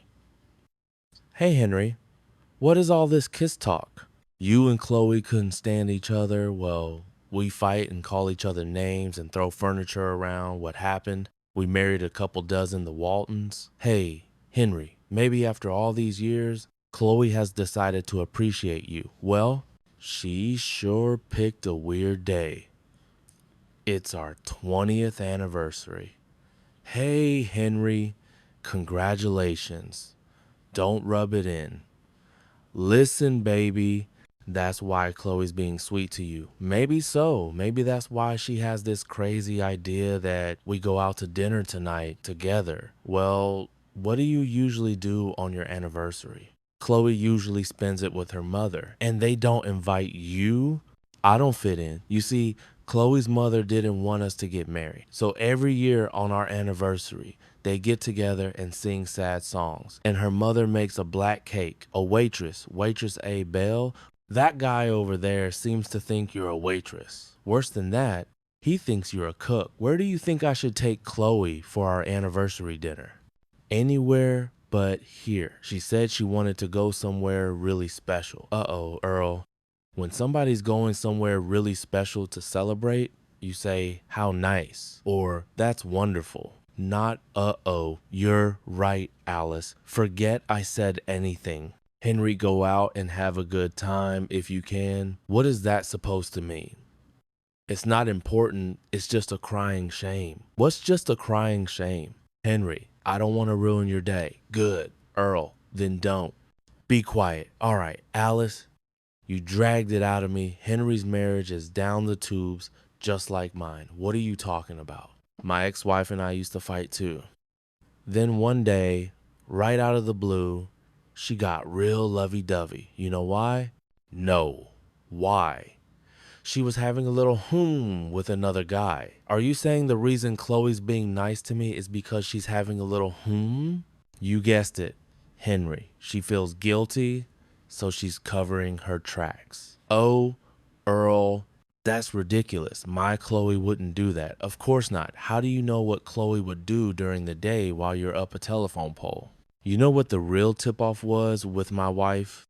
Hey, Henry, what is all this kiss talk? You and Chloe couldn't stand each other. Well, we fight and call each other names and throw furniture around. What happened? We married a couple dozen the Waltons. Hey, Henry, maybe after all these years, Chloe has decided to appreciate you. Well, she sure picked a weird day. It's our 20th anniversary. Hey, Henry, congratulations. Don't rub it in. Listen, baby, that's why Chloe's being sweet to you. Maybe so. Maybe that's why she has this crazy idea that we go out to dinner tonight together. Well, what do you usually do on your anniversary? Chloe usually spends it with her mother, and they don't invite you. I don't fit in. You see, Chloe's mother didn't want us to get married. So every year on our anniversary, they get together and sing sad songs. And her mother makes a black cake. A waitress A. Bell, that guy over there seems to think you're a waitress. Worse than that, he thinks you're a cook. Where do you think I should take Chloe for our anniversary dinner? Anywhere but here. She said she wanted to go somewhere really special. Uh-oh, Earl. When somebody's going somewhere really special to celebrate, you say, how nice, or that's wonderful. Not, uh-oh, you're right, Alice. Forget I said anything. Henry, go out and have a good time if you can. What is that supposed to mean? It's not important, it's just a crying shame. What's just a crying shame? Henry, I don't want to ruin your day. Good. Earl, then don't. Be quiet. All right, Alice, you dragged it out of me. Henry's marriage is down the tubes, just like mine. What are you talking about? My ex-wife and I used to fight too. Then one day, right out of the blue, she got real lovey-dovey. You know why? No. Why? She was having a little with another guy. Are you saying the reason Chloe's being nice to me is because she's having a little You guessed it, Henry. She feels guilty, so she's covering her tracks. Oh, Earl, that's ridiculous. My Chloe wouldn't do that. Of course not. How do you know what Chloe would do during the day while you're up a telephone pole? You know what the real tip-off was with my wife?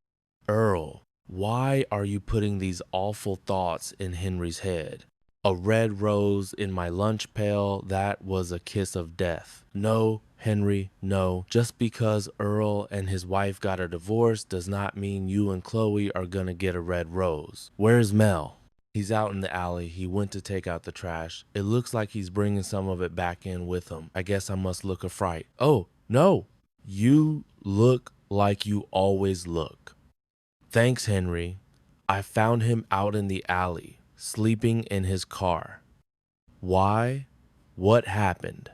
Earl, why are you putting these awful thoughts in Henry's head? A red rose in my lunch pail, that was a kiss of death. No, Henry, no. Just because Earl and his wife got a divorce does not mean you and Chloe are gonna get a red rose. Where's Mel? He's out in the alley. He went to take out the trash. It looks like he's bringing some of it back in with him. I guess I must look a fright. Oh, no. You look like you always look. Thanks, Henry. I found him out in the alley, sleeping in his car. Why? What happened?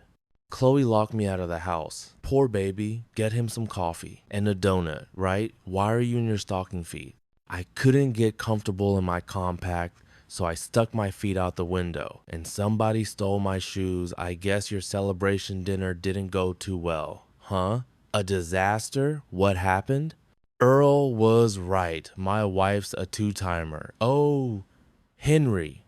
Chloe locked me out of the house. Poor baby. Get him some coffee and a donut, right? Why are you in your stocking feet? I couldn't get comfortable in my compact, so I stuck my feet out the window, and somebody stole my shoes. I guess your celebration dinner didn't go too well. Huh? A disaster? What happened? Earl was right. My wife's a two-timer. Oh, Henry.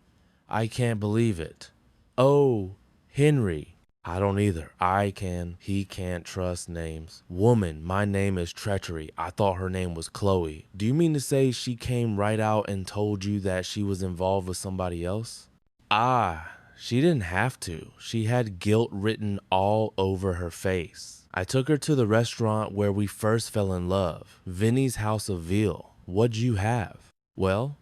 I can't believe it. Oh, Henry. I don't either. I can. He can't trust names. Woman, my name is treachery. I thought her name was Chloe. Do you mean to say she came right out and told you that she was involved with somebody else? Ah, she didn't have to. She had guilt written all over her face. I took her to the restaurant where we first fell in love, Vinny's House of Veal. What'd you have? Well,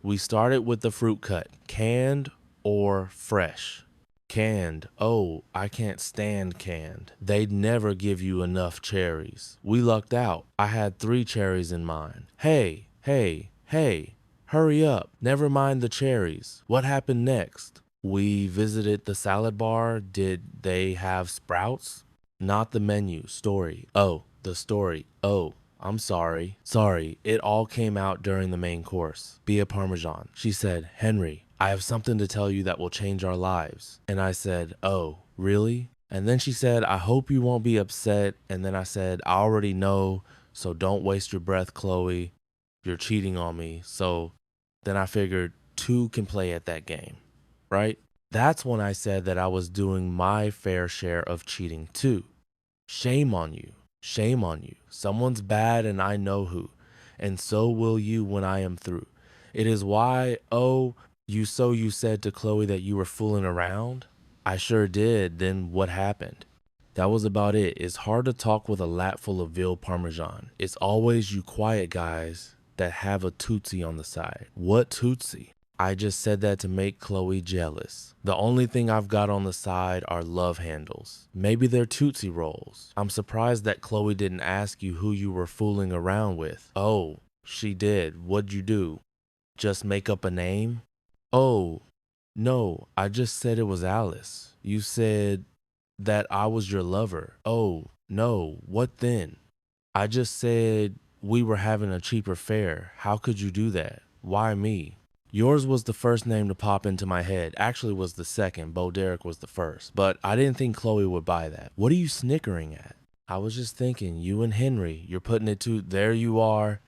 we started with the fruit cut, canned or fresh. Canned. Oh, I can't stand canned. They'd never give you enough cherries. We lucked out. I had 3 cherries in mine. Hey, hurry up. Never mind the cherries. What happened next? We visited the salad bar. Did they have sprouts? Not the menu, story. Oh, the story. Oh, I'm sorry. Sorry, it all came out during the main course. Be a Parmesan. She said, Henry, I have something to tell you that will change our lives. And I said, oh, really? And then she said, I hope you won't be upset. And then I said, I already know, so don't waste your breath, Chloe. You're cheating on me. So then I figured 2 can play at that game, right? That's when I said that I was doing my fair share of cheating too. Shame on you. Shame on you. Someone's bad and I know who. And so will you when I am through. It is why, oh, you said to Chloe that you were fooling around? I sure did. Then what happened? That was about it. It's hard to talk with a lap full of veal parmesan. It's always you quiet guys that have a tootsie on the side. What tootsie? I just said that to make Chloe jealous. The only thing I've got on the side are love handles. Maybe they're Tootsie Rolls. I'm surprised that Chloe didn't ask you who you were fooling around with. Oh, she did. What'd you do? Just make up a name? Oh, no, I just said it was Alice. You said that I was your lover. Oh, no, what then? I just said we were having a cheaper fare. How could you do that? Why me? Yours was the first name to pop into my head. Actually was the second. Bo Derek was the first. But I didn't think Chloe would buy that. What are you snickering at? I was just thinking, you and Henry, you're putting it to, there you are.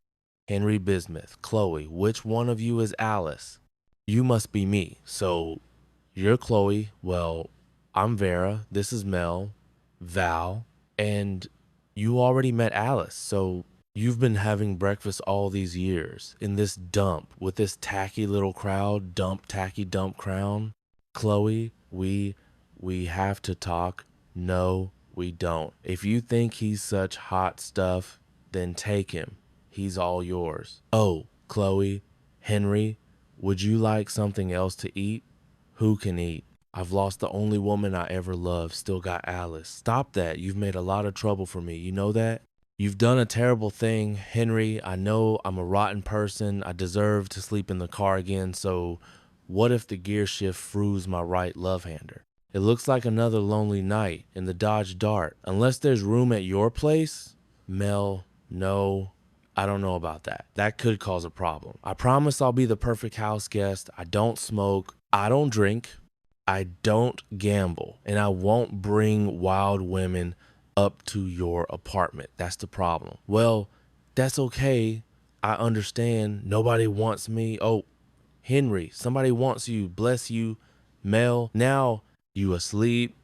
Henry Bismuth, Chloe, which one of you is Alice? You must be me. So you're Chloe. Well, I'm Vera. This is Mel, Val, and you already met Alice. So you've been having breakfast all these years in this dump with this tacky little crowd, tacky dump crown. Chloe, we have to talk. No, we don't. If you think he's such hot stuff, then take him. He's all yours. Oh, Chloe, Henry, would you like something else to eat? Who can eat? I've lost the only woman I ever loved, still got Alice. Stop that. You've made a lot of trouble for me. You know that? You've done a terrible thing, Henry. I know I'm a rotten person. I deserve to sleep in the car again, so what if the gear shift froze my right love-hander? It looks like another lonely night in the Dodge Dart. Unless there's room at your place? Mel, no. I don't know about that. That could cause a problem. I promise I'll be the perfect house guest. I don't smoke. I don't drink. I don't gamble. And I won't bring wild women up to your apartment. That's the problem. Well, that's okay. I understand. Nobody wants me. Oh, Henry, somebody wants you. Bless you. Mel, now you asleep?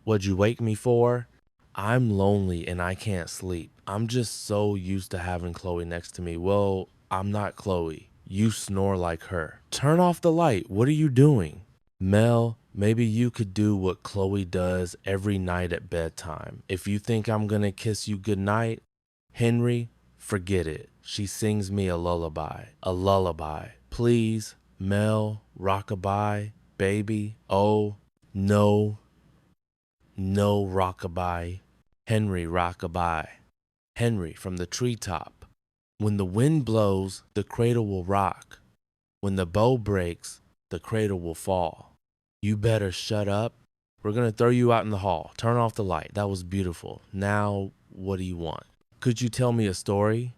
What'd you wake me for? I'm lonely and I can't sleep. I'm just so used to having Chloe next to me. Well, I'm not Chloe. You snore like her. Turn off the light. What are you doing? Mel, maybe you could do what Chloe does every night at bedtime. If you think I'm gonna kiss you goodnight, Henry, forget it. She sings me a lullaby. A lullaby. Please, Mel, rockabye, baby. Oh, no. No rockabye. Henry, rockabye. Henry from the treetop. When the wind blows, the cradle will rock. When the bow breaks, the cradle will fall. You better shut up. We're going to throw you out in the hall. Turn off the light. That was beautiful. Now, what do you want? Could you tell me a story?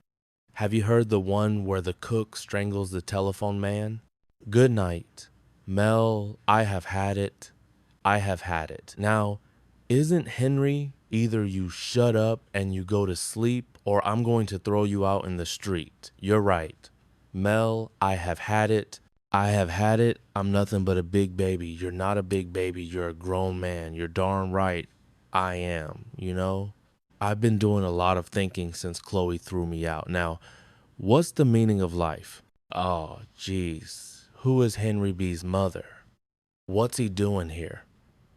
Have you heard the one where the cook strangles the telephone man? Good night. Mel, I have had it. I have had it. Now, isn't Henry either you shut up and you go to sleep or I'm going to throw you out in the street? You're right. Mel, I have had it. I have had it. I'm nothing but a big baby. You're not a big baby. You're a grown man. You're darn right. I am, you know? I've been doing a lot of thinking since Chloe threw me out. Now, what's the meaning of life? Oh, geez. Who is Henry B's mother? What's he doing here?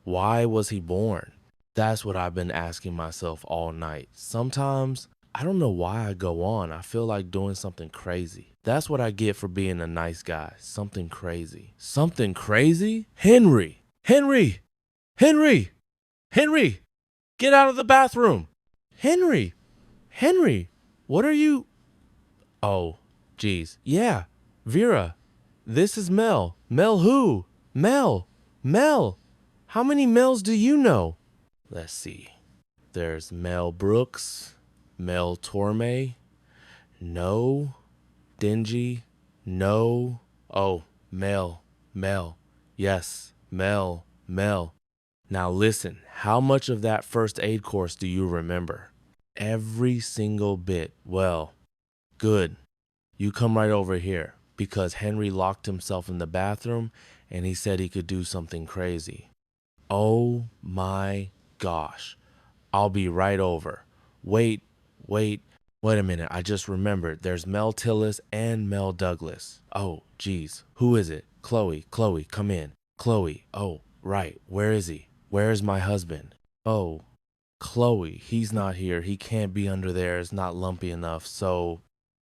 Why was he born? That's what I've been asking myself all night. Sometimes, I don't know why I go on. I feel like doing something crazy. That's what I get for being a nice guy. Something crazy. Something crazy? Henry! Henry! Henry! Henry! Get out of the bathroom! Henry! Henry! What are you... Oh, geez. Yeah, Vera. This is Mel. Mel who? Mel! Mel! How many Mels do you know? Let's see. There's Mel Brooks, Mel Torme, no, Dingy, no, oh, Mel, yes, Mel. Now listen, how much of that first aid course do you remember? Every single bit. Well, good. You come right over here because Henry locked himself in the bathroom and he said he could do something crazy. Oh my gosh. I'll be right over. Wait a minute. I just remembered. There's Mel Tillis and Mel Douglas. Oh, geez. Who is it? Chloe, come in. Chloe. Oh, right. Where is he? Where is my husband? Oh, Chloe. He's not here. He can't be under there. It's not lumpy enough. So,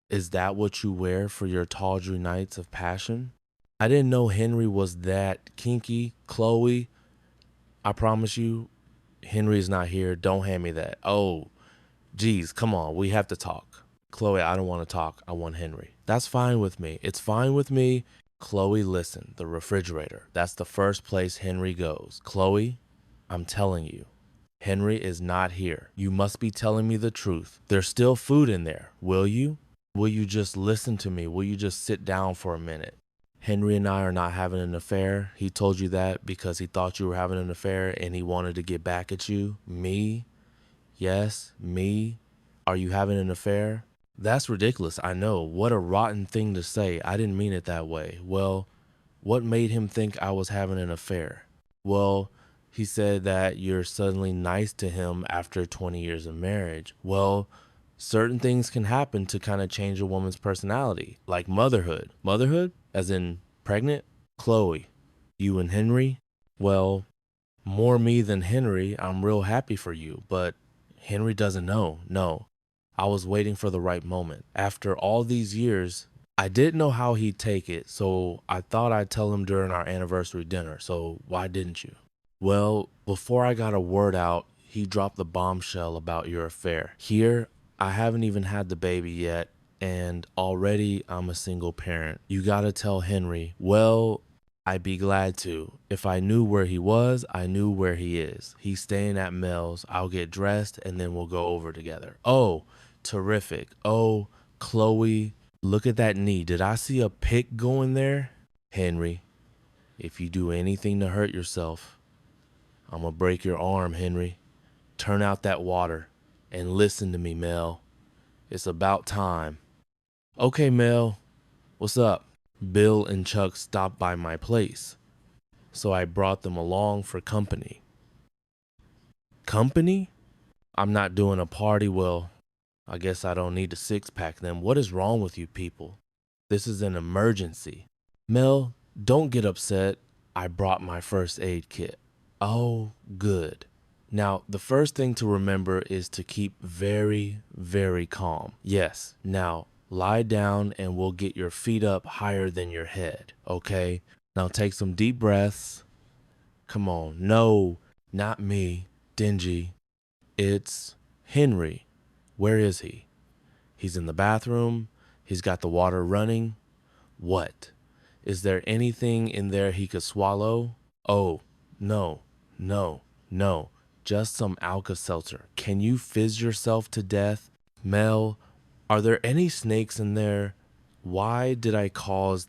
is that what you wear for your tawdry nights of passion? I didn't know Henry was that kinky. Chloe, I promise you, Henry's not here. Don't hand me that. Oh, geez, come on. We have to talk. Chloe, I don't want to talk. I want Henry. That's fine with me. It's fine with me. Chloe, listen, the refrigerator. That's the first place Henry goes. Chloe, I'm telling you, Henry is not here. You must be telling me the truth. There's still food in there. Will you? Will you just listen to me? Will you just sit down for a minute? Henry and I are not having an affair. He told you that because he thought you were having an affair and he wanted to get back at you. Me? Yes, me? Are you having an affair? That's ridiculous, I know. What a rotten thing to say. I didn't mean it that way. Well, what made him think I was having an affair? Well, he said that you're suddenly nice to him after 20 years of marriage. Well, certain things can happen to kind of change a woman's personality, like motherhood. Motherhood, as in pregnant? Chloe, you and Henry? Well, more me than Henry. I'm real happy for you, but Henry doesn't know. No, I was waiting for the right moment. After all these years, I didn't know how he'd take it, so I thought I'd tell him during our anniversary dinner. So why didn't you? Well, before I got a word out, he dropped the bombshell about your affair. Here, I haven't even had the baby yet, and already I'm a single parent. You gotta tell Henry. Well, I'd be glad to. If I knew where he was, I knew where he is. He's staying at Mel's. I'll get dressed and then we'll go over together. Oh, terrific. Oh, Chloe, look at that knee. Did I see a pick going there? Henry, if you do anything to hurt yourself, I'm gonna break your arm, Henry. Turn out that water and listen to me, Mel. It's about time. Okay, Mel, what's up? Bill and Chuck stopped by my place, so I brought them along for company. Company? I'm not doing a party. Well, I guess I don't need to six-pack them. What is wrong with you people? This is an emergency. Mel, don't get upset. I brought my first aid kit. Oh, good. Now, the first thing to remember is to keep very, very calm. Yes, now lie down and we'll get your feet up higher than your head, okay? Now take some deep breaths. Come on. No, not me, Dingy. It's Henry. Where is he? He's in the bathroom. He's got the water running. What? Is there anything in there he could swallow? Oh, no, no, no. Just some Alka-Seltzer. Can you fizz yourself to death? Mel, are there any snakes in there? Why did I call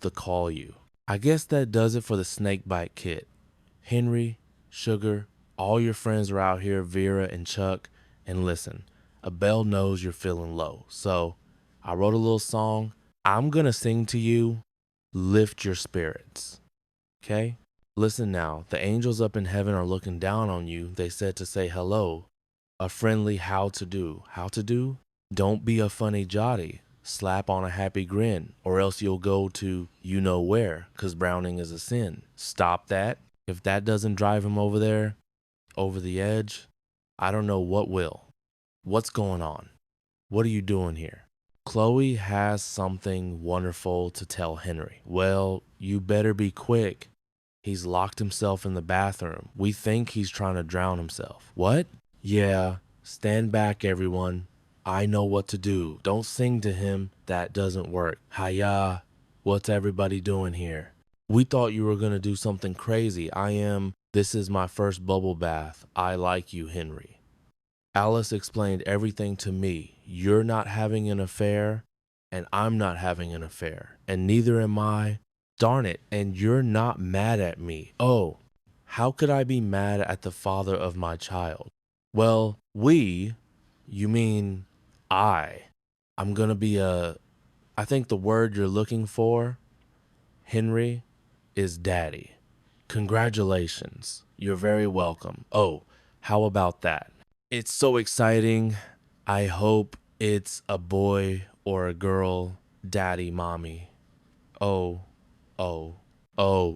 you? I guess that does it for the snake bite kit. Henry, Sugar, all your friends are out here, Vera and Chuck. And listen, Abel knows you're feeling low. So I wrote a little song. I'm gonna sing to you. Lift your spirits. Okay? Listen now, the angels up in heaven are looking down on you. They said to say hello. A friendly how to do. How to do? Don't be a funny jotty. Slap on a happy grin, or else you'll go to you know where, 'cause Browning is a sin. Stop that. If that doesn't drive him over there, over the edge, I don't know what will. What's going on? What are you doing here? Chloe has something wonderful to tell Henry. Well, you better be quick. He's locked himself in the bathroom. We think he's trying to drown himself. What? Yeah, stand back, everyone. I know what to do. Don't sing to him. That doesn't work. Hiya. What's everybody doing here? We thought you were going to do something crazy. This is my first bubble bath. I like you, Henry. Alice explained everything to me. You're not having an affair, and I'm not having an affair, and neither am I. Darn it, and you're not mad at me. Oh, how could I be mad at the father of my child? Well, you mean I'm gonna be I think the word you're looking for, Henry, is daddy. Congratulations. You're very welcome. Oh, how about that? It's so exciting. I hope it's a boy or a girl, daddy, mommy. Oh,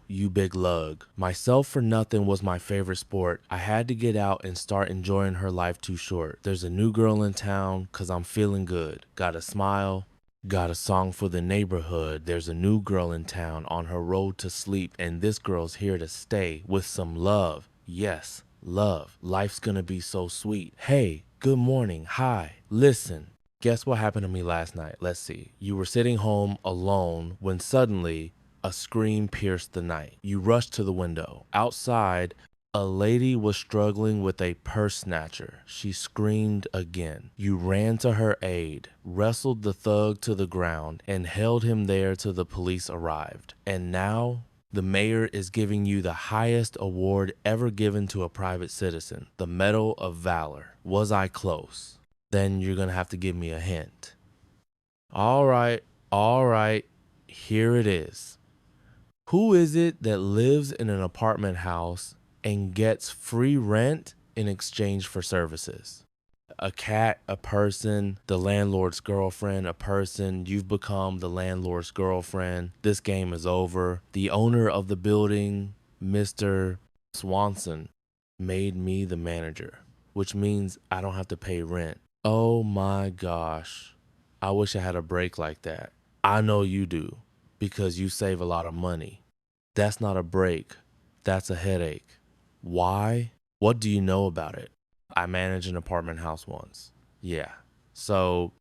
you big lug. Myself for nothing was my favorite sport. I had to get out and start enjoying her life too short. There's a new girl in town 'cause I'm feeling good. Got a smile. Got a song for the neighborhood. There's a new girl in town on her road to sleep, and this girl's here to stay with some love. Yes, love. Life's gonna be so sweet. Hey, good morning. Hi. Listen, guess what happened to me last night? Let's see. You were sitting home alone when suddenly a scream pierced the night. You rushed to the window. Outside, A lady was struggling with a purse snatcher. She screamed again. You ran to her aid, wrestled the thug to the ground, and held him there till the police arrived. And now, the mayor is giving you the highest award ever given to a private citizen, the Medal of Valor. Was I close? Then you're gonna have to give me a hint. All right, here it is. Who is it that lives in an apartment house and gets free rent in exchange for services? A cat, a person, the landlord's girlfriend, a person. You've become the landlord's girlfriend. This game is over. The owner of the building, Mr. Swanson, made me the manager, which means I don't have to pay rent. Oh my gosh. I wish I had a break like that. I know you do, because you save a lot of money. That's not a break. That's a headache. Why? What do you know about it? I managed an apartment house once. Yeah. So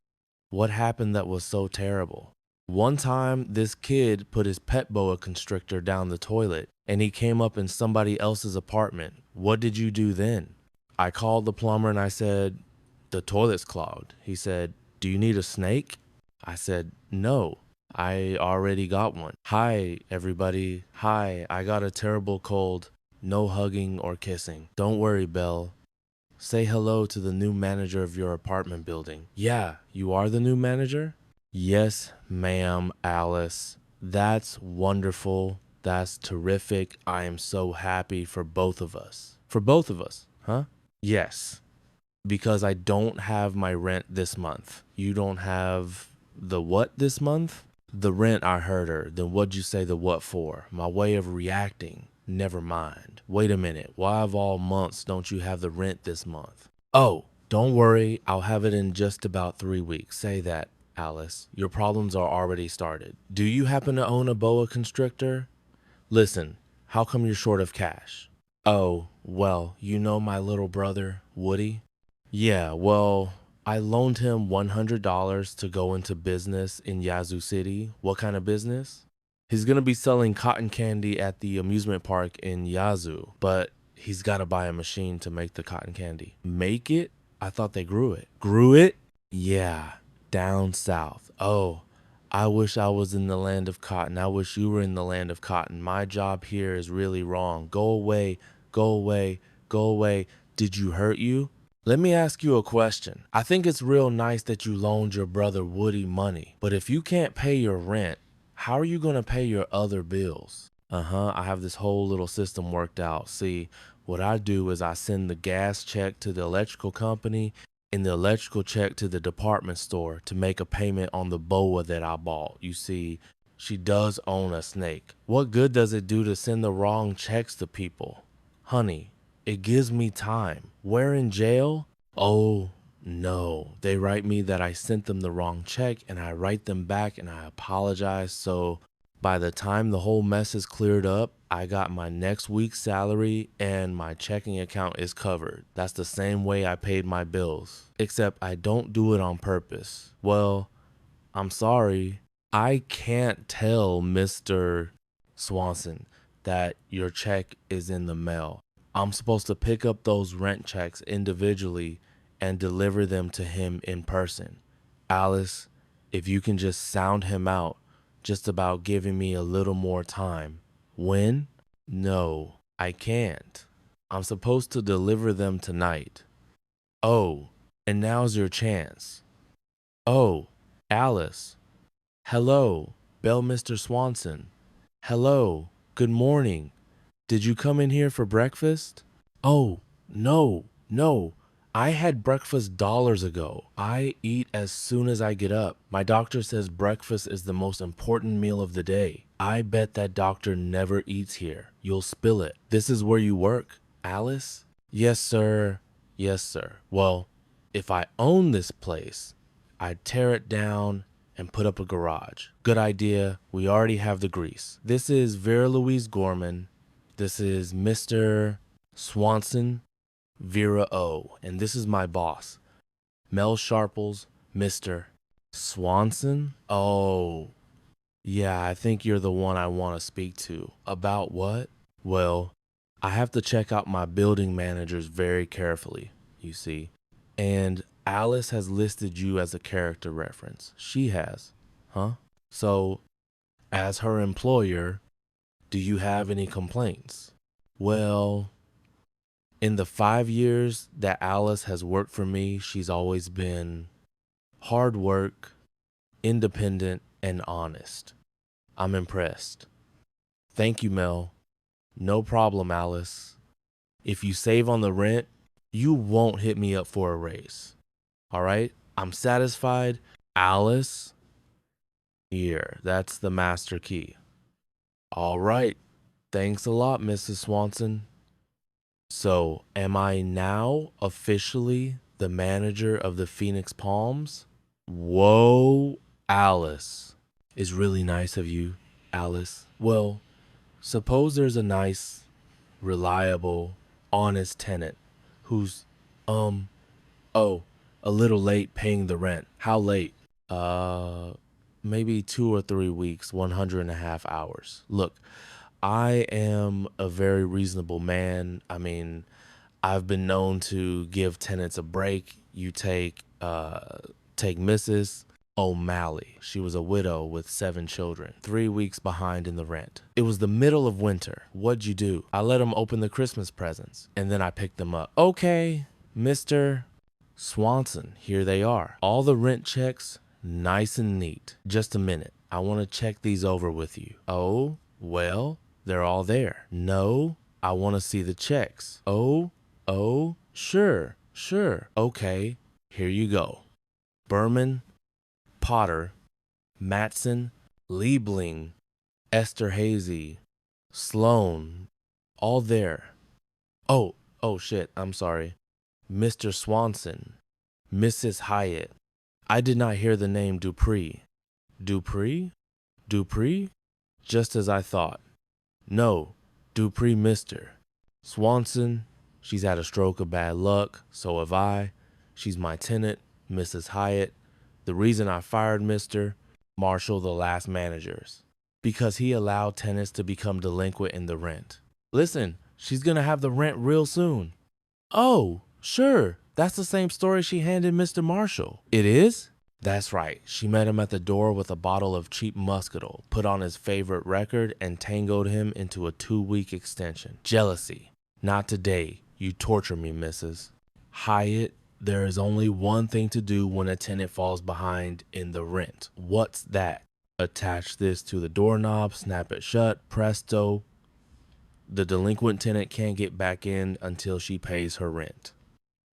what happened that was so terrible? One time, this kid put his pet boa constrictor down the toilet and he came up in somebody else's apartment. What did you do then? I called the plumber and I said, the toilet's clogged. He said, do you need a snake? I said, no. I already got one. Hi, everybody. Hi, I got a terrible cold. No hugging or kissing. Don't worry, Belle. Say hello to the new manager of your apartment building. Yeah, you are the new manager? Yes, ma'am, Alice. That's wonderful. That's terrific. I am so happy for both of us. For both of us, huh? Yes. Because I don't have my rent this month. You don't have the what this month? The rent, I heard her. Then what'd you say the what for? My way of reacting. Never mind. Wait a minute. Why of all months don't you have the rent this month? Oh, don't worry. I'll have it in just about 3 weeks. Say that, Alice. Your problems are already started. Do you happen to own a boa constrictor? Listen, how come you're short of cash? Oh, well, you know my little brother, Woody? Yeah, well, I loaned him $100 to go into business in Yazoo City. What kind of business? He's going to be selling cotton candy at the amusement park in Yazoo, but he's got to buy a machine to make the cotton candy. Make it? I thought they grew it. Grew it? Yeah, down south. Oh, I wish I was in the land of cotton. I wish you were in the land of cotton. My job here is really wrong. Go away, go away, go away. Did you hurt you? Let me ask you a question. I think it's real nice that you loaned your brother Woody money, but if you can't pay your rent, how are you going to pay your other bills? I have this whole little system worked out. See, what I do is I send the gas check to the electrical company and the electrical check to the department store to make a payment on the boa that I bought. You see, she does own a snake. What good does it do to send the wrong checks to people? Honey, it gives me time. We're in jail? Oh, no. They write me that I sent them the wrong check and I write them back and I apologize. So by the time the whole mess is cleared up, I got my next week's salary and my checking account is covered. That's the same way I paid my bills, except I don't do it on purpose. Well, I'm sorry. I can't tell Mr. Swanson that your check is in the mail. I'm supposed to pick up those rent checks individually and deliver them to him in person. Alice, if you can just sound him out just about giving me a little more time. When? No, I can't. I'm supposed to deliver them tonight. Oh, and now's your chance. Oh, Alice. Hello, Bell Mr. Swanson. Hello, good morning. Did you come in here for breakfast? Oh, no. I had breakfast dollars ago. I eat as soon as I get up. My doctor says breakfast is the most important meal of the day. I bet that doctor never eats here. You'll spill it. This is where you work, Alice? Yes, sir. Yes, sir. Well, if I own this place, I'd tear it down and put up a garage. Good idea. We already have the grease. This is Vera Louise Gorman. This is Mr. Swanson, Vera O. And this is my boss, Mel Sharples, Mr. Swanson? Oh, yeah, I think you're the one I want to speak to. About what? Well, I have to check out my building managers very carefully, you see. And Alice has listed you as a character reference. She has, huh? So, as her employer, do you have any complaints? Well, in the 5 years that Alice has worked for me, she's always been hard work, independent, and honest. I'm impressed. Thank you, Mel. No problem, Alice. If you save on the rent, you won't hit me up for a raise. All right? I'm satisfied. Alice? Here, that's the master key. All right. Thanks a lot, Mrs. Swanson. So, am I now officially the manager of the Phoenix Palms? Whoa, Alice. It's really nice of you, Alice. Well, suppose there's a nice, reliable, honest tenant who's, a little late paying the rent. How late? Maybe 2 or 3 weeks, 100.5 hours. Look, I am a very reasonable man. I mean, I've been known to give tenants a break. You take Mrs. O'Malley. She was a widow with 7 children, 3 weeks behind in the rent. It was the middle of winter. What'd you do? I let them open the Christmas presents, and then I picked them up. Okay, Mr. Swanson, here they are. All the rent checks, nice and neat. Just a minute. I want to check these over with you. Oh, well, they're all there. No, I want to see the checks. Oh, sure. Okay, here you go. Berman, Potter, Matson, Liebling, Esterhazy, Sloan, all there. Oh, shit, I'm sorry. Mr. Swanson, Mrs. Hyatt. I did not hear the name Dupree. Dupree? Just as I thought. No, Dupree, Mr. Swanson, she's had a stroke of bad luck, so have I. She's my tenant, Mrs. Hyatt. The reason I fired Mr. Marshall, the last managers, because he allowed tenants to become delinquent in the rent. Listen, she's gonna have the rent real soon. Oh, sure, that's the same story she handed Mr. Marshall. It is? That's right. She met him at the door with a bottle of cheap muscatel, put on his favorite record, and tangoed him into a 2-week extension. Jealousy. Not today. You torture me, Mrs. Hyatt, there is only one thing to do when a tenant falls behind in the rent. What's that? Attach this to the doorknob, snap it shut, presto. The delinquent tenant can't get back in until she pays her rent.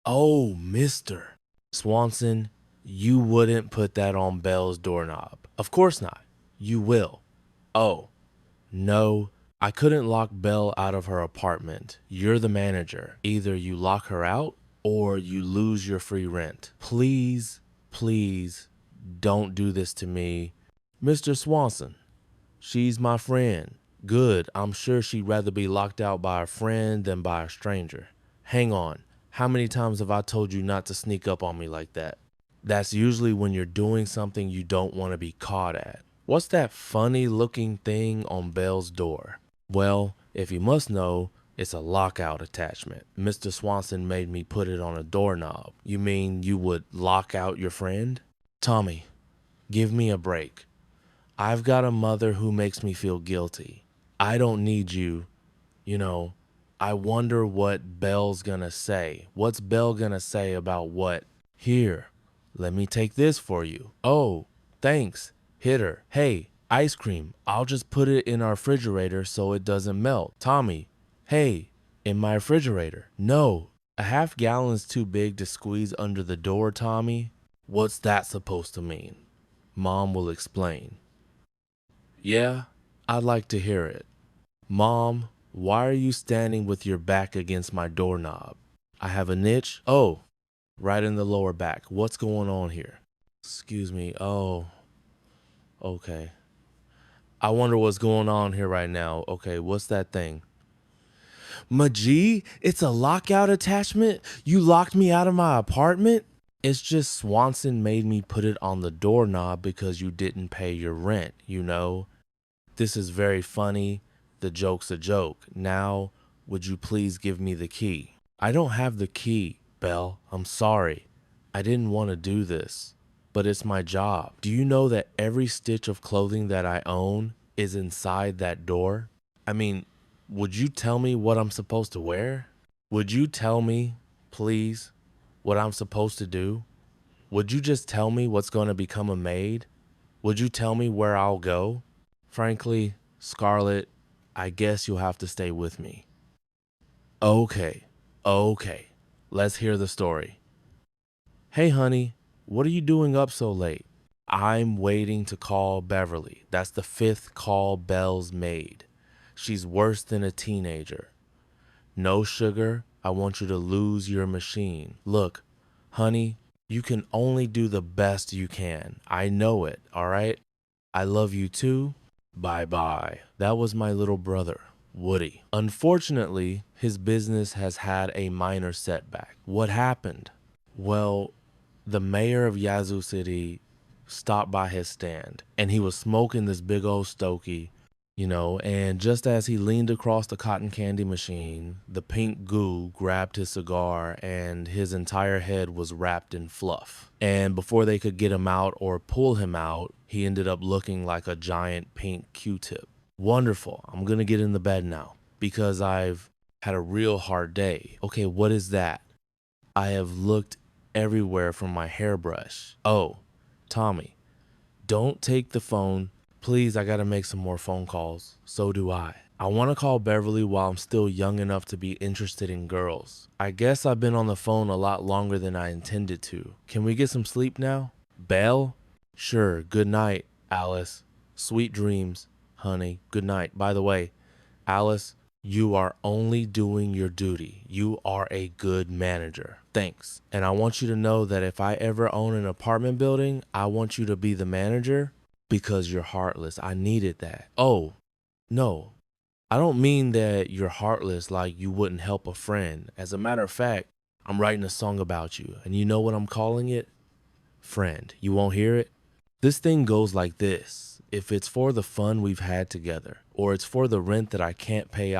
Oh, Mr. Swanson, you wouldn't put that on Belle's doorknob. Of course not. You will. Oh, no, I couldn't lock Belle out of her apartment. You're the manager. Either you lock her out or you lose your free rent. Please, don't do this to me. Mr. Swanson, she's my friend. Good, I'm sure she'd rather be locked out by a friend than by a stranger. Hang on, how many times have I told you not to sneak up on me like that? That's usually when you're doing something you don't want to be caught at. What's that funny looking thing on Belle's door? Well, if you must know, it's a lockout attachment. Mr. Swanson made me put it on a doorknob. You mean you would lock out your friend? Tommy, give me a break. I've got a mother who makes me feel guilty. I don't need you. You know, I wonder what Belle's gonna say. What's Belle gonna say about what? Here, let me take this for you. Oh, thanks. Hit her. Hey, ice cream. I'll just put it in our refrigerator so it doesn't melt. Tommy, hey, in my refrigerator. No, a half gallon's too big to squeeze under the door, Tommy. What's that supposed to mean? Mom will explain. Yeah, I'd like to hear it. Mom, why are you standing with your back against my doorknob? I have a niche. Oh, right in the lower back. What's going on here? Excuse me. Oh, okay. I wonder what's going on here right now. Okay, what's that thing? Majee, it's a lockout attachment? You locked me out of my apartment? It's just Swanson made me put it on the doorknob because you didn't pay your rent, you know? This is very funny. The joke's a joke. Now, would you please give me the key? I don't have the key, Belle. I'm sorry. I didn't want to do this, but it's my job. Do you know that every stitch of clothing that I own is inside that door? I mean, would you tell me what I'm supposed to wear? Would you tell me, please, what I'm supposed to do? Would you just tell me what's going to become a maid? Would you tell me where I'll go? Frankly, Scarlett, I guess you'll have to stay with me. Okay, let's hear the story. Hey, honey, what are you doing up so late? I'm waiting to call Beverly. That's the 5th call Belle's made. She's worse than a teenager. No, sugar, I want you to lose your machine. Look, honey, you can only do the best you can. I know it, all right? I love you too. Bye-bye. That was my little brother, Woody. Unfortunately, his business has had a minor setback. What happened? Well, the mayor of Yazoo City stopped by his stand, and he was smoking this big old stogie, and just as he leaned across the cotton candy machine, the pink goo grabbed his cigar and his entire head was wrapped in fluff. And before they could get him out or pull him out, he ended up looking like a giant pink Q-tip. Wonderful. I'm gonna get in the bed now because I've had a real hard day. Okay, what is that? I have looked everywhere for my hairbrush. Oh, Tommy, don't take the phone. Please, I gotta make some more phone calls. So do I. I wanna call Beverly while I'm still young enough to be interested in girls. I guess I've been on the phone a lot longer than I intended to. Can we get some sleep now? Belle? Sure, good night, Alice. Sweet dreams, honey. Good night. By the way, Alice, you are only doing your duty. You are a good manager. Thanks. And I want you to know that if I ever own an apartment building, I want you to be the manager because you're heartless. I needed that. Oh, no. I don't mean that you're heartless like you wouldn't help a friend. As a matter of fact, I'm writing a song about you. And you know what I'm calling it? Friend. You won't hear it? This thing goes like this. If it's for the fun we've had together, or it's for the rent that I can't pay,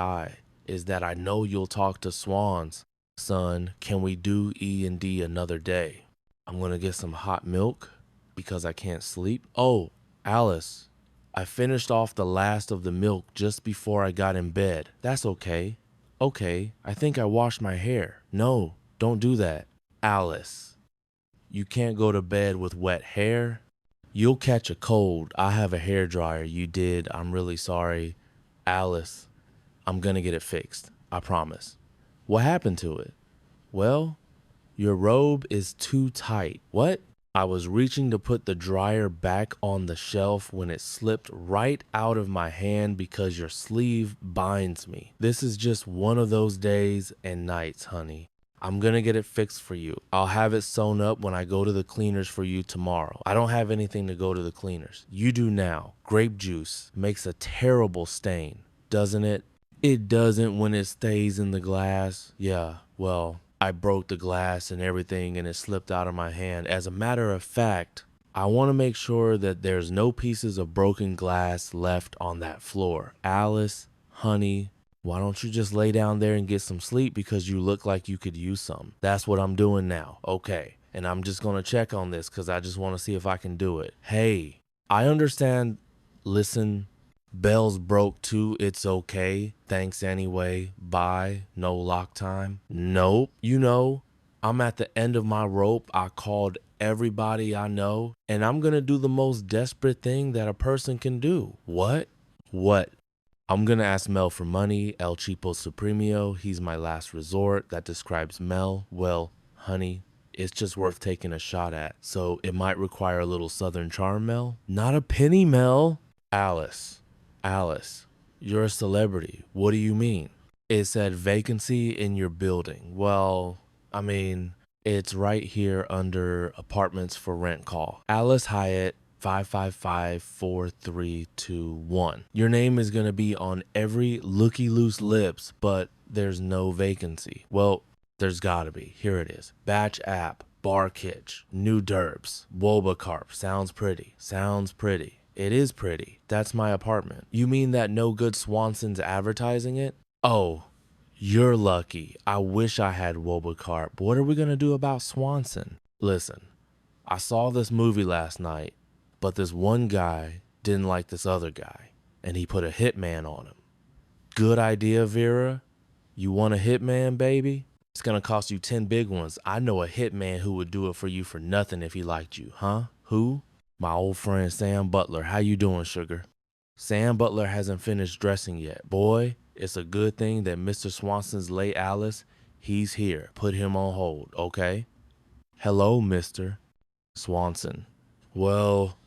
is that I know you'll talk to swans. Son, can we do E&D another day? I'm gonna get some hot milk because I can't sleep. Oh, Alice, I finished off the last of the milk just before I got in bed. That's okay. Okay, I think I washed my hair. No, don't do that. Alice, you can't go to bed with wet hair. You'll catch a cold. I have a hairdryer. You did. I'm really sorry. Alice, I'm gonna get it fixed. I promise. What happened to it? Well, your robe is too tight. What? I was reaching to put the dryer back on the shelf when it slipped right out of my hand because your sleeve binds me. This is just one of those days and nights, honey. I'm gonna get it fixed for you. I'll have it sewn up when I go to the cleaners for you tomorrow. I don't have anything to go to the cleaners. You do now. Grape juice makes a terrible stain, doesn't it? It doesn't when it stays in the glass. Yeah, well, I broke the glass and everything and it slipped out of my hand. As a matter of fact, I want to make sure that there's no pieces of broken glass left on that floor. Alice, honey, why don't you just lay down there and get some sleep because you look like you could use some. That's what I'm doing now. Okay. And I'm just going to check on this because I just want to see if I can do it. Hey, I understand. Listen, Belle's broke too. It's okay. Thanks anyway. Bye. No lock time. Nope. I'm at the end of my rope. I called everybody I know and I'm going to do the most desperate thing that a person can do. What? I'm gonna ask Mel for money, El Cheapo Supremio, he's my last resort. That describes Mel. Well, honey, it's just worth taking a shot at. So it might require a little Southern charm, Mel. Not a penny, Mel. Alice, you're a celebrity. What do you mean? It said vacancy in your building. Well, I mean, it's right here under apartments for rent call. Alice Hyatt, 555-4321. Your name is going to be on every looky loose lips, but there's no vacancy. Well, there's got to be. Here it is. Batch app, bar kitch, new derbs, Woba carp. Sounds pretty. It is pretty. That's my apartment. You mean that no good Swanson's advertising it? Oh, You're lucky. I wish I had Wobacarp. What are we gonna do about Swanson? Listen, I saw this movie last night, but this one guy didn't like this other guy, and he put a hitman on him. Good idea, Vera. You want a hitman, baby? It's gonna cost you 10 big ones. I know a hitman who would do it for you for nothing if he liked you, huh? Who? My old friend Sam Butler. How you doing, sugar? Sam Butler hasn't finished dressing yet. Boy, it's a good thing that Mr. Swanson's late Alice. He's here. Put him on hold, okay? Hello, Mr. Swanson. Well,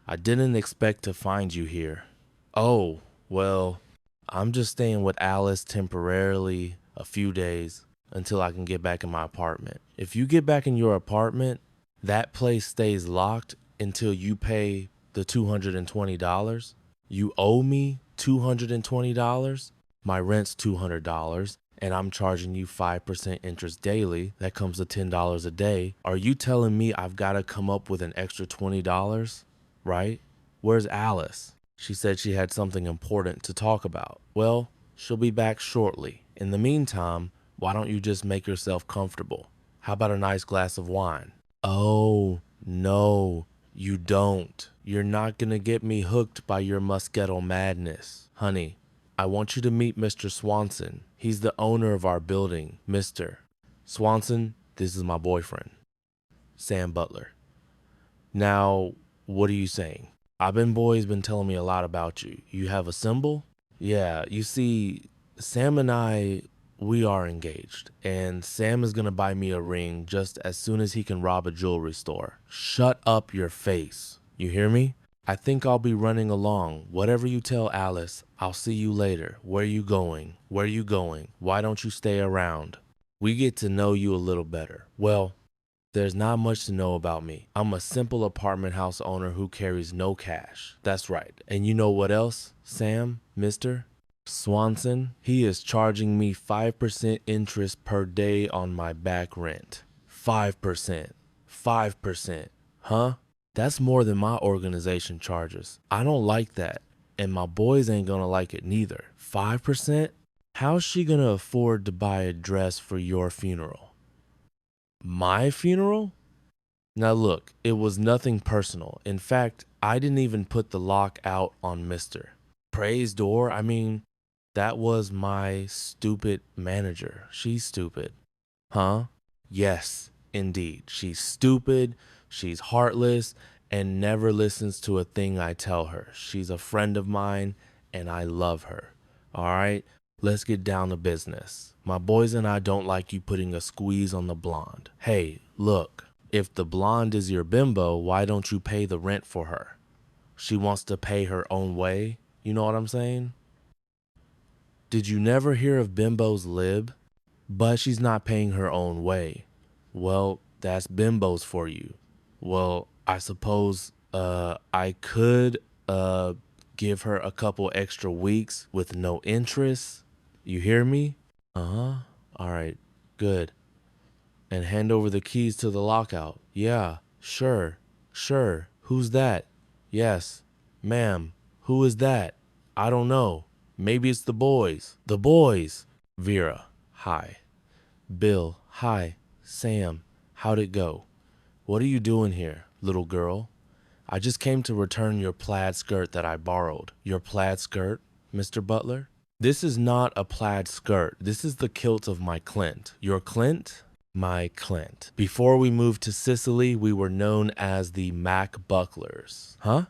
I didn't expect to find you here. Oh, well, I'm just staying with Alice temporarily a few days until I can get back in my apartment. If you get back in your apartment, that place stays locked until you pay the $220. You owe me $220. My rent's $200, and I'm charging you 5% interest daily. That comes to $10 a day. Are you telling me I've got to come up with an extra $20? Right? Where's Alice? She said she had something important to talk about. Well, she'll be back shortly. In the meantime, why don't you just make yourself comfortable? How about a nice glass of wine? Oh, no, you don't. You're not gonna get me hooked by your Moscato madness. Honey, I want you to meet Mr. Swanson. He's the owner of our building. Mr. Swanson, this is my boyfriend, Sam Butler. Now, what are you saying? Abin Boy's been telling me a lot about you. You have a symbol? Yeah, you see, Sam and I, we are engaged, and Sam is gonna buy me a ring just as soon as he can rob a jewelry store. Shut up your face. You hear me? I think I'll be running along. Whatever you tell Alice, I'll see you later. Where you going? Where you going? Why don't you stay around? We get to know you a little better. Well, there's not much to know about me. I'm a simple apartment house owner who carries no cash. That's right. And you know what else, Sam, Mr. Swanson? He is charging me 5% interest per day on my back rent. 5%. 5%. Huh? That's more than my organization charges. I don't like that. And my boys ain't gonna like it neither. 5%? How's she gonna afford to buy a dress for your funeral? My funeral? Now look, it was nothing personal. In fact, I didn't even put the lock out on Mr. Praise door. I mean, that was my stupid manager. She's stupid. Huh? Yes, indeed. She's stupid, she's heartless, and never listens to a thing I tell her. She's a friend of mine, and I love her. All right? Let's get down to business. My boys and I don't like you putting a squeeze on the blonde. Hey, look, if the blonde is your bimbo, why don't you pay the rent for her? She wants to pay her own way. You know what I'm saying? Did you never hear of Bimbo's lib? But she's not paying her own way. Well, that's Bimbo's for you. Well, I suppose I could give her a couple extra weeks with no interest. You hear me? Uh-huh. All right, good. And hand over the keys to the lockout. Yeah, sure. Who's that? Yes, ma'am. Who is that? I don't know. Maybe it's the boys. The boys. Vera, hi. Bill, hi. Sam, how'd it go? What are you doing here, little girl? I just came to return your plaid skirt that I borrowed. Your plaid skirt, Mr. Butler? This is not a plaid skirt. This is the kilt of my Clint. Your Clint? My Clint. Before we moved to Sicily, we were known as the Mac Bucklers. Huh?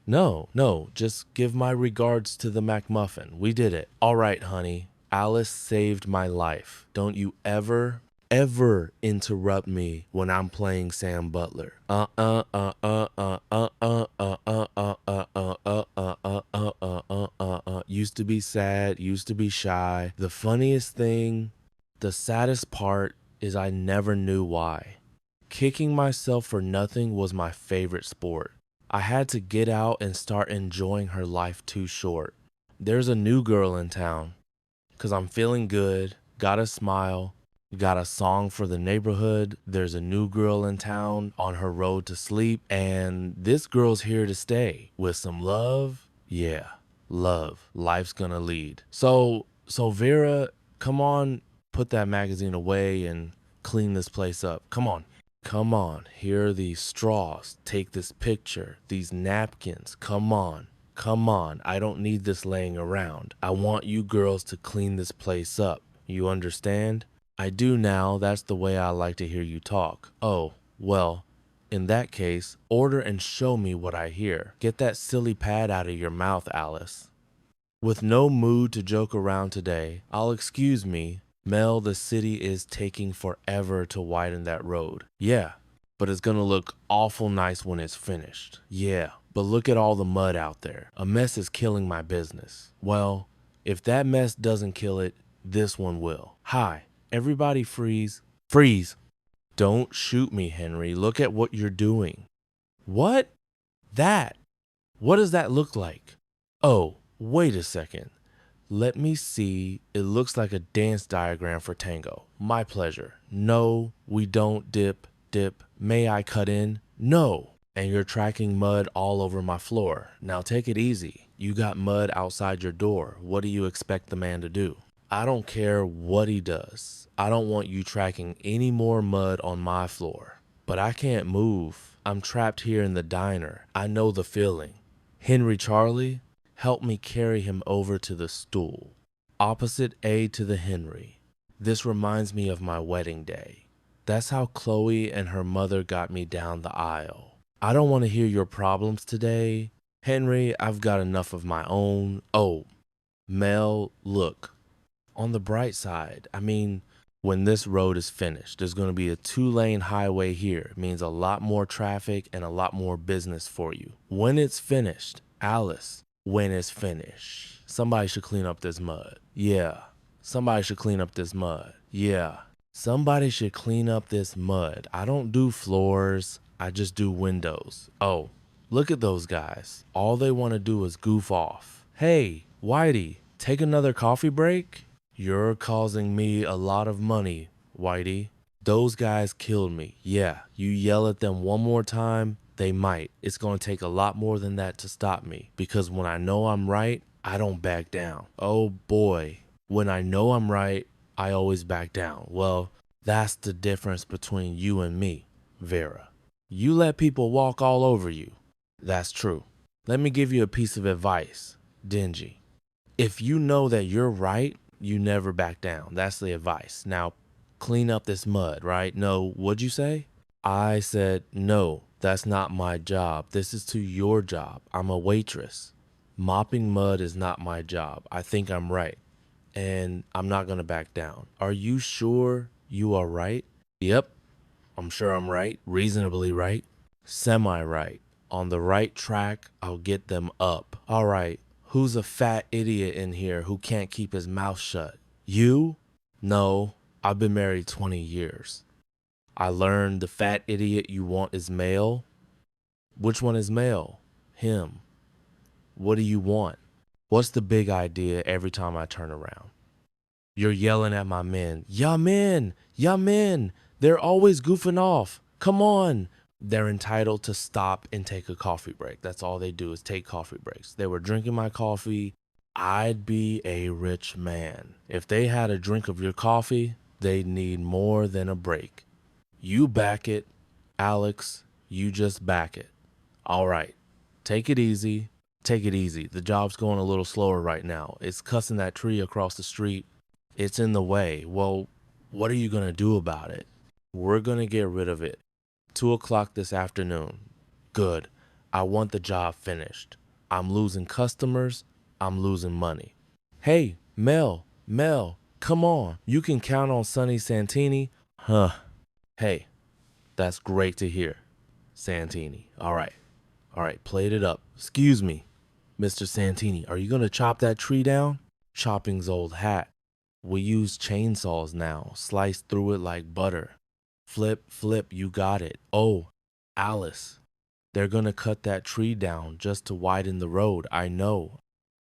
No, just give my regards to the McMuffin. We did it. All right, honey. Alice saved my life. Don't you ever interrupt me when I'm playing Sam Butler. Used to be sad, used to be shy. The funniest thing, the saddest part is I never knew why. Kicking myself for nothing was my favorite sport. I had to get out and start enjoying her life too short. There's a new girl in town. 'Cause I'm feeling good, got a smile, got a song for the neighborhood. There's a new girl in town on her road to sleep, and this girl's here to stay. With some love, yeah, love. Life's gonna lead. So Vera, come on, put that magazine away and clean this place up. Come on. Come on, here are these straws. Take this picture, these napkins. Come on, come on. I don't need this laying around. I want you girls to clean this place up. You understand? I do now. That's the way I like to hear you talk. Oh, well, in that case, order and show me what I hear. Get that silly pad out of your mouth, Alice. With no mood to joke around today, I'll excuse me. Mel, the city is taking forever to widen that road. Yeah, but it's gonna look awful nice when it's finished. Yeah, but look at all the mud out there. A mess is killing my business. Well, if that mess doesn't kill it, this one will. Hi, everybody freeze. Freeze! Don't shoot me, Henry. Look at what you're doing. What? That? What does that look like? Oh, wait a second. Let me see. It looks like a dance diagram for tango. My pleasure. No, we don't dip. May I cut in? No. And you're tracking mud all over my floor. Now take it easy. You got mud outside your door. What do you expect the man to do? I don't care what he does. I don't want you tracking any more mud on my floor. But I can't move. I'm trapped here in the diner. I know the feeling. Henry Charlie, help me carry him over to the stool. Opposite A to the Henry. This reminds me of my wedding day. That's how Chloe and her mother got me down the aisle. I don't want to hear your problems today. Henry, I've got enough of my own. Oh, Mel, look. On the bright side, I mean, when this road is finished, there's going to be a 2-lane highway here. It means a lot more traffic and a lot more business for you. When it's finished, Alice, when it's finished, somebody should clean up this mud. Yeah, somebody should clean up this mud. Yeah, somebody should clean up this mud. I don't do floors. I just do windows. Oh, look at those guys. All they want to do is goof off. Hey, Whitey, take another coffee break? You're causing me a lot of money, Whitey. Those guys killed me. Yeah, you yell at them one more time, they might. It's going to take a lot more than that to stop me, because when I know I'm right, I don't back down. Oh boy, when I know I'm right, I always back down. Well, that's the difference between you and me, Vera. You let people walk all over you. That's true. Let me give you a piece of advice, Dingy. If you know that you're right, you never back down. That's the advice. Now, clean up this mud, right? No, what'd you say? I said, no, that's not my job. This is to your job. I'm a waitress. Mopping mud is not my job. I think I'm right. And I'm not going to back down. Are you sure you are right? Yep, I'm sure I'm right. Reasonably right. Semi-right. On the right track, I'll get them up. All right. Who's a fat idiot in here who can't keep his mouth shut? You? No, I've been married 20 years. I learned the fat idiot you want is male. Which one is male? Him. What do you want? What's the big idea every time I turn around? You're yelling at my men. Ya men! Ya men! They're always goofing off. Come on! They're entitled to stop and take a coffee break. That's all they do is take coffee breaks. They were drinking my coffee. I'd be a rich man. If they had a drink of your coffee, they'd need more than a break. You back it. Alex, you just back it. All right. Take it easy. Take it easy. The job's going a little slower right now. It's cussing that tree across the street. It's in the way. Well, what are you going to do about it? We're going to get rid of it. 2 o'clock this afternoon. Good. I want the job finished. I'm losing customers. I'm losing money. Hey, Mel, come on. You can count on Sonny Santini. Huh. Hey, that's great to hear. Santini. All right, played it up. Excuse me, Mr. Santini, are you going to chop that tree down? Chopping's old hat. We use chainsaws now. Slice through it like butter. Flip, you got it. Oh, Alice, they're gonna cut that tree down just to widen the road. I know.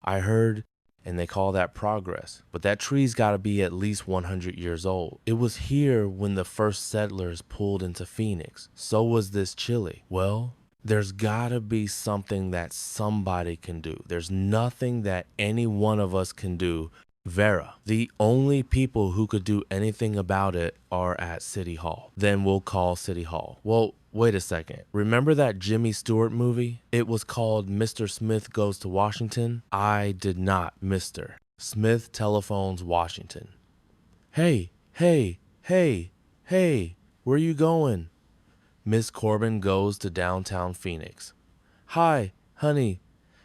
I heard, and they call that progress. But that tree's gotta be at least 100 years old. It was here when the first settlers pulled into Phoenix. So was this Chile. Well, there's gotta be something that somebody can do. There's nothing that any one of us can do Vera. The only people who could do anything about it are at City Hall. Then we'll call City Hall. Well, wait a second. Remember that Jimmy Stewart movie? It was called Mr. Smith Goes to Washington. I did not, Mr. Smith telephones Washington. Hey, hey, hey, hey, where you going? Miss Corbin goes to downtown Phoenix. Hi, honey,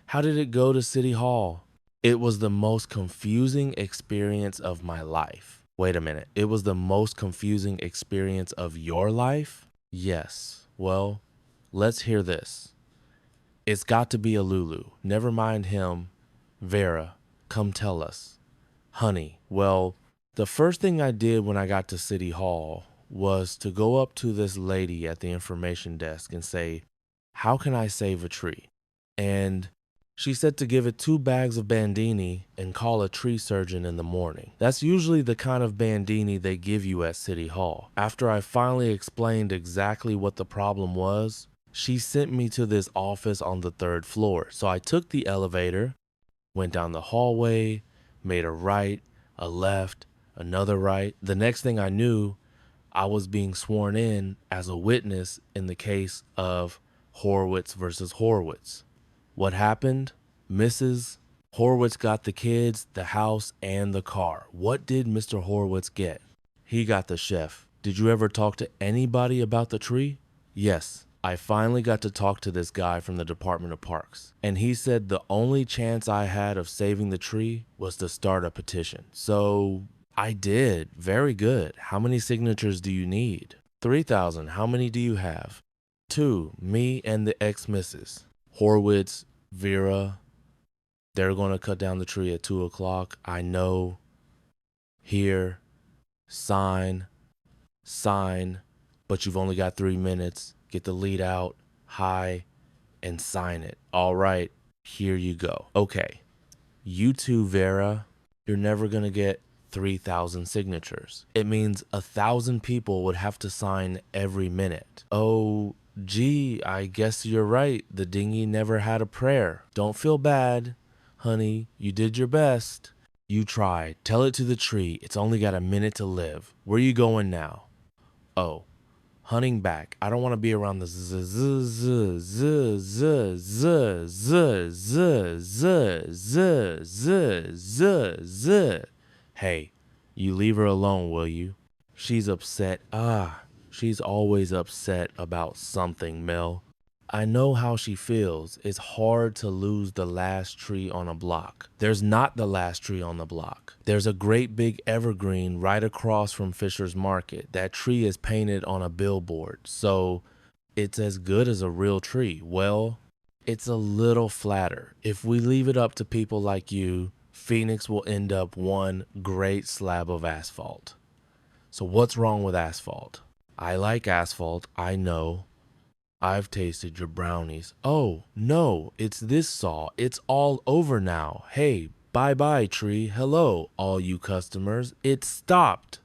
how did it go to City Hall? It was the most confusing experience of my life. Wait a minute. It was the most confusing experience of your life? Yes. Well, let's hear this. It's got to be a Lulu. Never mind him. Vera, come tell us. Honey, well, the first thing I did when I got to City Hall was to go up to this lady at the information desk and say, how can I save a tree? And she said to give it 2 bags of bandini and call a tree surgeon in the morning. That's usually the kind of bandini they give you at City Hall. After I finally explained exactly what the problem was, she sent me to this office on the 3rd floor. So I took the elevator, went down the hallway, made a right, a left, another right. The next thing I knew, I was being sworn in as a witness in the case of Horowitz versus Horowitz. What happened? Mrs. Horowitz got the kids, the house, and the car. What did Mr. Horowitz get? He got the chef. Did you ever talk to anybody about the tree? Yes. I finally got to talk to this guy from the Department of Parks. And he said the only chance I had of saving the tree was to start a petition. So I did. Very good. How many signatures do you need? 3,000. How many do you have? 2. Me and the ex-missus. Horowitz, Vera, they're going to cut down the tree at 2 o'clock. I know. Here, sign, but you've only got 3 minutes. Get the lead out, high, and sign it. All right, here you go. Okay, you two, Vera, you're never going to get 3,000 signatures. It means 1,000 people would have to sign every minute. Oh, gee, I guess you're right. The dinghy never had a prayer. Don't feel bad, honey. You did your best. You tried. Tell it to the tree. It's only got a minute to live. Where you going now? Oh, hunting back. I don't want to be around the z z z z z z z z z z z z z. Hey, you leave her alone, will you? She's upset. She's always upset about something, Mel. I know how she feels. It's hard to lose the last tree on a block. There's not the last tree on the block. There's a great big evergreen right across from Fisher's Market. That tree is painted on a billboard, so it's as good as a real tree. Well, it's a little flatter. If we leave it up to people like you, Phoenix will end up one great slab of asphalt. So what's wrong with asphalt? I like asphalt, I know. I've tasted your brownies. Oh, no, it's this saw. It's all over now. Hey, bye-bye, tree. Hello, all you customers. It stopped.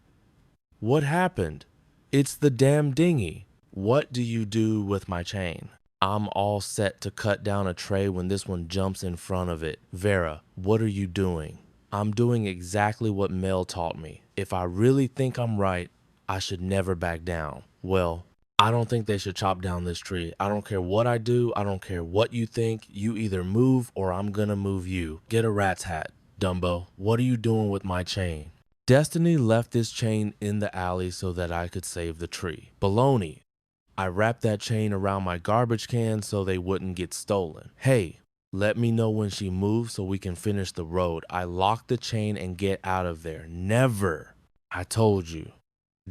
What happened? It's the damn dinghy. What do you do with my chain? I'm all set to cut down a tray when this one jumps in front of it. Vera, what are you doing? I'm doing exactly what Mel taught me. If I really think I'm right, I should never back down. Well, I don't think they should chop down this tree. I don't care what I do. I don't care what you think. You either move or I'm gonna move you. Get a rat's hat, Dumbo. What are you doing with my chain? Destiny left this chain in the alley so that I could save the tree. Baloney. I wrapped that chain around my garbage can so they wouldn't get stolen. Hey, let me know when she moves so we can finish the road. I locked the chain and get out of there. Never. I told you.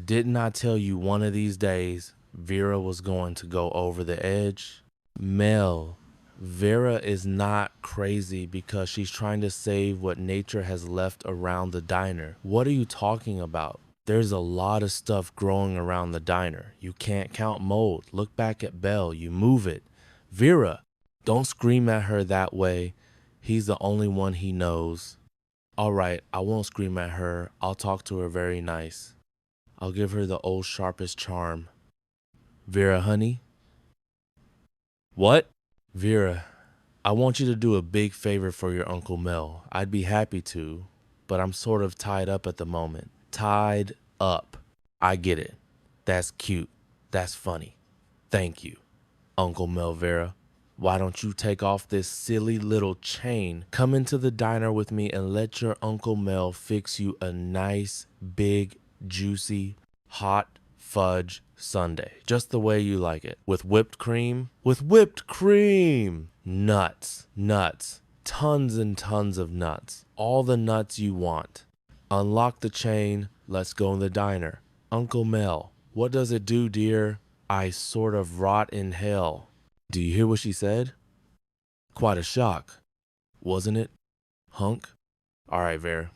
Didn't I tell you one of these days Vera was going to go over the edge? Mel, Vera is not crazy because she's trying to save what nature has left around the diner. What are you talking about? There's a lot of stuff growing around the diner. You can't count mold. Look back at Belle. You move it. Vera, don't scream at her that way. He's the only one he knows. All right, I won't scream at her. I'll talk to her very nice. I'll give her the old sharpest charm. Vera, honey? What? Vera, I want you to do a big favor for your Uncle Mel. I'd be happy to, but I'm sort of tied up at the moment. Tied up. I get it. That's cute. That's funny. Thank you, Uncle Melvera. Why don't you take off this silly little chain, come into the diner with me, and let your Uncle Mel fix you a nice, big, juicy, hot fudge sundae, just the way you like it, with whipped cream. With whipped cream! Nuts, nuts, tons and tons of nuts, all the nuts you want. Unlock the chain, let's go in the diner. Uncle Mel, what does it do, dear? I sort of rot in hell. Do you hear what she said? Quite a shock, wasn't it, hunk? All right, Vera,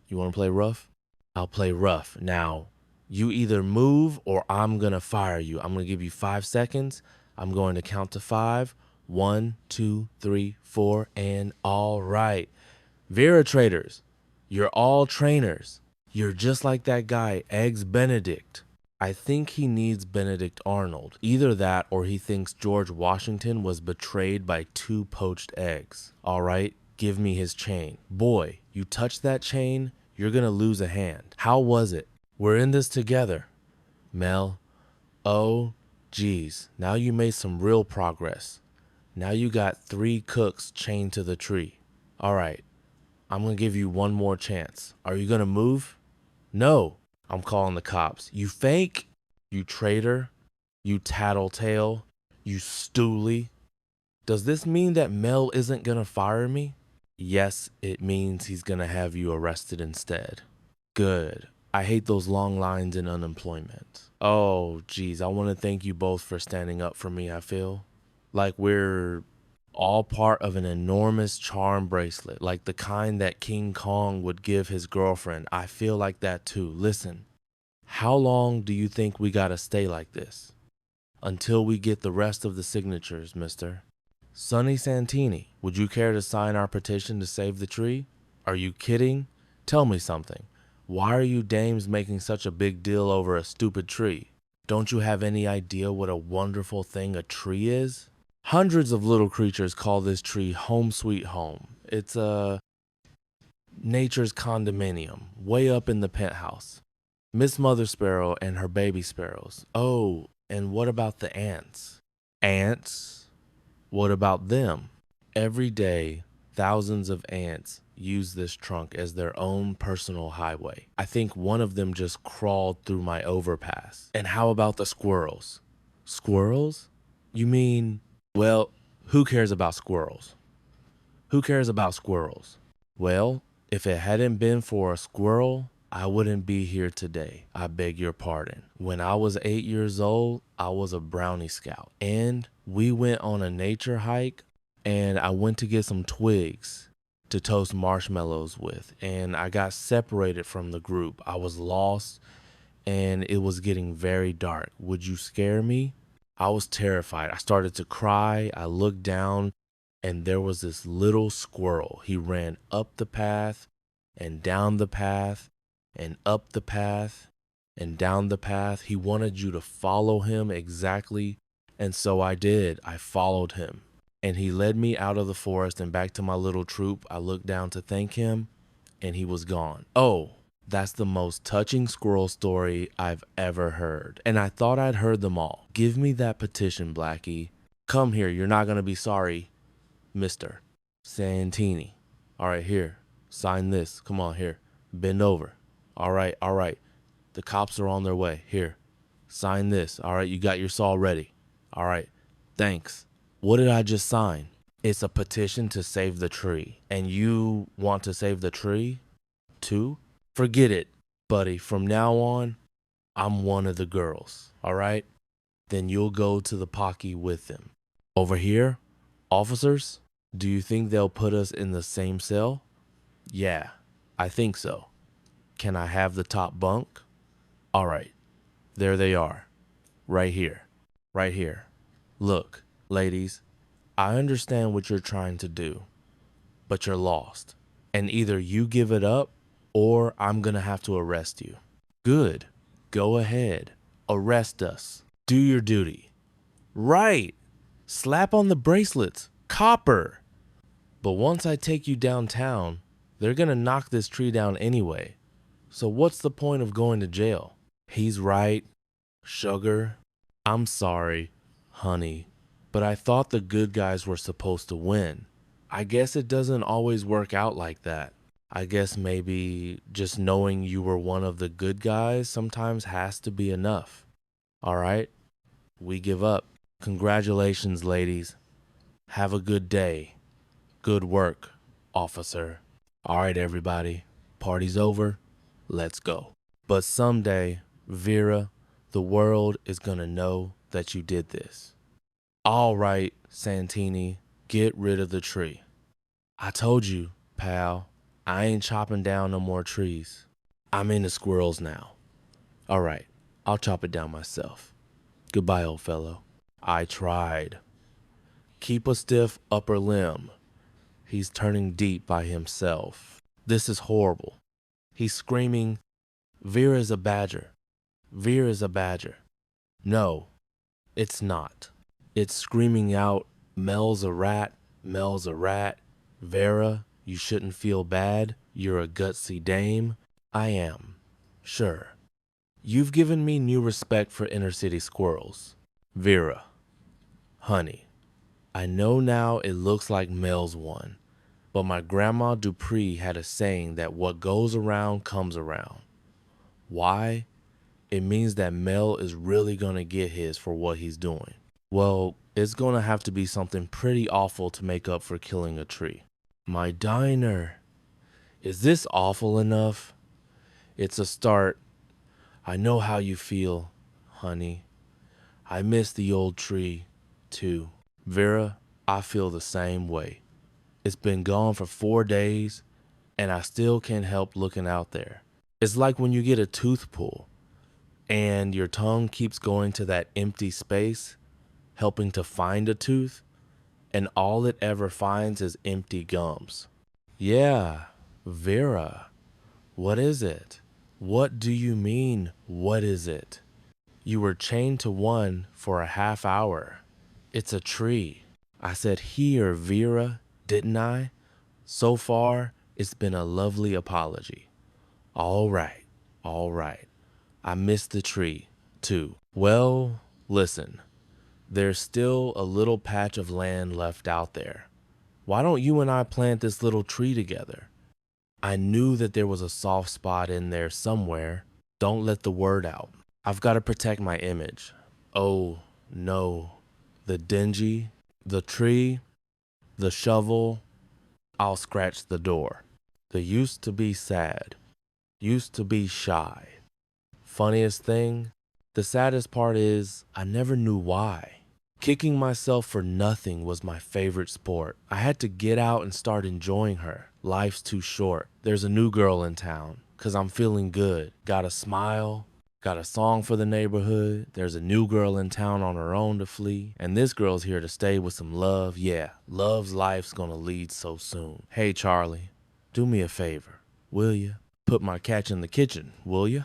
you want to play rough? I'll play rough. Now, you either move or I'm going to fire you. I'm going to give you 5 seconds. I'm going to count to 5. 1, 2, 3, 4, and all right. Vera traders, you're all trainers. You're just like that guy, Eggs Benedict. I think he needs Benedict Arnold. Either that or he thinks George Washington was betrayed by 2 poached eggs. All right, give me his chain. Boy, you touch that chain, you're gonna lose a hand. How was it? We're in this together. Mel, oh, geez, now you made some real progress. Now you got 3 cooks chained to the tree. All right, I'm gonna give you one more chance. Are you gonna move? No. I'm calling the cops. You fake, you traitor, you tattletale, you stoolie. Does this mean that Mel isn't gonna fire me? Yes, it means he's gonna have you arrested instead. Good. I hate those long lines in unemployment. Oh, geez, I want to thank you both for standing up for me, I feel. Like we're all part of an enormous charm bracelet, like the kind that King Kong would give his girlfriend. I feel like that too. Listen, how long do you think we gotta stay like this? Until we get the rest of the signatures, mister. Sonny Santini, would you care to sign our petition to save the tree? Are you kidding? Tell me something. Why are you dames making such a big deal over a stupid tree? Don't you have any idea what a wonderful thing a tree is? Hundreds of little creatures call this tree home sweet home. It's nature's condominium, way up in the penthouse. Miss Mother Sparrow and her baby sparrows. Oh, and what about the ants? Ants? What about them? Every day, thousands of ants use this trunk as their own personal highway. I think one of them just crawled through my overpass. And how about the squirrels? Squirrels? You mean... Well, who cares about squirrels? Who cares about squirrels? Well, if it hadn't been for a squirrel, I wouldn't be here today. I beg your pardon. When I was 8 years old, I was a brownie scout. And we went on a nature hike, and I went to get some twigs to toast marshmallows with. And I got separated from the group. I was lost, and it was getting very dark. Would you scare me? I was terrified. I started to cry. I looked down, and there was this little squirrel. He ran up the path and down the path and up the path and down the path. He wanted you to follow him exactly, and so I did. I followed him, and he led me out of the forest and back to my little troop. I looked down to thank him, and he was gone. Oh, that's the most touching squirrel story I've ever heard. And I thought I'd heard them all. Give me that petition, Blackie. Come here, you're not gonna be sorry, Mr. Santini. All right, here, sign this. Come on, here, bend over. All right. The cops are on their way. Here, sign this. All right, you got your saw ready. All right, thanks. What did I just sign? It's a petition to save the tree. And you want to save the tree, too? Forget it, buddy. From now on, I'm one of the girls, all right? Then you'll go to the Pocky with them. Over here, officers, do you think they'll put us in the same cell? Yeah, I think so. Can I have the top bunk? All right, there they are, right here. Look, ladies, I understand what you're trying to do, but you're lost. And either you give it up, or I'm gonna have to arrest you. Good. Go ahead. Arrest us. Do your duty. Right. Slap on the bracelets. Copper. But once I take you downtown, They're gonna knock this tree down anyway. So what's the point of going to jail? He's right, sugar. I'm sorry, honey, but I thought the good guys were supposed to win. I guess it doesn't always work out like that. I guess maybe just knowing you were one of the good guys sometimes has to be enough. All right, we give up. Congratulations, ladies. Have a good day. Good work, officer. All right, everybody. Party's over. Let's go. But someday, Vera, the world is gonna know that you did this. All right, Santini, get rid of the tree. I told you, pal, I ain't chopping down no more trees. I'm into squirrels now. All right, I'll chop it down myself. Goodbye, old fellow. I tried. Keep a stiff upper limb. He's turning deep by himself. This is horrible. He's screaming, Vera's a badger. Vera's a badger. No, it's not. It's screaming out, Mel's a rat. Mel's a rat. Vera, you shouldn't feel bad. You're a gutsy dame. I am. Sure. You've given me new respect for inner city squirrels. Vera. Honey. I know now it looks like Mel's won, but my grandma Dupree had a saying that what goes around comes around. Why? It means that Mel is really gonna get his for what he's doing. Well, it's gonna have to be something pretty awful to make up for killing a tree. My diner. Is this awful enough? It's a start. I know how you feel, honey. I miss the old tree, too. Vera, I feel the same way. It's been gone for 4 days, and I still can't help looking out there. It's like when you get a tooth pull, and your tongue keeps going to that empty space, helping to find a tooth, and all it ever finds is empty gums. Yeah, Vera, what is it? What do you mean, what is it? You were chained to one for a half hour. It's a tree. I said here, Vera, didn't I? So far, it's been a lovely apology. All right, all right. I missed the tree, too. Well, listen, there's still a little patch of land left out there. Why don't you and I plant this little tree together? I knew that there was a soft spot in there somewhere. Don't let the word out. I've got to protect my image. Oh, no. The dingy, the tree, the shovel, I'll scratch the door. The used to be sad, used to be shy. Funniest thing, the saddest part is I never knew why. Kicking myself for nothing was my favorite sport. I had to get out and start enjoying her. Life's too short. There's a new girl in town, 'cause I'm feeling good. Got a smile, got a song for the neighborhood. There's a new girl in town on her own to flee. And this girl's here to stay with some love. Yeah, love's life's gonna lead so soon. Hey, Charlie, do me a favor, will ya? Put my catch in the kitchen, will ya?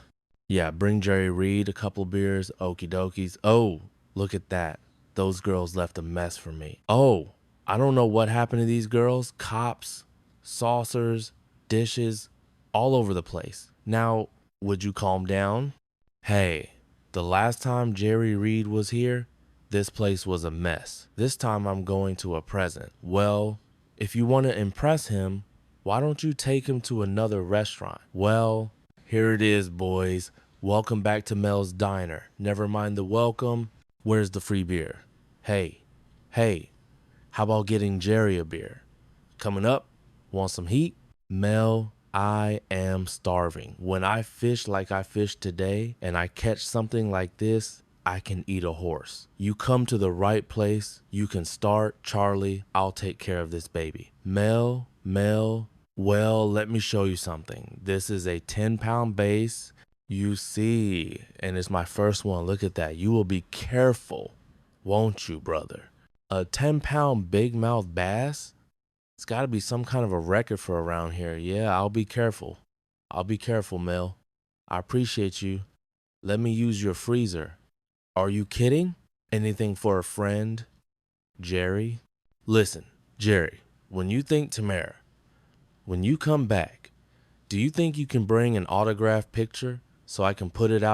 Yeah, bring Jerry Reed a couple beers, okie dokies. Oh, look at that. Those girls left a mess for me. Oh, I don't know what happened to these girls. Cops, saucers, dishes, all over the place. Now, would you calm down? Hey, the last time Jerry Reed was here, this place was a mess. This time I'm going to a present. Well, if you want to impress him, why don't you take him to another restaurant? Well, here it is, boys. Welcome back to Mel's Diner. Never mind the welcome. Where's the free beer? Hey, how about getting Jerry a beer? Coming up, want some heat? Mel, I am starving. When I fish like I fished today and I catch something like this, I can eat a horse. You come to the right place. You can start, Charlie. I'll take care of this baby. Mel, well, let me show you something. This is a 10-pound base. You see, and it's my first one. Look at that. You will be careful, won't you, brother? A 10-pound big mouth bass? It's got to be some kind of a record for around here. Yeah, I'll be careful. I'll be careful, Mel. I appreciate you. Let me use your freezer. Are you kidding? Anything for a friend? Jerry? Listen, Jerry, when you think Tamara, when you come back, do you think you can bring an autographed picture so I can put it out